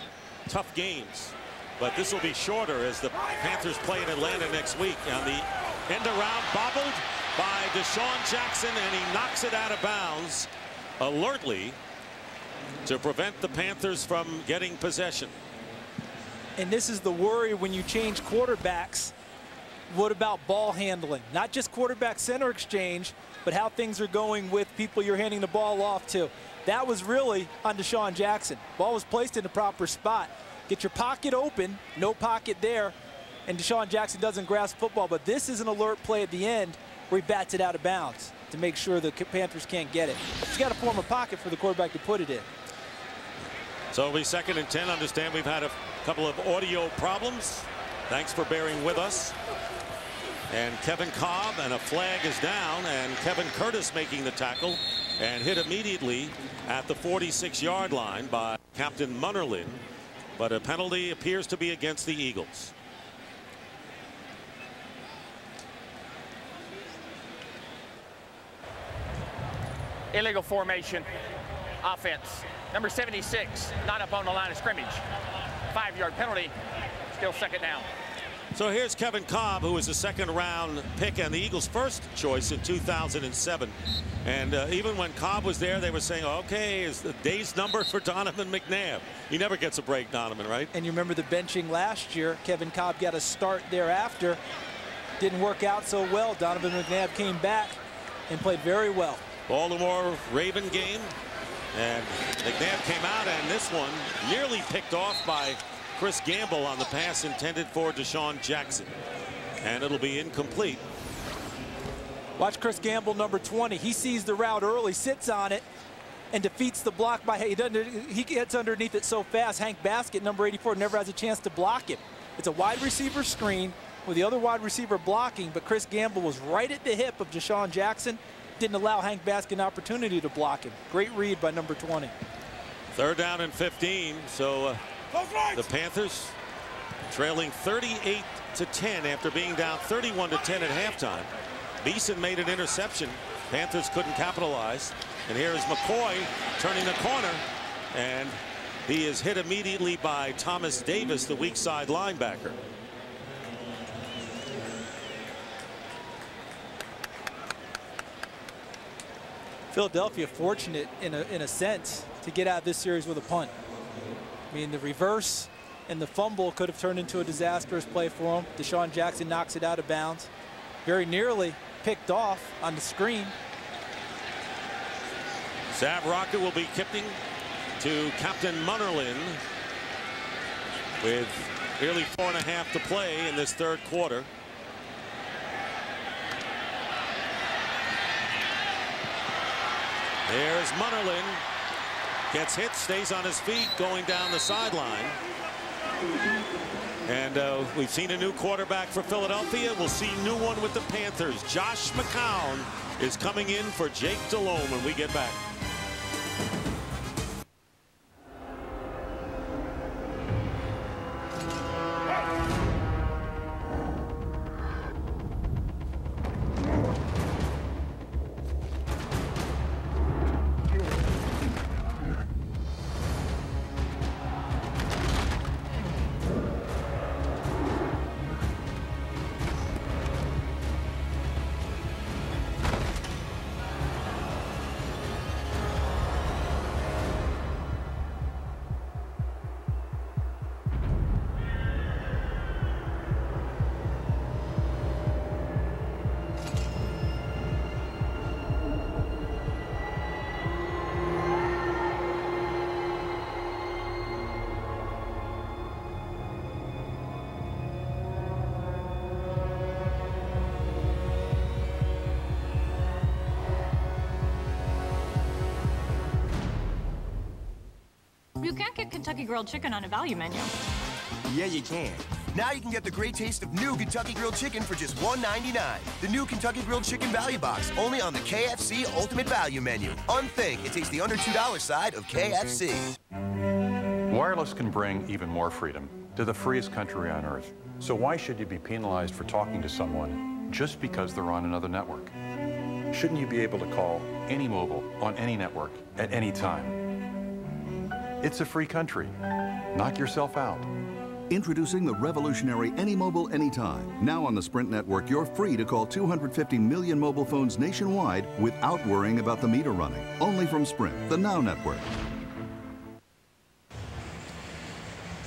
tough games, but this will be shorter as the Panthers play in Atlanta next week. On the end around, bobbled by Deshaun Jackson, and he knocks it out of bounds alertly to prevent the Panthers from getting possession. And this is the worry when you change quarterbacks. What about ball handling? Not just quarterback center exchange, but how things are going with people you're handing the ball off to. That was really on Deshaun Jackson. Ball was placed in the proper spot. Get your pocket open, no pocket there, and Deshaun Jackson doesn't grasp football. But this is an alert play at the end where he bats it out of bounds to make sure the Panthers can't get it. He's got to form a pocket for the quarterback to put it in. So it'll be 2nd and 10. Understand we've had a couple of audio problems. Thanks for bearing with us. And Kevin Cobb, and a flag is down, and Kevin Curtis making the tackle and hit immediately at the 46-yard line by Captain Munnerlyn, but a penalty appears to be against the Eagles. Illegal formation offense. Number 76 not up on the line of scrimmage. 5-yard penalty, still 2nd down. So here's Kevin Cobb, who was a 2nd-round pick and the Eagles' first choice in 2007. And even when Cobb was there, they were saying, okay, is the day's number for Donovan McNabb. He never gets a break, Donovan, right? And you remember the benching last year. Kevin Cobb got a start thereafter. Didn't work out so well. Donovan McNabb came back and played very well. Baltimore Raven game. And McNabb came out, and this one nearly picked off by Chris Gamble on the pass intended for Deshaun Jackson, and it'll be incomplete. Watch Chris Gamble, number 20. He sees the route early, sits on it, and defeats the block by he gets underneath it so fast. Hank Baskett, number 84, never has a chance to block it. It's a wide receiver screen with the other wide receiver blocking, but Chris Gamble was right at the hip of Deshaun Jackson. Didn't allow Hank Baskett an opportunity to block him. Great read by number 20. 3rd down and 15. So the Panthers trailing 38-10 after being down 31-10 at halftime. Beeson made an interception. Panthers couldn't capitalize. And here is McCoy turning the corner, and he is hit immediately by Thomas Davis, the weak side linebacker. Philadelphia fortunate in a sense to get out of this series with a punt. I mean, the reverse and the fumble could have turned into a disastrous play for him. Deshaun Jackson knocks it out of bounds. Very nearly picked off on the screen. Sav Rocket will be kicking to Captain Munnerlin with nearly 4.5 to play in this third quarter. There's Munnerlin. Gets hit, stays on his feet, going down the sideline. And we've seen a new quarterback for Philadelphia. We'll see a new one with the Panthers. Josh McCown is coming in for Jake Delhomme when we get back. You can't get Kentucky Grilled Chicken on a value menu. Yeah, you can. Now you can get the great taste of new Kentucky Grilled Chicken for just $1.99. The new Kentucky Grilled Chicken Value Box, only on the KFC Ultimate Value menu. Unthink, it tastes the under $2 side of KFC. Wireless can bring even more freedom to the freest country on earth. So why should you be penalized for talking to someone just because they're on another network? Shouldn't you be able to call any mobile on any network at any time? It's a free country. Knock yourself out. Introducing the revolutionary Any Mobile Anytime. Now on the Sprint network, you're free to call 250 million mobile phones nationwide without worrying about the meter running. Only from Sprint, the Now network.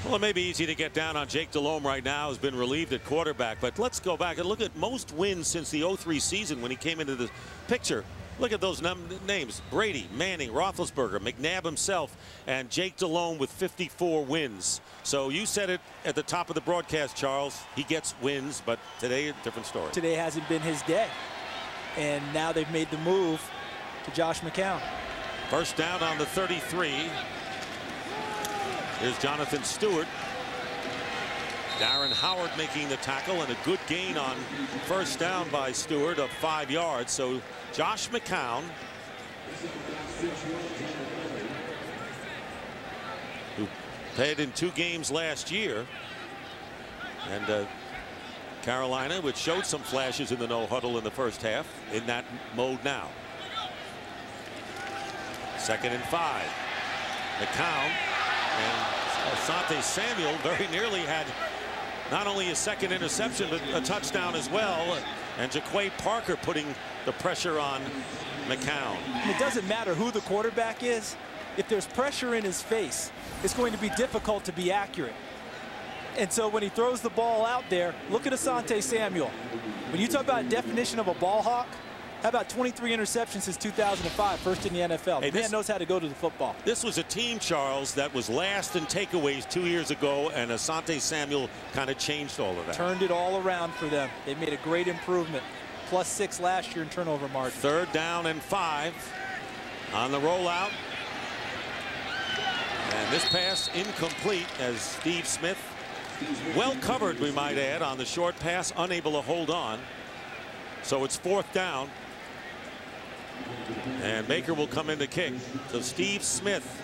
Well, it may be easy to get down on Jake Delhomme right now, has been relieved at quarterback, but let's go back and look at most wins since the '03 season when he came into the picture. Look at those names: Brady, Manning, Roethlisberger, McNabb himself, and Jake Delhomme with 54 wins. So you said it at the top of the broadcast, Charles. He gets wins, but today a different story. Today hasn't been his day. And now they've made the move to Josh McCown. First down on the 33. Here's Jonathan Stewart. Darren Howard making the tackle, and a good gain on first down by Stewart of 5 yards. So Josh McCown, who played in 2 games last year, and Carolina, which showed some flashes in the no huddle in the first half, in that mode now. 2nd and 5. McCown and Asante Samuel very nearly had not only a second interception, but a touchdown as well. And Jaquay Parker putting the pressure on McCown. It doesn't matter who the quarterback is. If there's pressure in his face, it's going to be difficult to be accurate. And so when he throws the ball out there, look at Asante Samuel. When you talk about definition of a ball hawk, how about 23 interceptions since 2005, first in the NFL? Hey, the man knows how to go to the football. This was a team, Charles, that was last in takeaways 2 years ago, and Asante Samuel kind of changed all of that. Turned it all around for them. They made a great improvement. +6 last year in turnover margin. 3rd down and 5 on the rollout. And this pass incomplete as Steve Smith, well covered, we might add, on the short pass, unable to hold on. So it's 4th down. And Baker will come in to kick. So Steve Smith,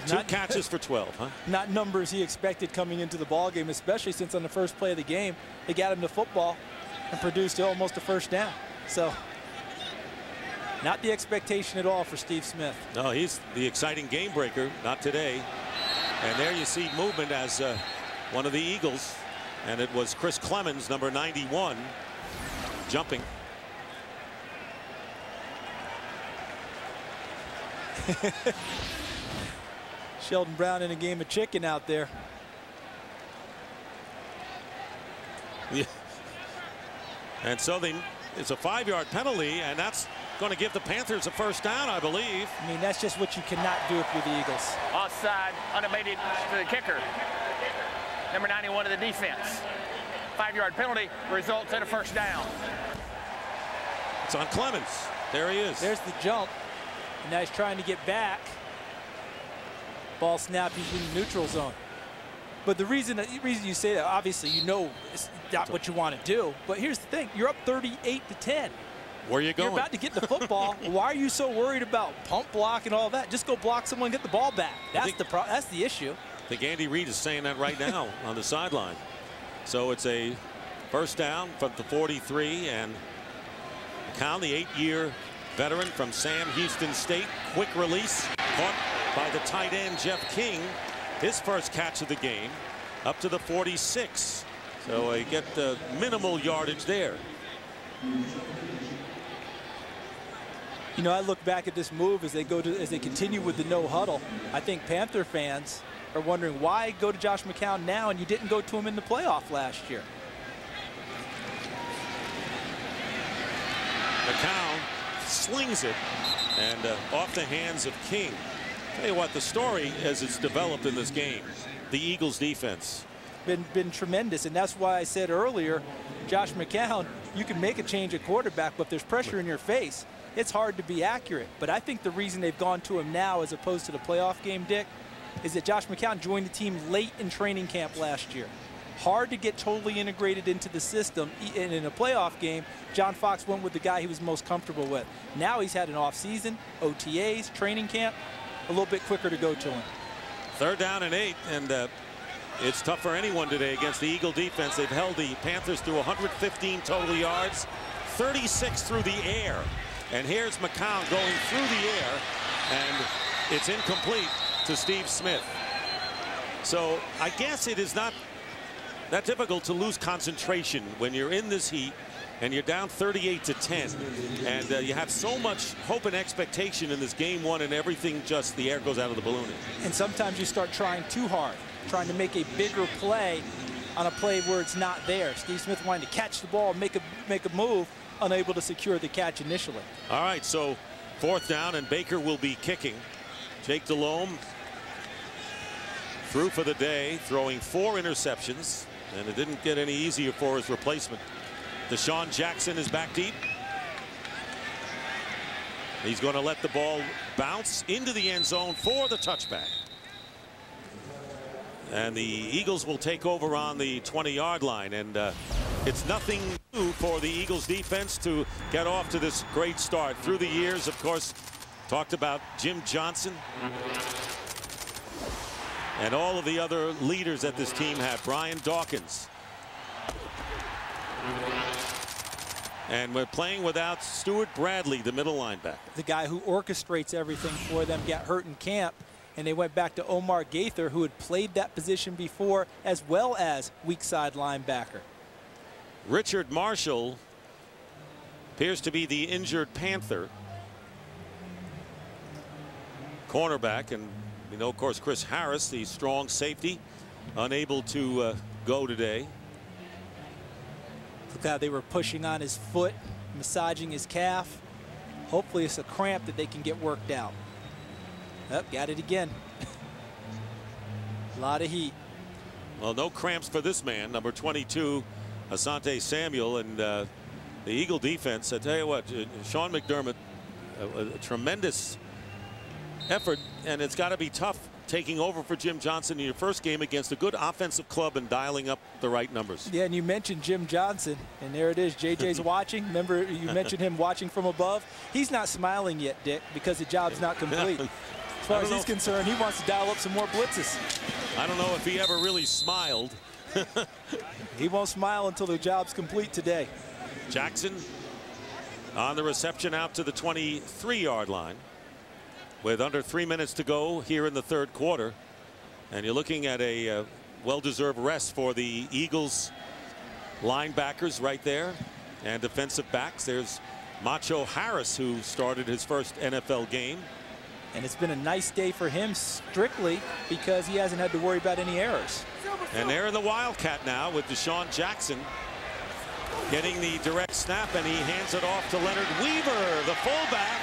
2 catches for 12, huh? Not numbers he expected coming into the ball game, especially since on the first play of the game, they got him to football and produced almost a first down. So not the expectation at all for Steve Smith. No, he's the exciting game breaker, not today. And there you see movement as one of the Eagles, and it was Chris Clemens, number 91, jumping. Sheldon Brown in a game of chicken out there. Yeah. And so it's a 5-yard penalty, and that's going to give the Panthers a first down, I believe. I mean, that's just what you cannot do if you're the Eagles. Offside, unabated to the kicker. Number 91 of the defense. 5-yard penalty results in a first down. It's on Clemens. There he is. There's the jump. And now he's trying to get back. Ball snap, he's in the neutral zone. But the reason you say that, obviously, you know it's not what you want to do. But here's the thing. You're up 38-10. Where are you going? You're about to get the football. Why are you so worried about pump block and all that? Just go block someone and get the ball back. That's the issue. I think Andy Reid is saying that right now on the sideline. So it's a first down from the 43, and McCown, the 8-year veteran from Sam Houston State, quick release, caught by the tight end Jeff King, his first catch of the game, up to the 46. So they get minimal yardage there. You know, I look back at this move as they continue with the no huddle. I think Panther fans are wondering why go to Josh McCown now and you didn't go to him in the playoff last year. McCown slings it and off the hands of King. Tell you what, the story as it's developed in this game, the Eagles defense been tremendous, and that's why I said earlier, Josh McCown, you can make a change at quarterback, but if there's pressure in your face, it's hard to be accurate. But I think the reason they've gone to him now as opposed to the playoff game, Dick, is that Josh McCown joined the team late in training camp last year. Hard to get totally integrated into the system. And in a playoff game, John Fox went with the guy he was most comfortable with. Now he's had an off season, OTAs, training camp, a little bit quicker to go to him. 3rd down and 8, and it's tough for anyone today against the Eagle defense. They've held the Panthers to 115 total yards, 36 through the air. And here's McCown going through the air, and it's incomplete to Steve Smith. So I guess it is not that difficult to lose concentration when you're in this heat and you're down 38-10, and you have so much hope and expectation in this game one, and everything just the air goes out of the balloon. And sometimes you start trying too hard, trying to make a bigger play on a play where it's not there. Steve Smith wanting to catch the ball, make a move, unable to secure the catch initially. All right, so 4th down, and Baker will be kicking. Jake Delhomme through for the day, throwing 4 interceptions, and it didn't get any easier for his replacement. Deshaun Jackson is back deep. He's going to let the ball bounce into the end zone for the touchback. And the Eagles will take over on the 20-yard line, and it's nothing new for the Eagles defense to get off to this great start. Through the years, of course, talked about Jim Johnson and all of the other leaders that this team had. Brian Dawkins. And we're playing without Stuart Bradley, the middle linebacker. The guy who orchestrates everything for them got hurt in camp, and they went back to Omar Gaither, who had played that position before, as well as weak side linebacker. Richard Marshall appears to be the injured Panther cornerback, and you know, of course, Chris Harris, the strong safety, unable to go today. Look how they were pushing on his foot, massaging his calf. Hopefully it's a cramp that they can get worked out. Yep, got it again. A lot of heat. Well, no cramps for this man, number 22, Asante Samuel, and the Eagle defense. I tell you what, Sean McDermott, a tremendous effort, and it's got to be tough taking over for Jim Johnson in your first game against a good offensive club and dialing up the right numbers. Yeah, and you mentioned Jim Johnson, and there it is. JJ's watching. Remember, you mentioned him watching from above. He's not smiling yet, Dick, because the job's not complete. As far as he's concerned, he wants to dial up some more blitzes. I don't know if he ever really smiled. He won't smile until the job's complete today. Jackson on the reception out to the 23-yard line with under 3 minutes to go here in the 3rd quarter. And you're looking at a well-deserved rest for the Eagles linebackers right there and defensive backs. There's Macho Harris, who started his first NFL game. And it's been a nice day for him strictly because he hasn't had to worry about any errors. And they're in the Wildcat now with Deshaun Jackson getting the direct snap, and he hands it off to Leonard Weaver, the fullback.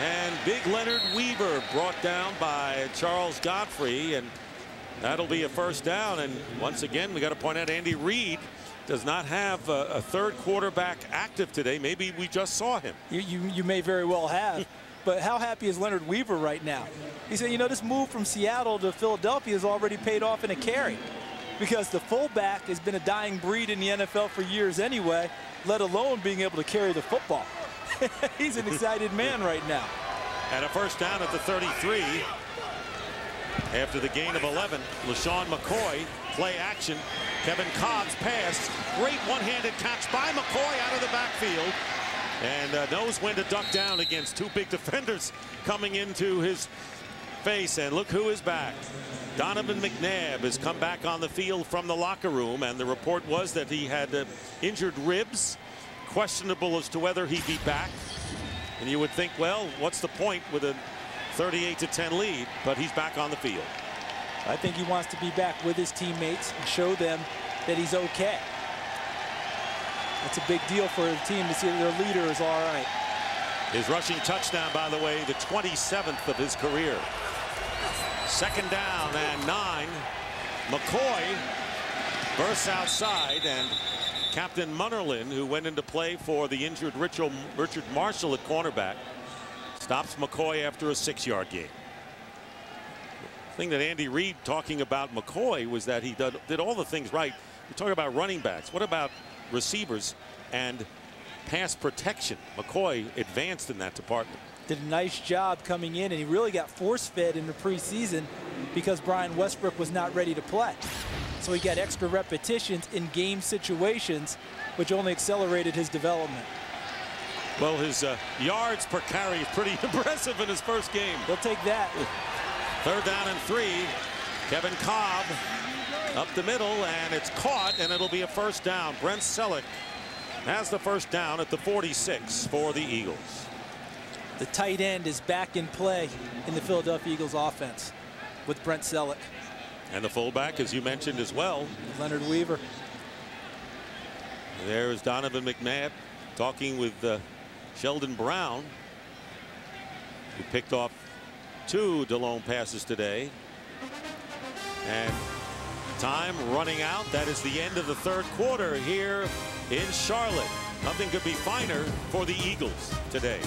And big Leonard Weaver brought down by Charles Godfrey, and that'll be a first down. And once again, we got to point out Andy Reid does not have a third quarterback active today. Maybe we just saw him. You may very well have. But how happy is Leonard Weaver right now? He said, you know, this move from Seattle to Philadelphia has already paid off in a carry, because the fullback has been a dying breed in the NFL for years anyway, let alone being able to carry the football. He's an excited man right now. And a first down at the 33. After the gain of 11, LaShawn McCoy, play action. Kevin Cobb's pass. Great one-handed catch by McCoy out of the backfield. And knows when to duck down against two big defenders coming into his face. And look who is back. Donovan McNabb has come back on the field from the locker room, and the report was that he had injured ribs. Questionable as to whether he'd be back. And you would think, well, what's the point with a 38-10 lead? But he's back on the field. I think he wants to be back with his teammates and show them that he's okay. It's a big deal for the team to see that their leader is all right. His rushing touchdown, by the way, the 27th of his career. Second down and 9. McCoy bursts outside, and Captain Munnerlyn, who went into play for the injured Richard Marshall at cornerback, stops McCoy after a 6-yard gain. The thing that Andy Reid talking about McCoy was that he did all the things right. We talk about running backs. What about receivers and pass protection? McCoy advanced in that department. Did a nice job coming in, and he really got force-fed in the preseason because Brian Westbrook was not ready to play. So he got extra repetitions in game situations, which only accelerated his development. Well, his yards per carry is pretty impressive in his first game. They'll take that. Third down and 3. Kevin Cobb up the middle, and it's caught, and it'll be a first down. Brent Selleck has the first down at the 46 for the Eagles. The tight end is back in play in the Philadelphia Eagles offense with Brent Selleck. And the fullback, as you mentioned as well, Leonard Weaver. There's Donovan McNabb talking with Sheldon Brown, who picked off 2 DeLone passes today. And time running out. That is the end of the third quarter here in Charlotte. Nothing could be finer for the Eagles today.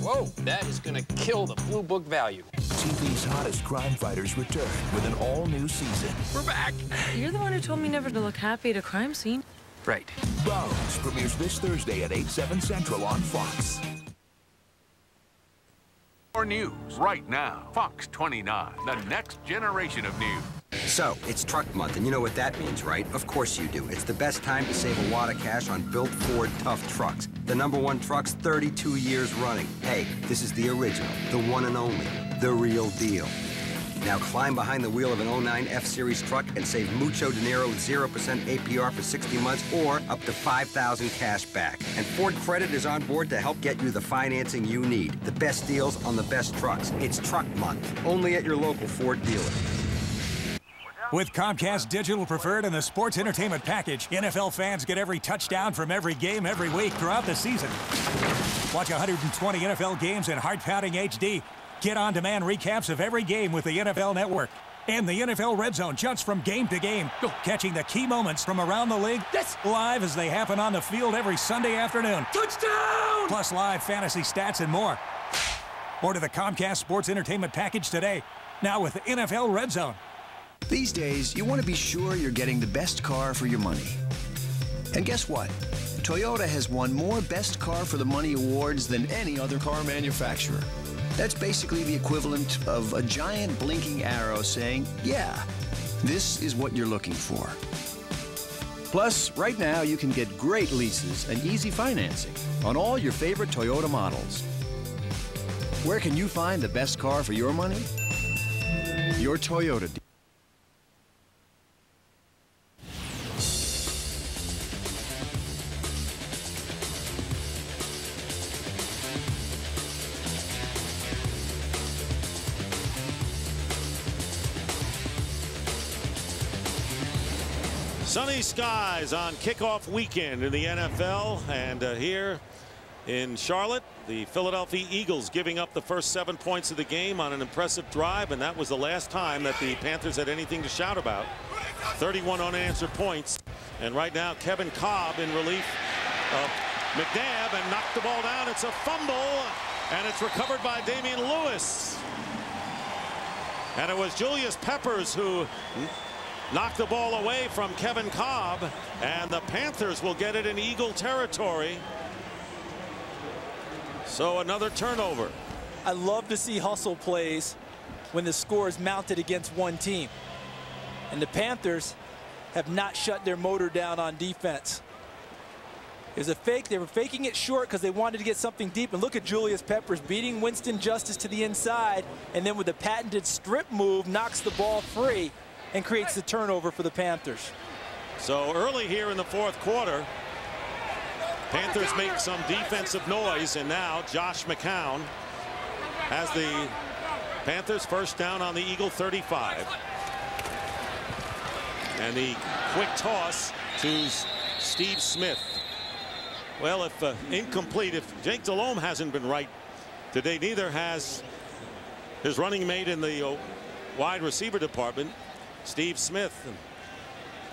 Whoa, that is going to kill the Blue Book value. TV's hottest crime fighters return with an all-new season. We're back. You're the one who told me never to look happy at a crime scene. Right. Bones premieres this Thursday at 8/7 Central on Fox. More news right now. Fox 29, the next generation of news. So, it's truck month, and you know what that means, right? Of course you do. It's the best time to save a wad of cash on built Ford tough trucks. The #1 trucks 32 years running. Hey, this is the original, the one and only, the real deal. Now climb behind the wheel of an 09 F-Series truck and save mucho dinero with 0% APR for 60 months or up to $5,000 cash back. And Ford Credit is on board to help get you the financing you need. The best deals on the best trucks. It's truck month, only at your local Ford dealer. With Comcast Digital Preferred and the Sports Entertainment Package, NFL fans get every touchdown from every game every week throughout the season. Watch 120 NFL games in heart-pounding HD. Get on-demand recaps of every game with the NFL Network. And the NFL Red Zone jumps from game to game, catching the key moments from around the league live as they happen on the field every Sunday afternoon. Touchdown! Plus live fantasy stats and more. Order the Comcast Sports Entertainment Package today, now with NFL Red Zone. These days, you want to be sure you're getting the best car for your money. And guess what? Toyota has won more Best Car for the Money awards than any other car manufacturer. That's basically the equivalent of a giant blinking arrow saying, yeah, this is what you're looking for. Plus, right now you can get great leases and easy financing on all your favorite Toyota models. Where can you find the best car for your money? Your Toyota. Sunny skies on kickoff weekend in the NFL, and here in Charlotte, the Philadelphia Eagles giving up the first 7 points of the game on an impressive drive, and that was the last time that the Panthers had anything to shout about. 31 unanswered points, and right now Kevin Cobb in relief of McNabb and knocked the ball down. It's a fumble, and it's recovered by Damian Lewis. And it was Julius Peppers who knocked the ball away from Kevin Cobb, and the Panthers will get it in Eagle territory. So another turnover. I love to see hustle plays when the score is mounted against one team. And the Panthers have not shut their motor down on defense. It was a fake. They were faking it short because they wanted to get something deep. And look at Julius Peppers beating Winston Justice to the inside, and then with the patented strip move knocks the ball free and creates the turnover for the Panthers. So early here in the fourth quarter, Panthers make some defensive noise, and now Josh McCown has the Panthers first down on the Eagle 35. And the quick toss to Steve Smith. Well, if incomplete, if Jake Delhomme hasn't been right today, neither has his running mate in the wide receiver department, Steve Smith.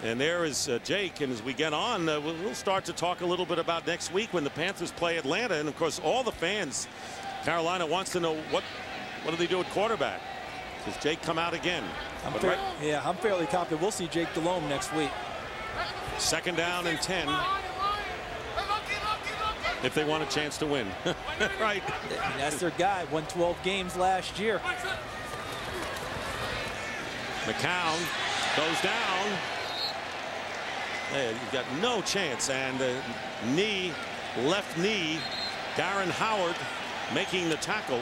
And there is Jake, and as we get on, we'll start to talk a little bit about next week when the Panthers play Atlanta. And of course, all the fans, Carolina wants to know what do they do at quarterback? Does Jake come out again? Yeah, I'm fairly confident we'll see Jake Delhomme next week. Second down and 10. If they want a chance to win. Right. And that's their guy. Won 12 games last year. McCown goes down. You've got no chance, and left knee, Darren Howard making the tackle.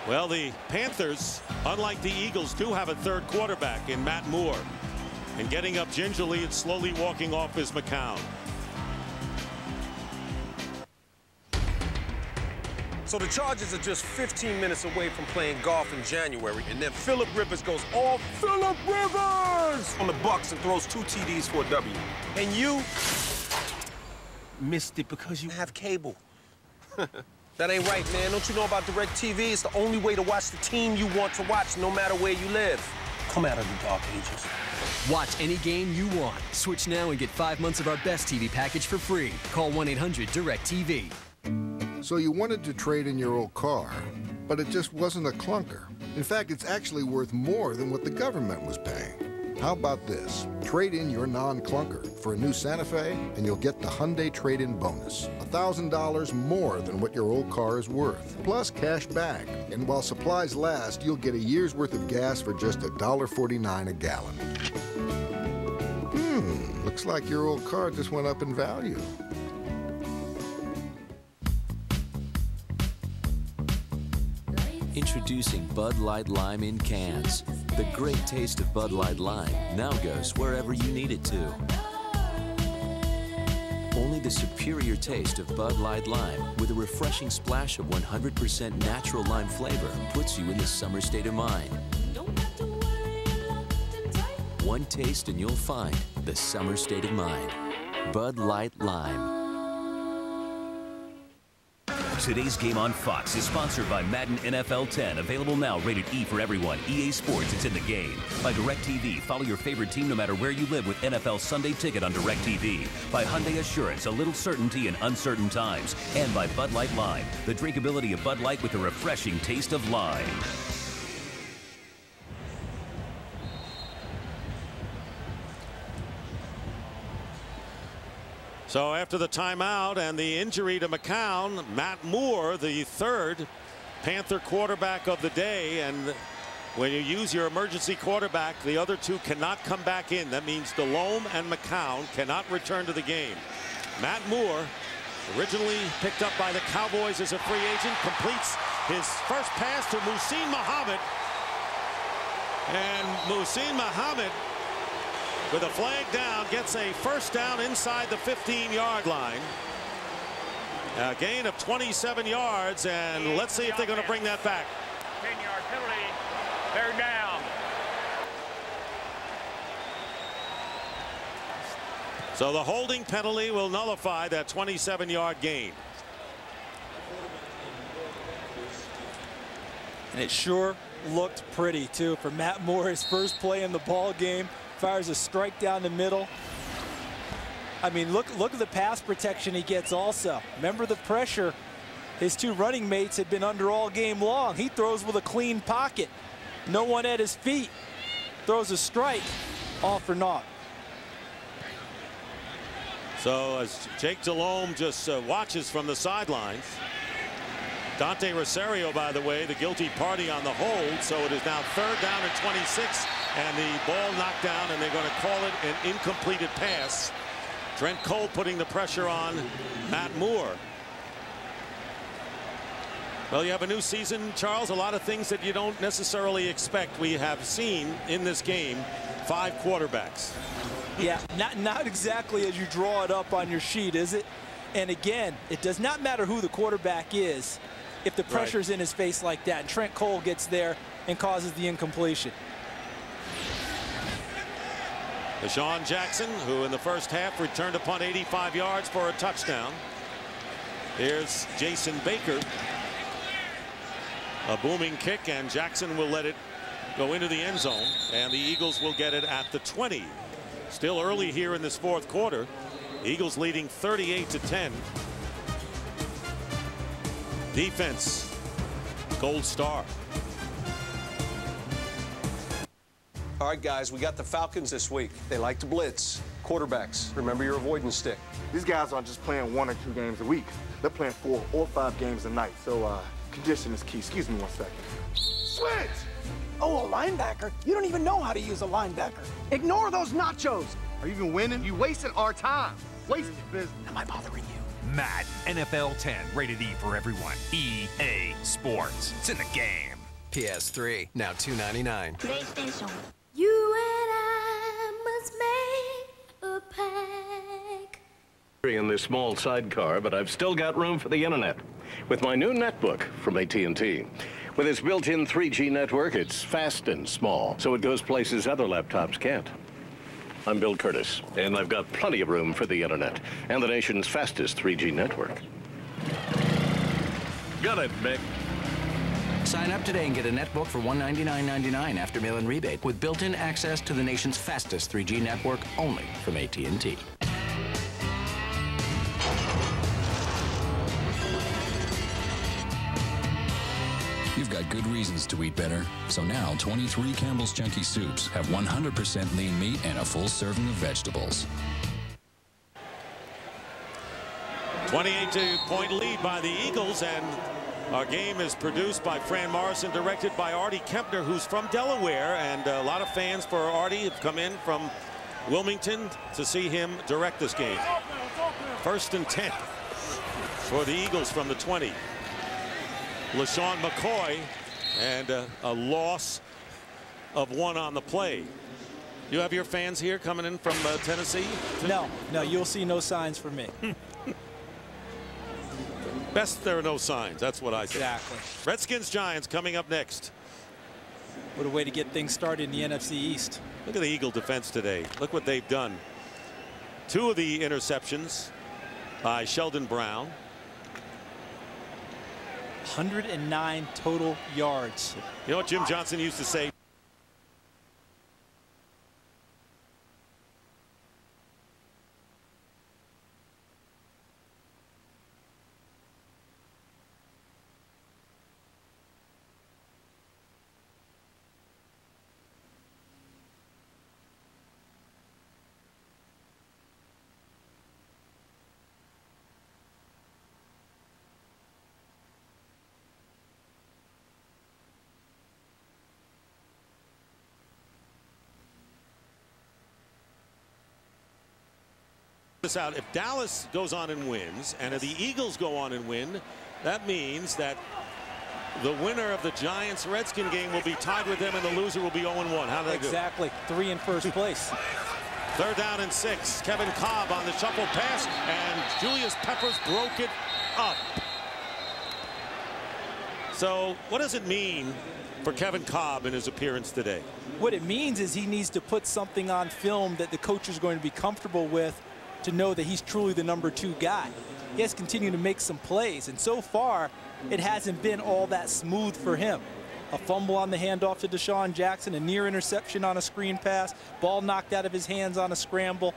Well, the Panthers, unlike the Eagles, do have a third quarterback in Matt Moore, and getting up gingerly and slowly walking off is McCown. So the Chargers are just 15 minutes away from playing golf in January, and then Phillip Rivers goes all Phillip Rivers on the Bucks and throws 2 TDs for a W. And you missed it because you have cable. That ain't right, man. Don't you know about DirecTV? It's the only way to watch the team you want to watch, no matter where you live. Come out of the dark ages. Watch any game you want. Switch now and get 5 months of our best TV package for free. Call 1-800-DIRECTV. So you wanted to trade in your old car, but it just wasn't a clunker. In fact, it's actually worth more than what the government was paying. How about this? Trade in your non-clunker for a new Santa Fe, and you'll get the Hyundai trade-in bonus. $1,000 more than what your old car is worth, plus cash back. And while supplies last, you'll get a year's worth of gas for just $1.49 a gallon. Looks like your old car just went up in value. Introducing Bud Light Lime in cans. The great taste of Bud Light Lime now goes wherever you need it to. Only the superior taste of Bud Light Lime with a refreshing splash of 100% natural lime flavor puts you in the summer state of mind. One taste and you'll find the summer state of mind. Bud Light Lime. Today's game on Fox is sponsored by Madden NFL 10. Available now, rated E for everyone. EA Sports, it's in the game. By DirecTV, follow your favorite team no matter where you live with NFL Sunday Ticket on DirecTV. By Hyundai Assurance, a little certainty in uncertain times. And by Bud Light Lime, the drinkability of Bud Light with a refreshing taste of lime. So after the timeout and the injury to McCown, Matt Moore, the third Panther quarterback of the day. And when you use your emergency quarterback, the other two cannot come back in. That means Delhomme and McCown cannot return to the game. Matt Moore, originally picked up by the Cowboys as a free agent, completes his first pass to Muhsin Muhammad. And Muhsin Muhammad, with a flag down, gets a first down inside the 15-yard line. A gain of 27 yards, and let's see if they're going to bring that back. 10-yard penalty. They're down. So the holding penalty will nullify that 27-yard gain. And it sure looked pretty, too, for Matt Moore. His first play in the ball game. Fires a strike down the middle. I mean, look at the pass protection he gets also. Remember the pressure his two running mates had been under all game long. He throws with a clean pocket. No one at his feet. Throws a strike, all for naught. So as Jake Delhomme just watches from the sidelines. Dante Rosario, by the way, the guilty party on the hold. So it is now 3rd down and 26, and the ball knocked down, and they're going to call it an incompleted pass. Trent Cole putting the pressure on Matt Moore. Well, you have a new season, Charles. A lot of things that you don't necessarily expect. We have seen in this game 5 quarterbacks. Yeah, not exactly as you draw it up on your sheet, is it? And again, it does not matter who the quarterback is if the pressure's in his face like that. And Trent Cole gets there and causes the incompletion. Deshaun Jackson, who in the first half returned a punt 85 yards for a touchdown. Here's Jason Baker. A booming kick, and Jackson will let it go into the end zone, and the Eagles will get it at the 20. Still early here in this 4th quarter. Eagles leading 38-10. Defense, gold star. All right, guys, we got the Falcons this week. They like to blitz. Quarterbacks, remember your avoidance stick. These guys aren't just playing 1 or 2 games a week. They're playing 4 or 5 games a night. So condition is key. Excuse me 1 second. Switch! Oh, a linebacker? You don't even know how to use a linebacker. Ignore those nachos. Are you even winning? You wasting our time. Wasting business. Am I bothering you? Madden NFL 10, rated E for everyone. EA Sports. It's in the game. PS3, now $2.99. PlayStation. You and I must make a pact. In this small sidecar, but I've still got room for the internet. With my new netbook from AT&T. With its built-in 3G network, it's fast and small, so it goes places other laptops can't. I'm Bill Curtis, and I've got plenty of room for the internet and the nation's fastest 3G network. Got it, Mick. Sign up today and get a netbook for $199.99 after mail-in rebate with built-in access to the nation's fastest 3G network only from AT&T. You've got good reasons to eat better. So now 23 Campbell's Chunky Soups have 100% lean meat and a full serving of vegetables. 28-point lead by the Eagles, and our game is produced by Fran Morrison, directed by Artie Kempner, who's from Delaware, and a lot of fans for Artie have come in from Wilmington to see him direct this game. 1st and 10 for the Eagles from the 20. LaShawn McCoy, and a loss of 1 on the play. You have your fans here coming in from Tennessee? No, you'll see no signs from me. Best there are no signs. That's what I say. Exactly. Redskins Giants coming up next. What a way to get things started in the NFC East. Look at the Eagle defense today. Look what they've done. 2 of the interceptions by Sheldon Brown. 109 total yards. You know what Jim Johnson used to say? This out. If Dallas goes on and wins, and if the Eagles go on and win, that means that the winner of the Giants-Redskin game will be tied with them, and the loser will be 0-1. How did they do? Exactly. 3 in first place. 3rd down and 6. Kevin Cobb on the shuffle pass, and Julius Peppers broke it up. So what does it mean for Kevin Kolb in his appearance today? What it means is he needs to put something on film that the coach is going to be comfortable with to know that he's truly the #2 guy. He has to continue to make some plays, and so far it hasn't been all that smooth for him. A fumble on the handoff to Deshaun Jackson, a near interception on a screen pass, ball knocked out of his hands on a scramble.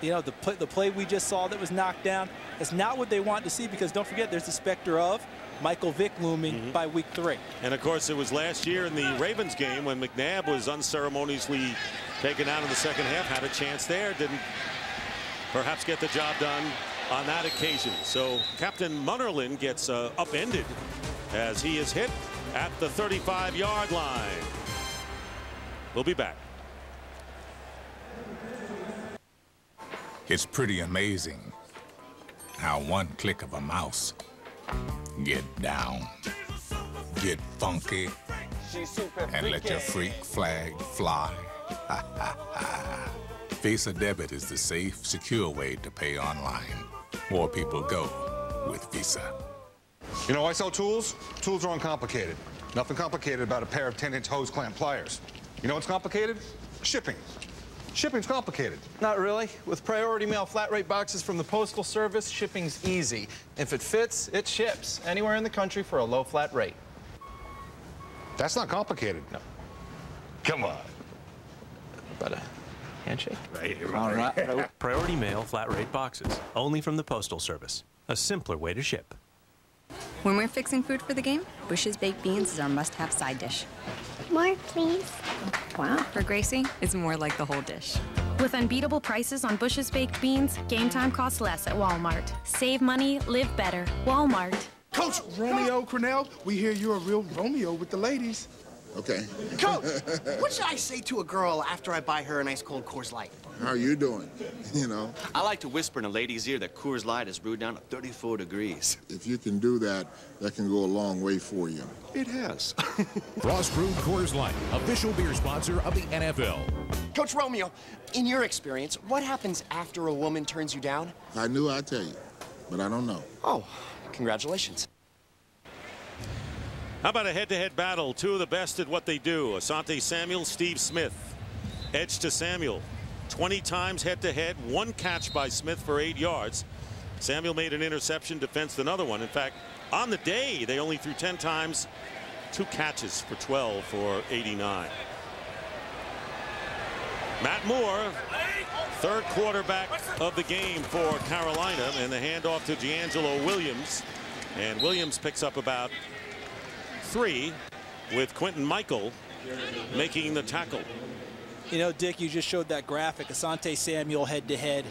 You know, the play we just saw that was knocked down, it's not what they want to see, because don't forget there's the specter of Michael Vick looming by week 3. And of course it was last year in the Ravens game when McNabb was unceremoniously taken out in the second half, had a chance there, didn't perhaps get the job done on that occasion. So Captain Munnerlyn gets upended as he is hit at the 35-yard line. We'll be back. It's pretty amazing how one click of a mouse get down, get funky, and let your freak flag fly. Visa Debit is the safe, secure way to pay online. More people go with Visa. You know, I sell tools. Tools are uncomplicated. Nothing complicated about a pair of 10-inch hose clamp pliers. You know what's complicated? Shipping. Shipping's complicated. Not really. With priority mail flat rate boxes from the Postal Service, shipping's easy. If it fits, it ships anywhere in the country for a low flat rate. That's not complicated. No. Come on. But a handshake? Right. All right. Priority mail flat rate boxes, only from the Postal Service. A simpler way to ship. When we're fixing food for the game, Bush's Baked Beans is our must-have side dish. More, please. Wow. For Gracie, it's more like the whole dish. With unbeatable prices on Bush's Baked Beans, game time costs less at Walmart. Save money, live better. Walmart. Coach Romeo Cornell, we hear you're a real Romeo with the ladies. Okay. Coach, what should I say to a girl after I buy her a nice cold Coors Light? How are you doing? You know? I like to whisper in a lady's ear that Coors Light is brewed down to 34 degrees. If you can do that, that can go a long way for you. It has. Frost Brewed Coors Light, official beer sponsor of the NFL. Coach Romeo, in your experience, what happens after a woman turns you down? If I knew, I'd tell you, but I don't know. Oh, congratulations. How about a head-to-head battle? Two of the best at what they do. Asante Samuel, Steve Smith. Edge to Samuel. 20 times head-to-head. One catch by Smith for 8 yards. Samuel made an interception, defensed another one. In fact, on the day, they only threw 10 times. 2 catches for 12 for 89. Matt Moore, third quarterback of the game for Carolina, and the handoff to D'Angelo Williams. And Williams picks up about 3 with Quentin Michael making the tackle. You know, Dick, you just showed that graphic. Asante Samuel head-to-head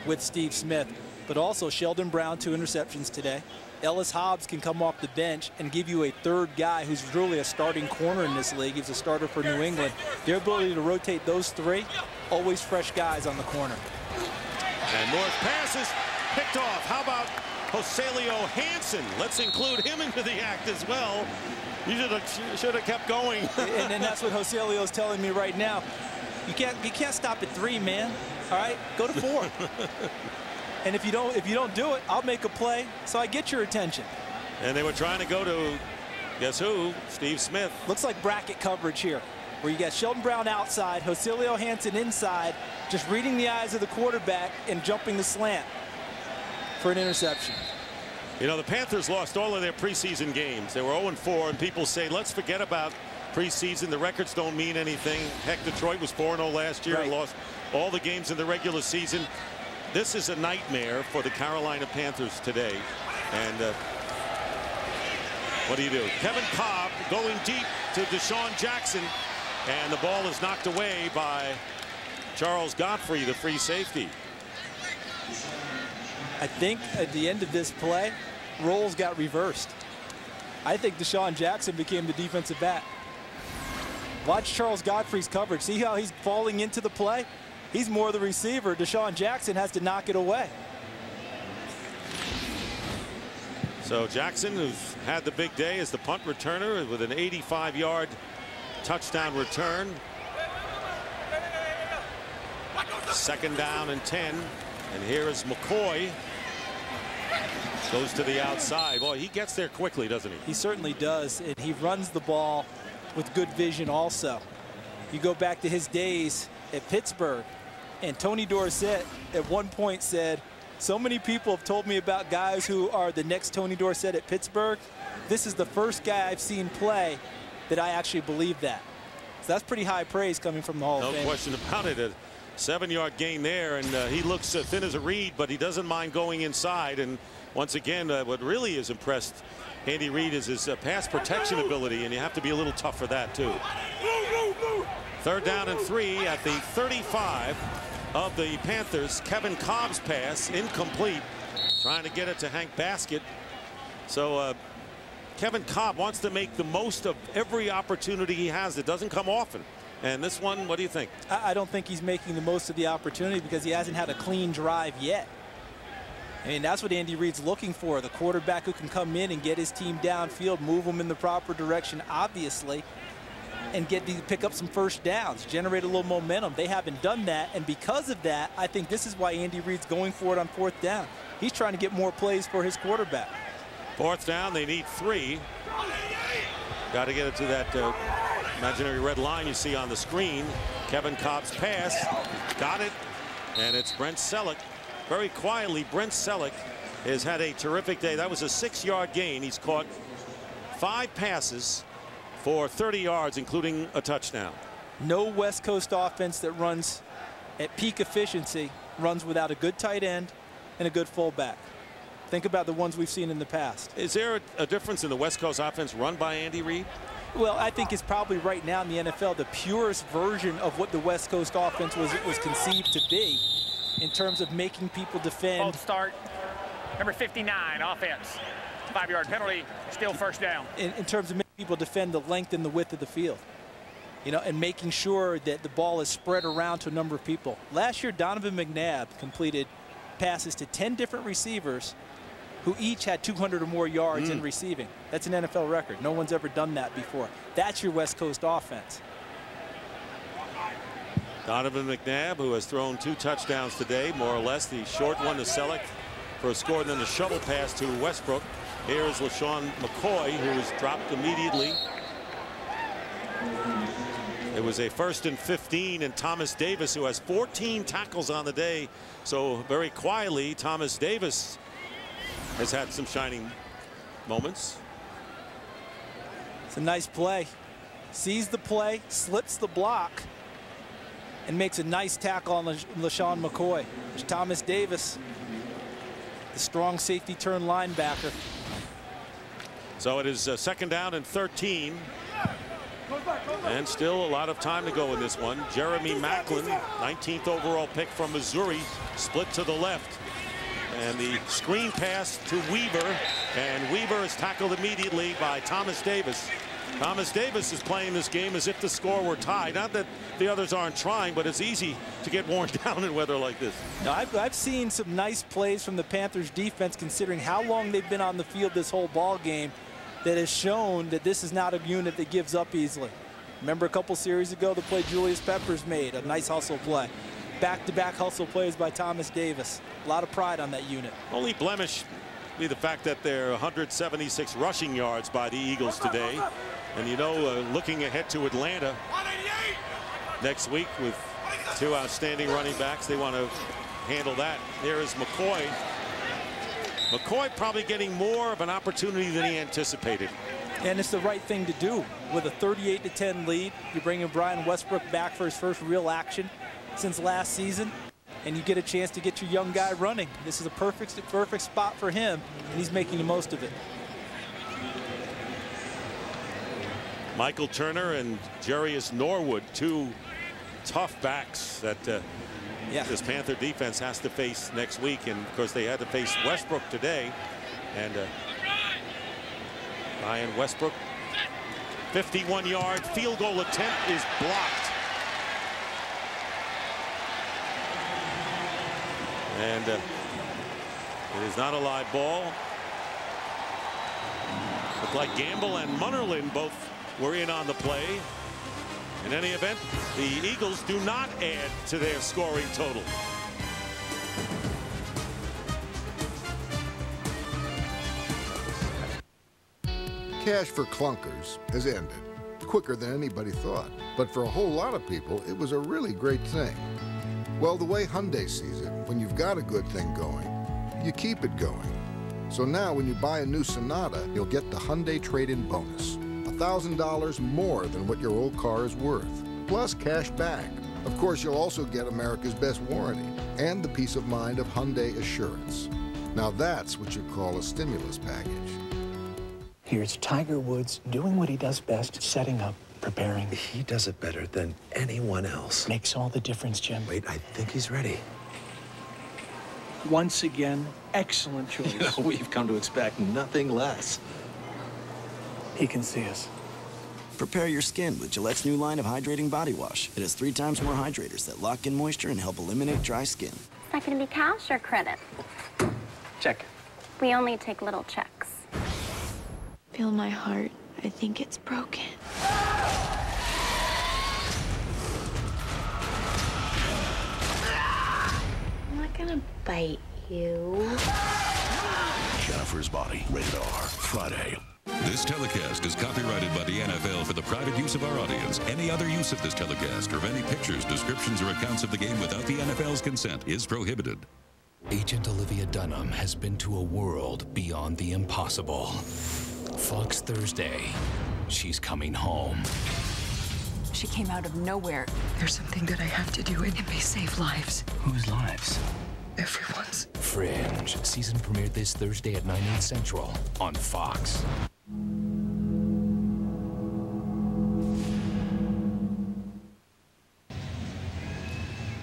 with Steve Smith, but also Sheldon Brown 2 interceptions today. Ellis Hobbs can come off the bench and give you a third guy who's really a starting corner in this league. He's a starter for New England. Their ability to rotate those 3, always fresh guys on the corner. And Moore's pass is picked off. How about Joselio Hansen? Let's include him into the act as well. You should have kept going. And that's what Joselio's telling me right now. You can't stop at 3, man. All right, go to 4. And if you don't do it, I'll make a play so I get your attention. And they were trying to go to, guess who? Steve Smith. Looks like bracket coverage here, where you got Sheldon Brown outside, Joselio Hansen inside, just reading the eyes of the quarterback and jumping the slant for an interception. You know, the Panthers lost all of their preseason games. They were 0-4, and people say, let's forget about preseason. The records don't mean anything. Heck, Detroit was 4-0 last year and lost all the games in the regular season. This is a nightmare for the Carolina Panthers today. And what do you do? Kevin Kolb going deep to Deshaun Jackson, and the ball is knocked away by Charles Godfrey, the free safety. I think at the end of this play, roles got reversed. I think Deshaun Jackson became the defensive back. Watch Charles Godfrey's coverage. See how he's falling into the play? He's more the receiver. Deshaun Jackson has to knock it away. So Jackson, who's had the big day as the punt returner with an 85-yard touchdown return. 2nd down and 10. And here is McCoy. Goes to the outside. Boy, he gets there quickly, doesn't he? He certainly does, and he runs the ball with good vision also. You go back to his days at Pittsburgh, and Tony Dorsett at one point said, so many people have told me about guys who are the next Tony Dorsett at Pittsburgh. This is the first guy I've seen play that I actually believe that. So that's pretty high praise coming from the Hall of Fame. No question about it. A 7-yard gain there, and he looks thin as a reed, but he doesn't mind going inside. And once again, what really has impressed Andy Reid is his pass protection ability, and you have to be a little tough for that too. 3rd down and 3 at the 35 of the Panthers. Kevin Cobb's pass incomplete, trying to get it to Hank Baskett. So Kevin Cobb wants to make the most of every opportunity he has. It doesn't come often. And this one, what do you think? I don't think he's making the most of the opportunity because he hasn't had a clean drive yet. I mean, that's what Andy Reid's looking for, the quarterback who can come in and get his team downfield, move them in the proper direction, obviously, and pick up some first downs, generate a little momentum. They haven't done that, and because of that, I think this is why Andy Reid's going for it on 4th down. He's trying to get more plays for his quarterback. 4th down, they need 3. Got to get it to that imaginary red line you see on the screen. Kevin Cobb's pass, got it, and it's Brent Selleck. Very quietly, Brent Selleck has had a terrific day. That was a 6-yard gain. He's caught 5 passes for 30 yards, including a touchdown. No West Coast offense that runs at peak efficiency runs without a good tight end and a good fullback. Think about the ones we've seen in the past. Is there a difference in the West Coast offense run by Andy Reid? Well, I think it's probably right now in the NFL the purest version of what the West Coast offense was conceived to be in terms of making people defend. Hold start. Number 59, offense. 5-yard penalty, still first down. In terms of making people defend the length and the width of the field. You know, and making sure that the ball is spread around to a number of people. Last year, Donovan McNabb completed passes to 10 different receivers who each had 200 or more yards in receiving. That's an NFL record. No one's ever done that before. That's your West Coast offense. Donovan McNabb, who has thrown 2 touchdowns today, more or less. The short one to Selleck for a score, and then the shovel pass to Westbrook. Here's LaShawn McCoy, who was dropped immediately. It was a 1st and 15, and Thomas Davis, who has 14 tackles on the day. So very quietly, Thomas Davis has had some shining moments. It's a nice play. Sees the play, slips the block, and makes a nice tackle on LaShawn McCoy. There's Thomas Davis, the strong safety turn linebacker. So it is 2nd down and 13. And still a lot of time to go in this one. Jeremy Maclin, 19th overall pick from Missouri, split to the left. And the screen pass to Weaver, and Weaver is tackled immediately by Thomas Davis. Thomas Davis is playing this game as if the score were tied. Not that the others aren't trying, but it's easy to get worn down in weather like this. Now, I've seen some nice plays from the Panthers defense considering how long they've been on the field this whole ball game that has shown that this is not a unit that gives up easily. Remember a couple series ago, the play Julius Peppers made, a nice hustle play. Back-to-back hustle plays by Thomas Davis. A lot of pride on that unit. Only blemish be the fact that they're 176 rushing yards by the Eagles today. And you know, looking ahead to Atlanta next week with 2 outstanding running backs, they want to handle that. There is McCoy. McCoy probably getting more of an opportunity than he anticipated. And it's the right thing to do. With a 38-10 lead, you're bringing Brian Westbrook back for his first real action since last season, and you get a chance to get your young guy running. This is a perfect spot for him, and he's making the most of it. Michael Turner and Jarius Norwood, 2 tough backs that this Panther defense has to face next week. And of course they had to face Westbrook today, and Ryan Westbrook, 51-yard field goal attempt is blocked. And it is not a live ball. Looked like Gamble and Munnerlyn both were in on the play. In any event, the Eagles do not add to their scoring total. cash for clunkers has ended, quicker than anybody thought. But for a whole lot of people, it was a really great thing. Well, the way Hyundai sees it, when you've got a good thing going, you keep it going. So now when you buy a new Sonata, you'll get the Hyundai trade-in bonus. $1,000 more than what your old car is worth, plus cash back. Of course, you'll also get America's best warranty and the peace of mind of Hyundai Assurance. Now that's what you call a stimulus package. Here's Tiger Woods doing what he does best, setting up, preparing. He does it better than anyone else. Makes all the difference, Jim. Wait, I think he's ready. Once again, excellent choice. You know, we've come to expect nothing less. He can see us. Prepare your skin with Gillette's new line of hydrating body wash. It has 3 times more hydrators that lock in moisture and help eliminate dry skin. Is that going to be cash or credit? Check. We only take little checks. Feel my heart. I think it's broken. I'm not gonna bite you. Jennifer's Body, rated R, Friday. This telecast is copyrighted by the NFL for the private use of our audience. Any other use of this telecast or of any pictures, descriptions, or accounts of the game without the NFL's consent is prohibited. Agent Olivia Dunham has been to a world beyond the impossible. Fox Thursday. She's coming home. She came out of nowhere. There's something that I have to do, and it may save lives. Whose lives? Everyone's. Fringe. Season premiered this Thursday at 9/8 Central on Fox.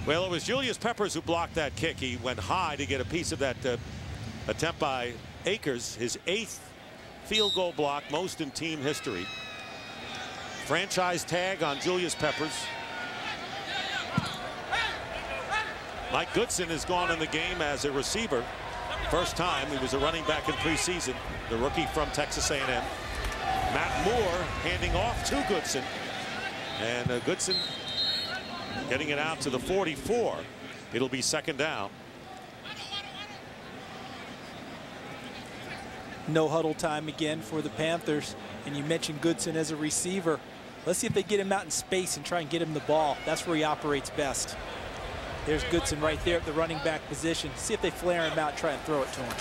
Well, it was Julius Peppers who blocked that kick. He went high to get a piece of that attempt by Akers, his 8th field goal block, most in team history. Franchise tag on Julius Peppers. Mike Goodson has gone in the game as a receiver. First time. He was a running back in preseason, the rookie from Texas A&M. Matt Moore handing off to Goodson, and Goodson getting it out to the 44. It'll be 2nd down. No huddle time again for the Panthers, and you mentioned Goodson as a receiver. Let's see if they get him out in space and try and get him the ball. That's where he operates best. There's Goodson right there at the running back position. See if they flare him out, try and throw it to him.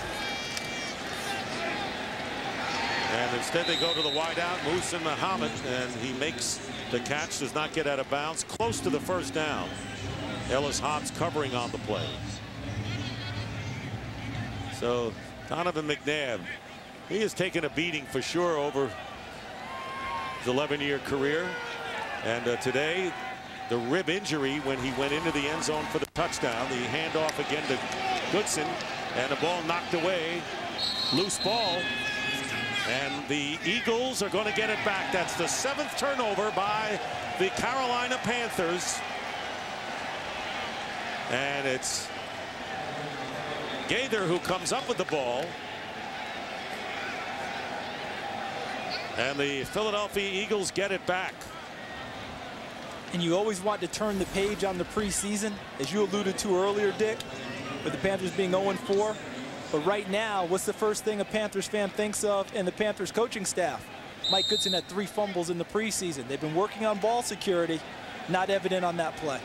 And instead they go to the wide out, Musa Muhammad, and he makes the catch, does not get out of bounds, close to the 1st down. Ellis Hobbs covering on the play. So Donovan McNabb, he has taken a beating for sure over his 11-year career. And today, the rib injury when he went into the end zone for the touchdown. The handoff again to Goodson, and the ball knocked away. Loose ball. And the Eagles are going to get it back. That's the 7th turnover by the Carolina Panthers. And it's Gaither who comes up with the ball. And the Philadelphia Eagles get it back. And you always want to turn the page on the preseason, as you alluded to earlier, Dick, with the Panthers being 0-4. But right now, what's the first thing a Panthers fan thinks of and the Panthers coaching staff? Mike Goodson had 3 fumbles in the preseason. They've been working on ball security, not evident on that play.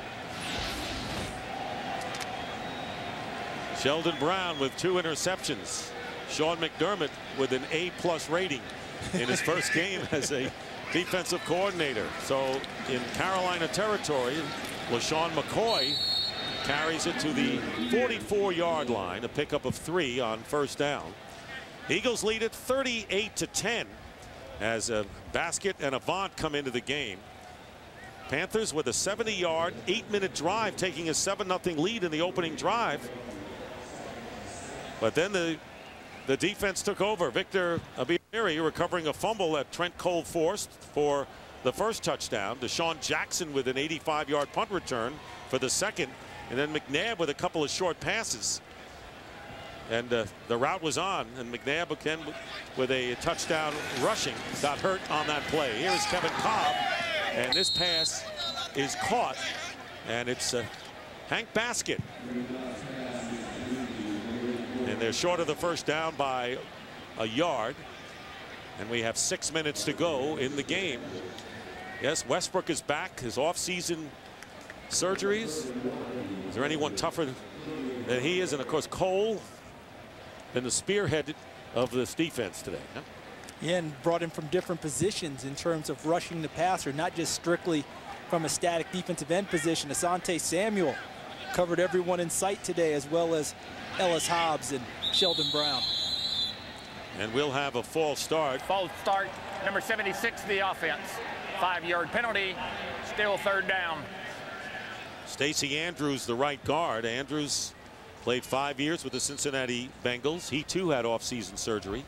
Sheldon Brown with 2 interceptions. Sean McDermott with an A+ rating in his first game as a defensive coordinator. So in Carolina territory, LaShawn McCoy carries it to the 44-yard line, a pickup of 3 on 1st down. Eagles lead it 38-10 as Baskett and Avant come into the game. Panthers with a 70-yard, 8-minute drive, taking a 7-0 lead in the opening drive. But then the defense took over. Victor Abieri recovering a fumble that Trent Cole forced for the first touchdown. Deshaun Jackson with an 85-yard punt return for the 2nd. And then McNabb with a couple of short passes. And the route was on. And McNabb again with a touchdown rushing. Got hurt on that play. Here's Kevin Cobb. And this pass is caught. And it's Hank Baskett. And they're short of the 1st down by a yard. And we have 6 minutes to go in the game. Yes, Westbrook is back. His off-season surgeries. Is there anyone tougher than he is? And of course, Cole been the spearhead of this defense today. Huh? Yeah, and brought him from different positions in terms of rushing the passer, not just strictly from a static defensive end position. Asante Samuel covered everyone in sight today, as well as Ellis Hobbs and Sheldon Brown. And we'll have a false start. False start, number 76 to the offense. 5-yard penalty, still 3rd down. Stacey Andrews, the right guard. Andrews played 5 years with the Cincinnati Bengals. He too had off-season surgery.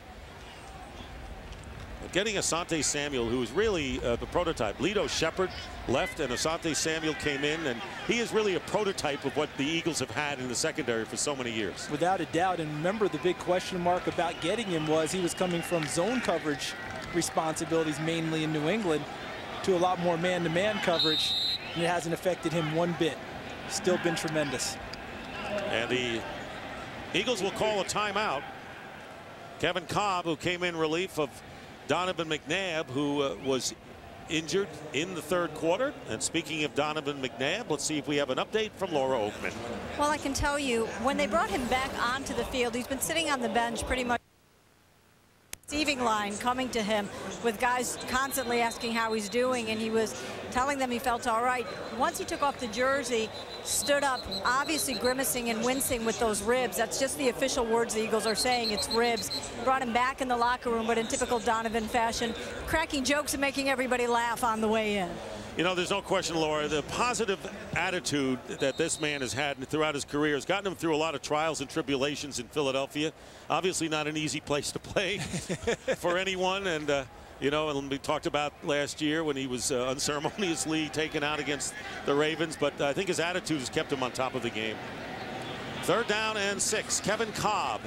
But getting Asante Samuel, who is really the prototype. Lito Shepherd left and Asante Samuel came in, and he is really a prototype of what the Eagles have had in the secondary for so many years. Without a doubt. And remember, the big question mark about getting him was he was coming from zone coverage responsibilities mainly in New England to a lot more man-to-man coverage, and it hasn't affected him one bit. Still been tremendous. And the Eagles will call a timeout. Kevin Cobb, who came in relief of Donovan McNabb, who was injured in the 3rd quarter. And speaking of Donovan McNabb, let's see if we have an update from Laura Oakman. Well, I can tell you, when they brought him back onto the field, he's been sitting on the bench pretty much. Receiving line coming to him with guys constantly asking how he's doing, and he was telling them he felt all right. Once he took off the jersey, stood up, obviously grimacing and wincing with those ribs. That's just the official words the Eagles are saying. It's ribs. Brought him back in the locker room, but in typical Donovan fashion, cracking jokes and making everybody laugh on the way in. You know, there's no question, Laura, the positive attitude that this man has had throughout his career has gotten him through a lot of trials and tribulations in Philadelphia. Obviously not an easy place to play for anyone. And, you know, and we talked about last year when he was unceremoniously taken out against the Ravens. But I think his attitude has kept him on top of the game. 3rd down and 6. Kevin Cobb.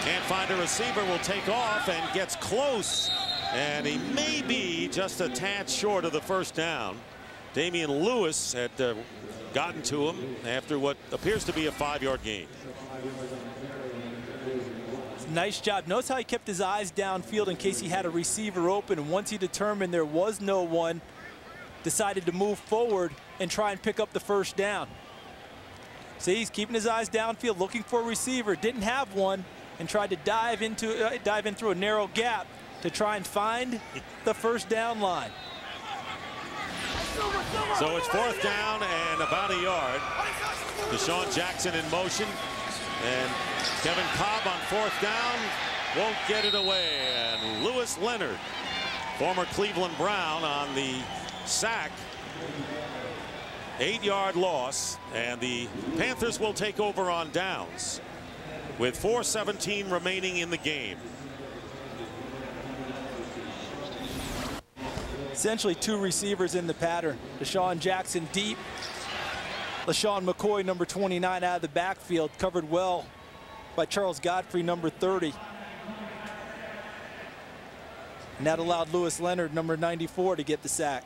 Can't find a receiver, will take off and gets close. And he may be just a tad short of the 1st down. Damian Lewis had gotten to him after what appears to be a 5-yard gain. Nice job. Notice how he kept his eyes downfield in case he had a receiver open. And once he determined there was no one, decided to move forward and try and pick up the 1st down. See, he's keeping his eyes downfield, looking for a receiver. Didn't have one, and tried to dive in through a narrow gap to try and find the 1st down line. So it's 4th down and about a yard. Deshaun Jackson in motion, and Kevin Cobb on 4th down won't get it away. And Lewis Leonard, former Cleveland Brown, on the sack. 8-yard loss, and the Panthers will take over on downs with 4:17 remaining in the game. Essentially 2 receivers in the pattern. Deshaun Jackson deep. LaShawn McCoy, number 29, out of the backfield, covered well by Charles Godfrey, number 30. And that allowed Lewis Leonard, number 94, to get the sack.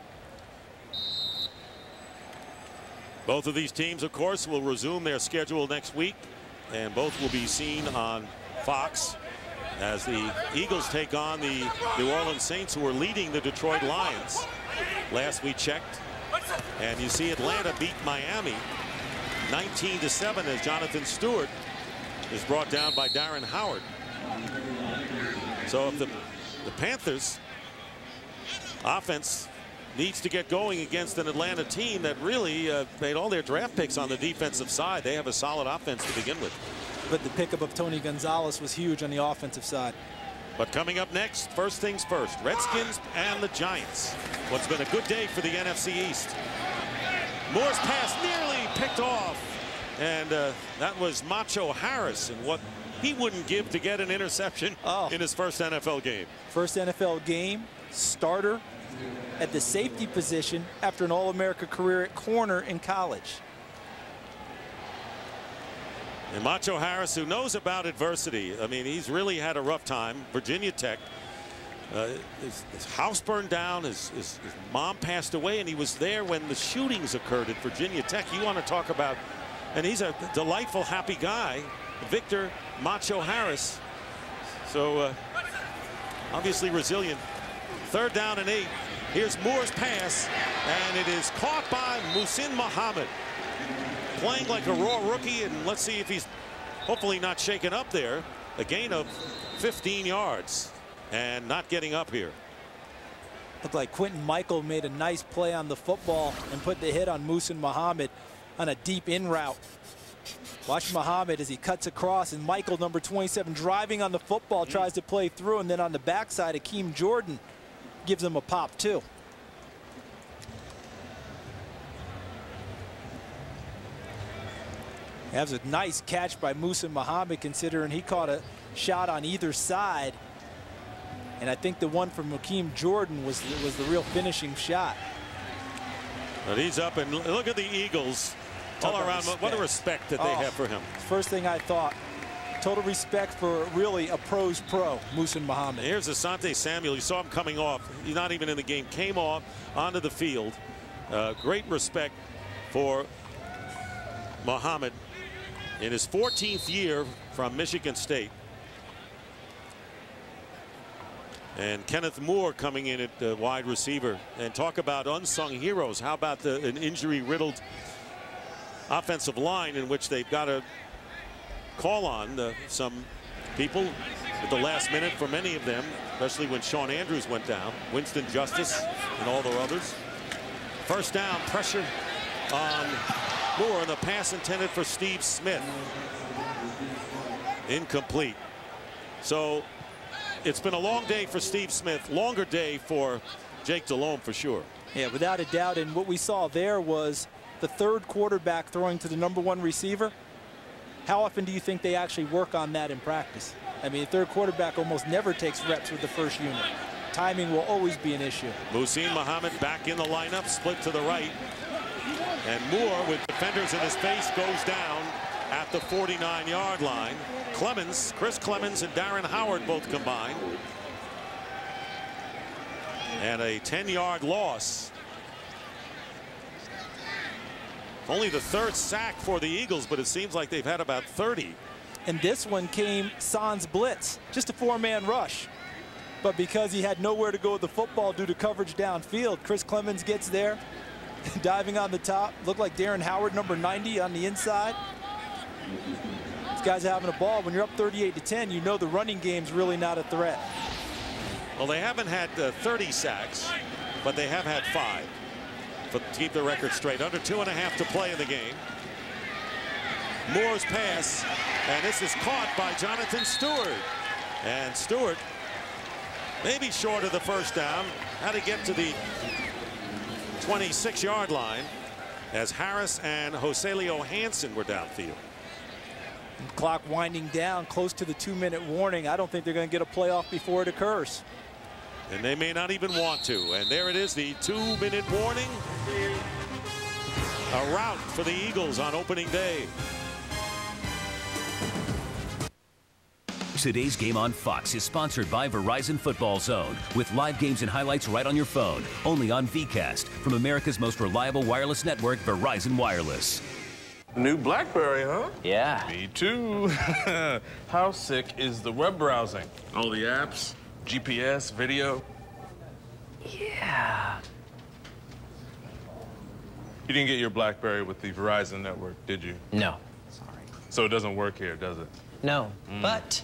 Both of these teams, of course, will resume their schedule next week, and both will be seen on Fox as the Eagles take on the New Orleans Saints, who are leading the Detroit Lions. Last we checked, and you see Atlanta beat Miami 19-7 as Jonathan Stewart is brought down by Darren Howard. So if the Panthers offense needs to get going against an Atlanta team that really made all their draft picks on the defensive side, they have a solid offense to begin with. But the pickup of Tony Gonzalez was huge on the offensive side. But coming up next, first things first, Redskins and the Giants. What's been a good day for the NFC East. Moore's pass nearly picked off, and that was Macho Harris, and what he wouldn't give to get an interception in his first NFL game. First NFL game, starter at the safety position after an All-America career at corner in college. And Macho Harris, who knows about adversity. I mean, he's really had a rough time. Virginia Tech, his house burned down, his mom passed away, and he was there when the shootings occurred at Virginia Tech. You want to talk about, and he's a delightful, happy guy. Victor Macho Harris So obviously resilient. 3rd down and 8. Here's Moore's pass, and it is caught by Muhsin Muhammad. Playing like a raw rookie, and let's see if he's hopefully not shaken up there. A gain of 15 yards and not getting up here. Looked like Quentin Michael made a nice play on the football and put the hit on Muhsin Muhammad on a deep in route. Watch Muhammad as he cuts across, and Michael, number 27, driving on the football, tries to play through, and then on the backside, Akeem Jordan gives him a pop too. That was a nice catch by Muhsin Muhammad, considering he caught a shot on either side. And I think the one from Akeem Jordan was the real finishing shot. But he's up, and look at the Eagles all around. What a respect that they have for him. First thing I thought. Total respect for really a pro's pro, Muhsin Muhammad. Here's Asante Samuel. You saw him coming off. He's not even in the game. Came off onto the field. Great respect for Muhammad in his 14th year from Michigan State. And Kenneth Moore coming in at wide receiver. And talk about unsung heroes. How about an injury-riddled offensive line in which they've got to call on some people at the last minute for many of them, especially when Sean Andrews went down, Winston Justice, and all the others. 1st down, pressure on Moore, and the pass intended for Steve Smith. Incomplete. So it's been a long day for Steve Smith, longer day for Jake Delhomme for sure. Yeah, without a doubt. And what we saw there was the 3rd quarterback throwing to the number 1 receiver. How often do you think they actually work on that in practice? I mean, the 3rd quarterback almost never takes reps with the 1st unit. Timing will always be an issue. Muhsin Muhammad back in the lineup, split to the right. And Moore, with defenders in his face, goes down at the 49-yard line. Clemens, Chris Clemens and Darren Howard both combined. And a 10-yard loss. Only the 3rd sack for the Eagles, but it seems like they've had about 30. And this one came sans blitz, just a 4-man rush. But because he had nowhere to go with the football due to coverage downfield, Chris Clemens gets there, diving on the top. Looked like Darren Howard, number 90, on the inside. These guys are having a ball. When you're up 38-10, you know the running game's really not a threat. Well, they haven't had 30 sacks, but they have had 5. To keep the record straight. Under 2.5 to play in the game. Moore's pass, and this is caught by Jonathan Stewart. And Stewart maybe short of the 1st down. Had to get to the 26-yard line as Harris and Joselio Hansen were downfield. And clock winding down close to the 2-minute warning. I don't think they're going to get a playoff before it occurs. And they may not even want to. And there it is, the 2-minute warning. A rout for the Eagles on opening day. Today's game on Fox is sponsored by Verizon Football Zone, with live games and highlights right on your phone. Only on VCast from America's most reliable wireless network, Verizon Wireless. New BlackBerry, huh? Yeah. Me too. How sick is the web browsing? All the apps, GPS, video. Yeah. You didn't get your BlackBerry with the Verizon network, did you? No. Sorry. So it doesn't work here, does it? No, but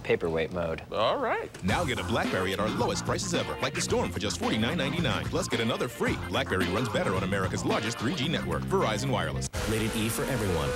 paperweight mode. All right. Now get a BlackBerry at our lowest prices ever, like the Storm for just $49.99. Plus get another free. BlackBerry runs better on America's largest 3G network, Verizon Wireless. Rated E for everyone.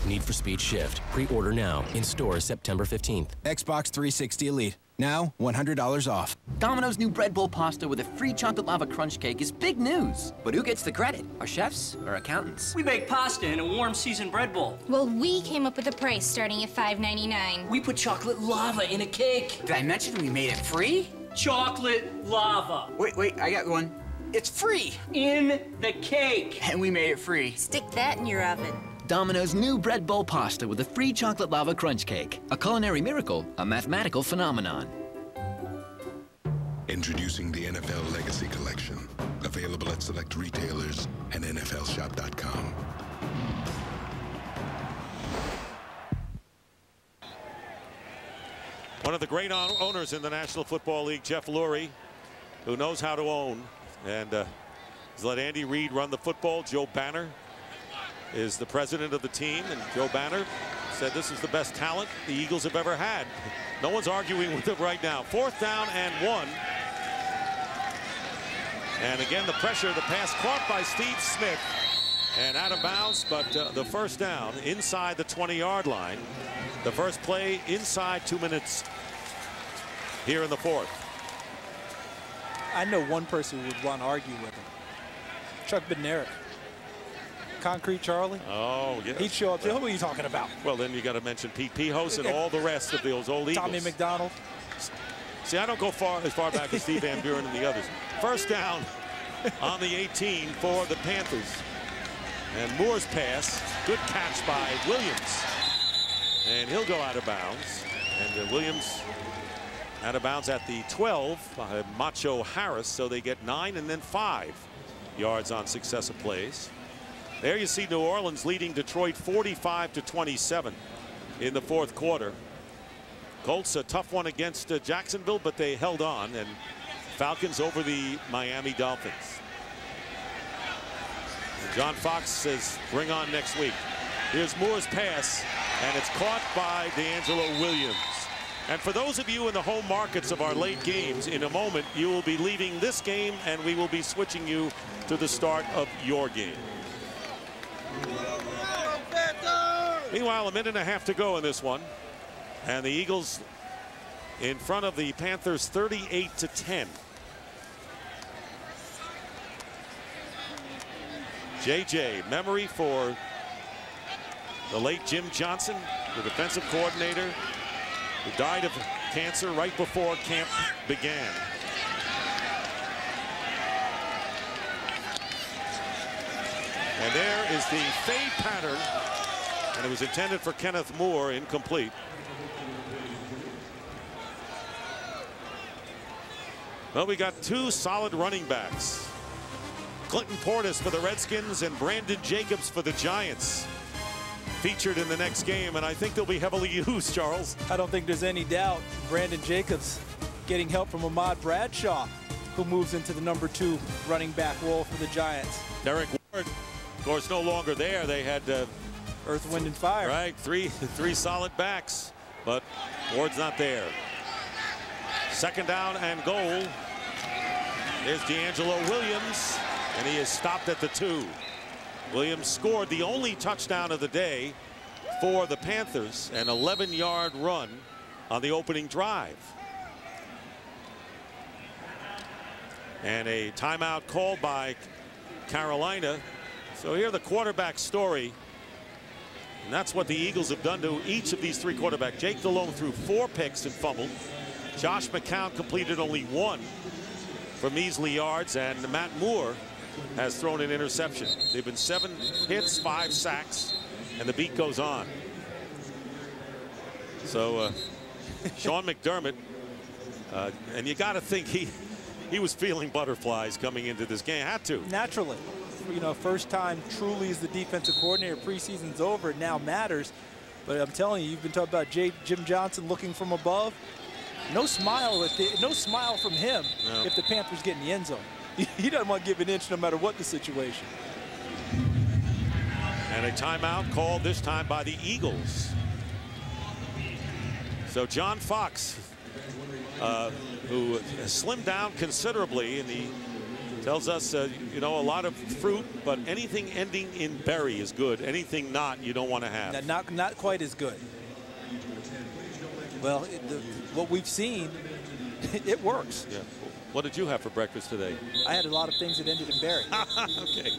Need for Speed Shift. Pre-order now. In stores September 15th. Xbox 360 Elite. Now, $100 off. Domino's new bread bowl pasta with a free chocolate lava crunch cake is big news. But who gets the credit? Our chefs or accountants? We bake pasta in a warm seasoned bread bowl. Well, we came up with a price starting at $5.99. We put chocolate lava in a cake. Did I mention we made it free? Chocolate lava. Wait, I got one. It's free. In the cake. And we made it free. Stick that in your oven. Domino's new bread bowl pasta with a free chocolate lava crunch cake. A culinary miracle, a mathematical phenomenon. Introducing the NFL Legacy Collection. Available at select retailers and NFLshop.com. One of the great owners in the National Football League, Jeff Lurie, who knows how to own, and has let Andy Reid run the football. Joe Banner is the president of the team, and Joe Banner said this is the best talent the Eagles have ever had. No one's arguing with him right now. 4th down and 1. And again, the pressure, the pass caught by Steve Smith and out of bounds, but the first down inside the 20-yard line. The first play inside 2 minutes here in the 4th. I know one person who would want to argue with him. Chuck Bednarik. Concrete Charlie. Oh, yes. He'd show up. Who are you talking about? Well, then you got to mention Pete Pihos and all the rest of those old Eagles. Tommy McDonald. See, I don't go as far back as Steve Van Buren and the others. First down on the 18 for the Panthers. And Moore's pass, good catch by Williams. And he'll go out of bounds. And Williams out of bounds at the 12 by Macho Harris. So they get 9 and then 5 yards on successive plays. There you see New Orleans leading Detroit 45-27 in the 4th quarter. Colts a tough one against Jacksonville, but they held on, and Falcons over the Miami Dolphins. And John Fox says bring on next week. Here's Moore's pass, and it's caught by DeAngelo Williams. And for those of you in the home markets of our late games, in a moment you will be leaving this game and we will be switching you to the start of your game. Meanwhile, a minute and a half to go in this one. And the Eagles in front of the Panthers 38-10. JJ, memory for the late Jim Johnson, the defensive coordinator, who died of cancer right before camp began. And there is the fade pattern, and it was intended for Kenneth Moore, incomplete. Well, we got 2 solid running backs. Clinton Portis for the Redskins and Brandon Jacobs for the Giants. Featured in the next game, and I think they'll be heavily used, Charles. I don't think there's any doubt. Brandon Jacobs getting help from Ahmad Bradshaw, who moves into the number 2 running back role for the Giants. Derek Ward, of course, no longer there. They had Earth, Wind, and Fire. Right, three solid backs, but Ward's not there. 2nd down and goal. There's DeAngelo Williams, and he is stopped at the 2. Williams scored the only touchdown of the day for the Panthers, an 11-yard run on the opening drive. And a timeout called by Carolina. So here the quarterback story. And that's what the Eagles have done to each of these 3 quarterbacks. Jake Delhomme threw 4 picks and fumbled. Josh McCown completed only 1 for measly yards, and Matt Moore has thrown an interception. They've been 7 hits, 5 sacks, and the beat goes on. So Sean McDermott, and you got to think he was feeling butterflies coming into this game. Had to. Naturally. You know, first time truly as the defensive coordinator. Preseason's over. It now matters. But I'm telling you, you've been talking about Jim Johnson looking from above. No smile from him if the Panthers get in the end zone. He doesn't want to give an inch no matter what the situation. And a timeout called this time by the Eagles. So John Fox, who has slimmed down considerably, and he tells us, you know, a lot of fruit, but anything ending in berry is good. Anything not, you don't want to have. Not quite as good. Well, what we've seen, it works. Yeah. What did you have for breakfast today? I had a lot of things that ended in berry. Okay.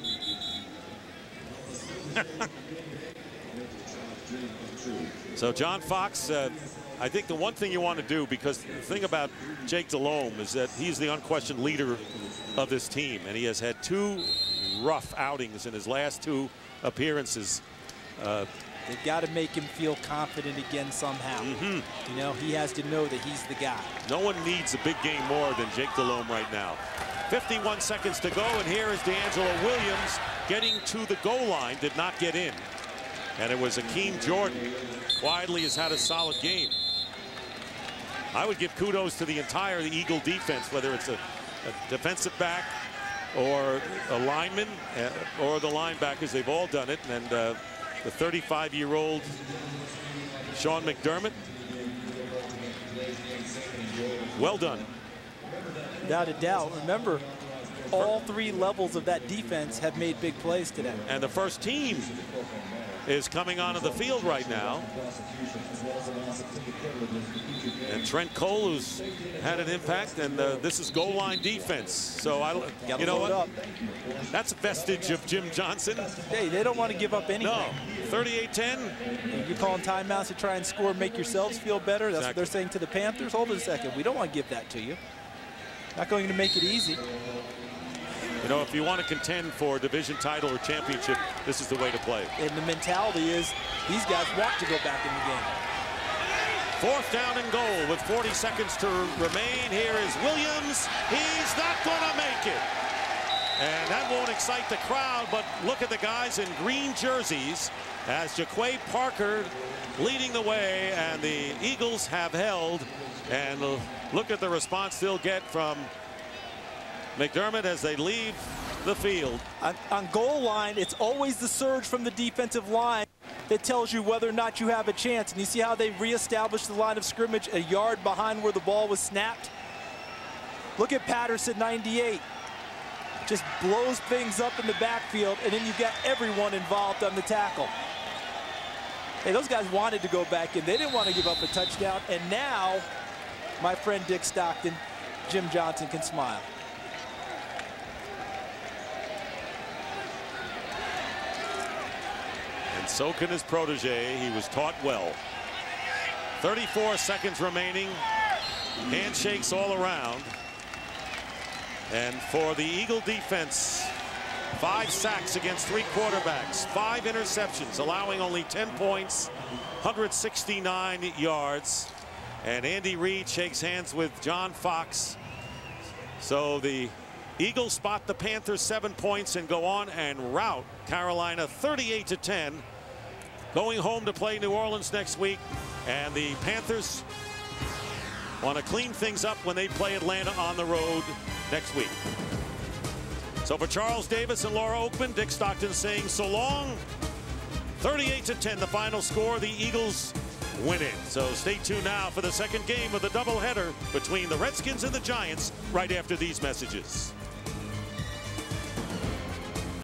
So John Fox I think the one thing you want to do, because the thing about Jake Delhomme is that he's the unquestioned leader of this team, and he has had 2 rough outings in his last 2 appearances. They've got to make him feel confident again somehow. You know, he has to know that he's the guy. No one needs a big game more than Jake Delhomme right now. 51 seconds to go, and here is D'Angelo Williams getting to the goal line, did not get in. And it was Akeem Jordan. Quietly has had a solid game. I would give kudos to the entire Eagle defense, whether it's a defensive back or a lineman or the linebackers. They've all done it. And the 35-year-old Sean McDermott, well done. Without a doubt. Remember, all 3 levels of that defense have made big plays today. And the first team is coming onto the field right now. And Trent Cole, who's had an impact, and this is goal line defense. So you know what? That's a vestige of Jim Johnson. Hey, they don't want to give up anything. No, 38-10. You're calling timeouts to try and score, make yourselves feel better. That's what they're saying to the Panthers. Hold it a second. We don't want to give that to you. Not going to make it easy. You know, if you want to contend for a division title or championship, this is the way to play. And the mentality is these guys want to go back in the game. 4th down and goal with 40 seconds to remain. Here is Williams. He's not going to make it. And that won't excite the crowd, but look at the guys in green jerseys as Jaquay Parker leading the way, and the Eagles have held. And look at the response they'll get from McDermott as they leave the field. On goal line, it's always the surge from the defensive line that tells you whether or not you have a chance. And you see how they reestablished the line of scrimmage a yard behind where the ball was snapped? Look at Patterson, 98. Just blows things up in the backfield, and then you've got everyone involved on the tackle. Hey, those guys wanted to go back in. They didn't want to give up a touchdown. And now, my friend Dick Stockton, Jim Johnson can smile. And so can his protege. He was taught well. 34 seconds remaining. Handshakes all around. And for the Eagle defense, 5 sacks against 3 quarterbacks, 5 interceptions, allowing only 10 points, 169 yards. And Andy Reid shakes hands with John Fox. So the Eagles spot the Panthers 7 points and go on and rout Carolina 38-10. Going home to play New Orleans next week. And the Panthers want to clean things up when they play Atlanta on the road next week. So for Charles Davis and Laura Oakman, Dick Stockton saying so long. 38-10 the final score. The Eagles win it. So stay tuned now for the second game of the doubleheader between the Redskins and the Giants right after these messages.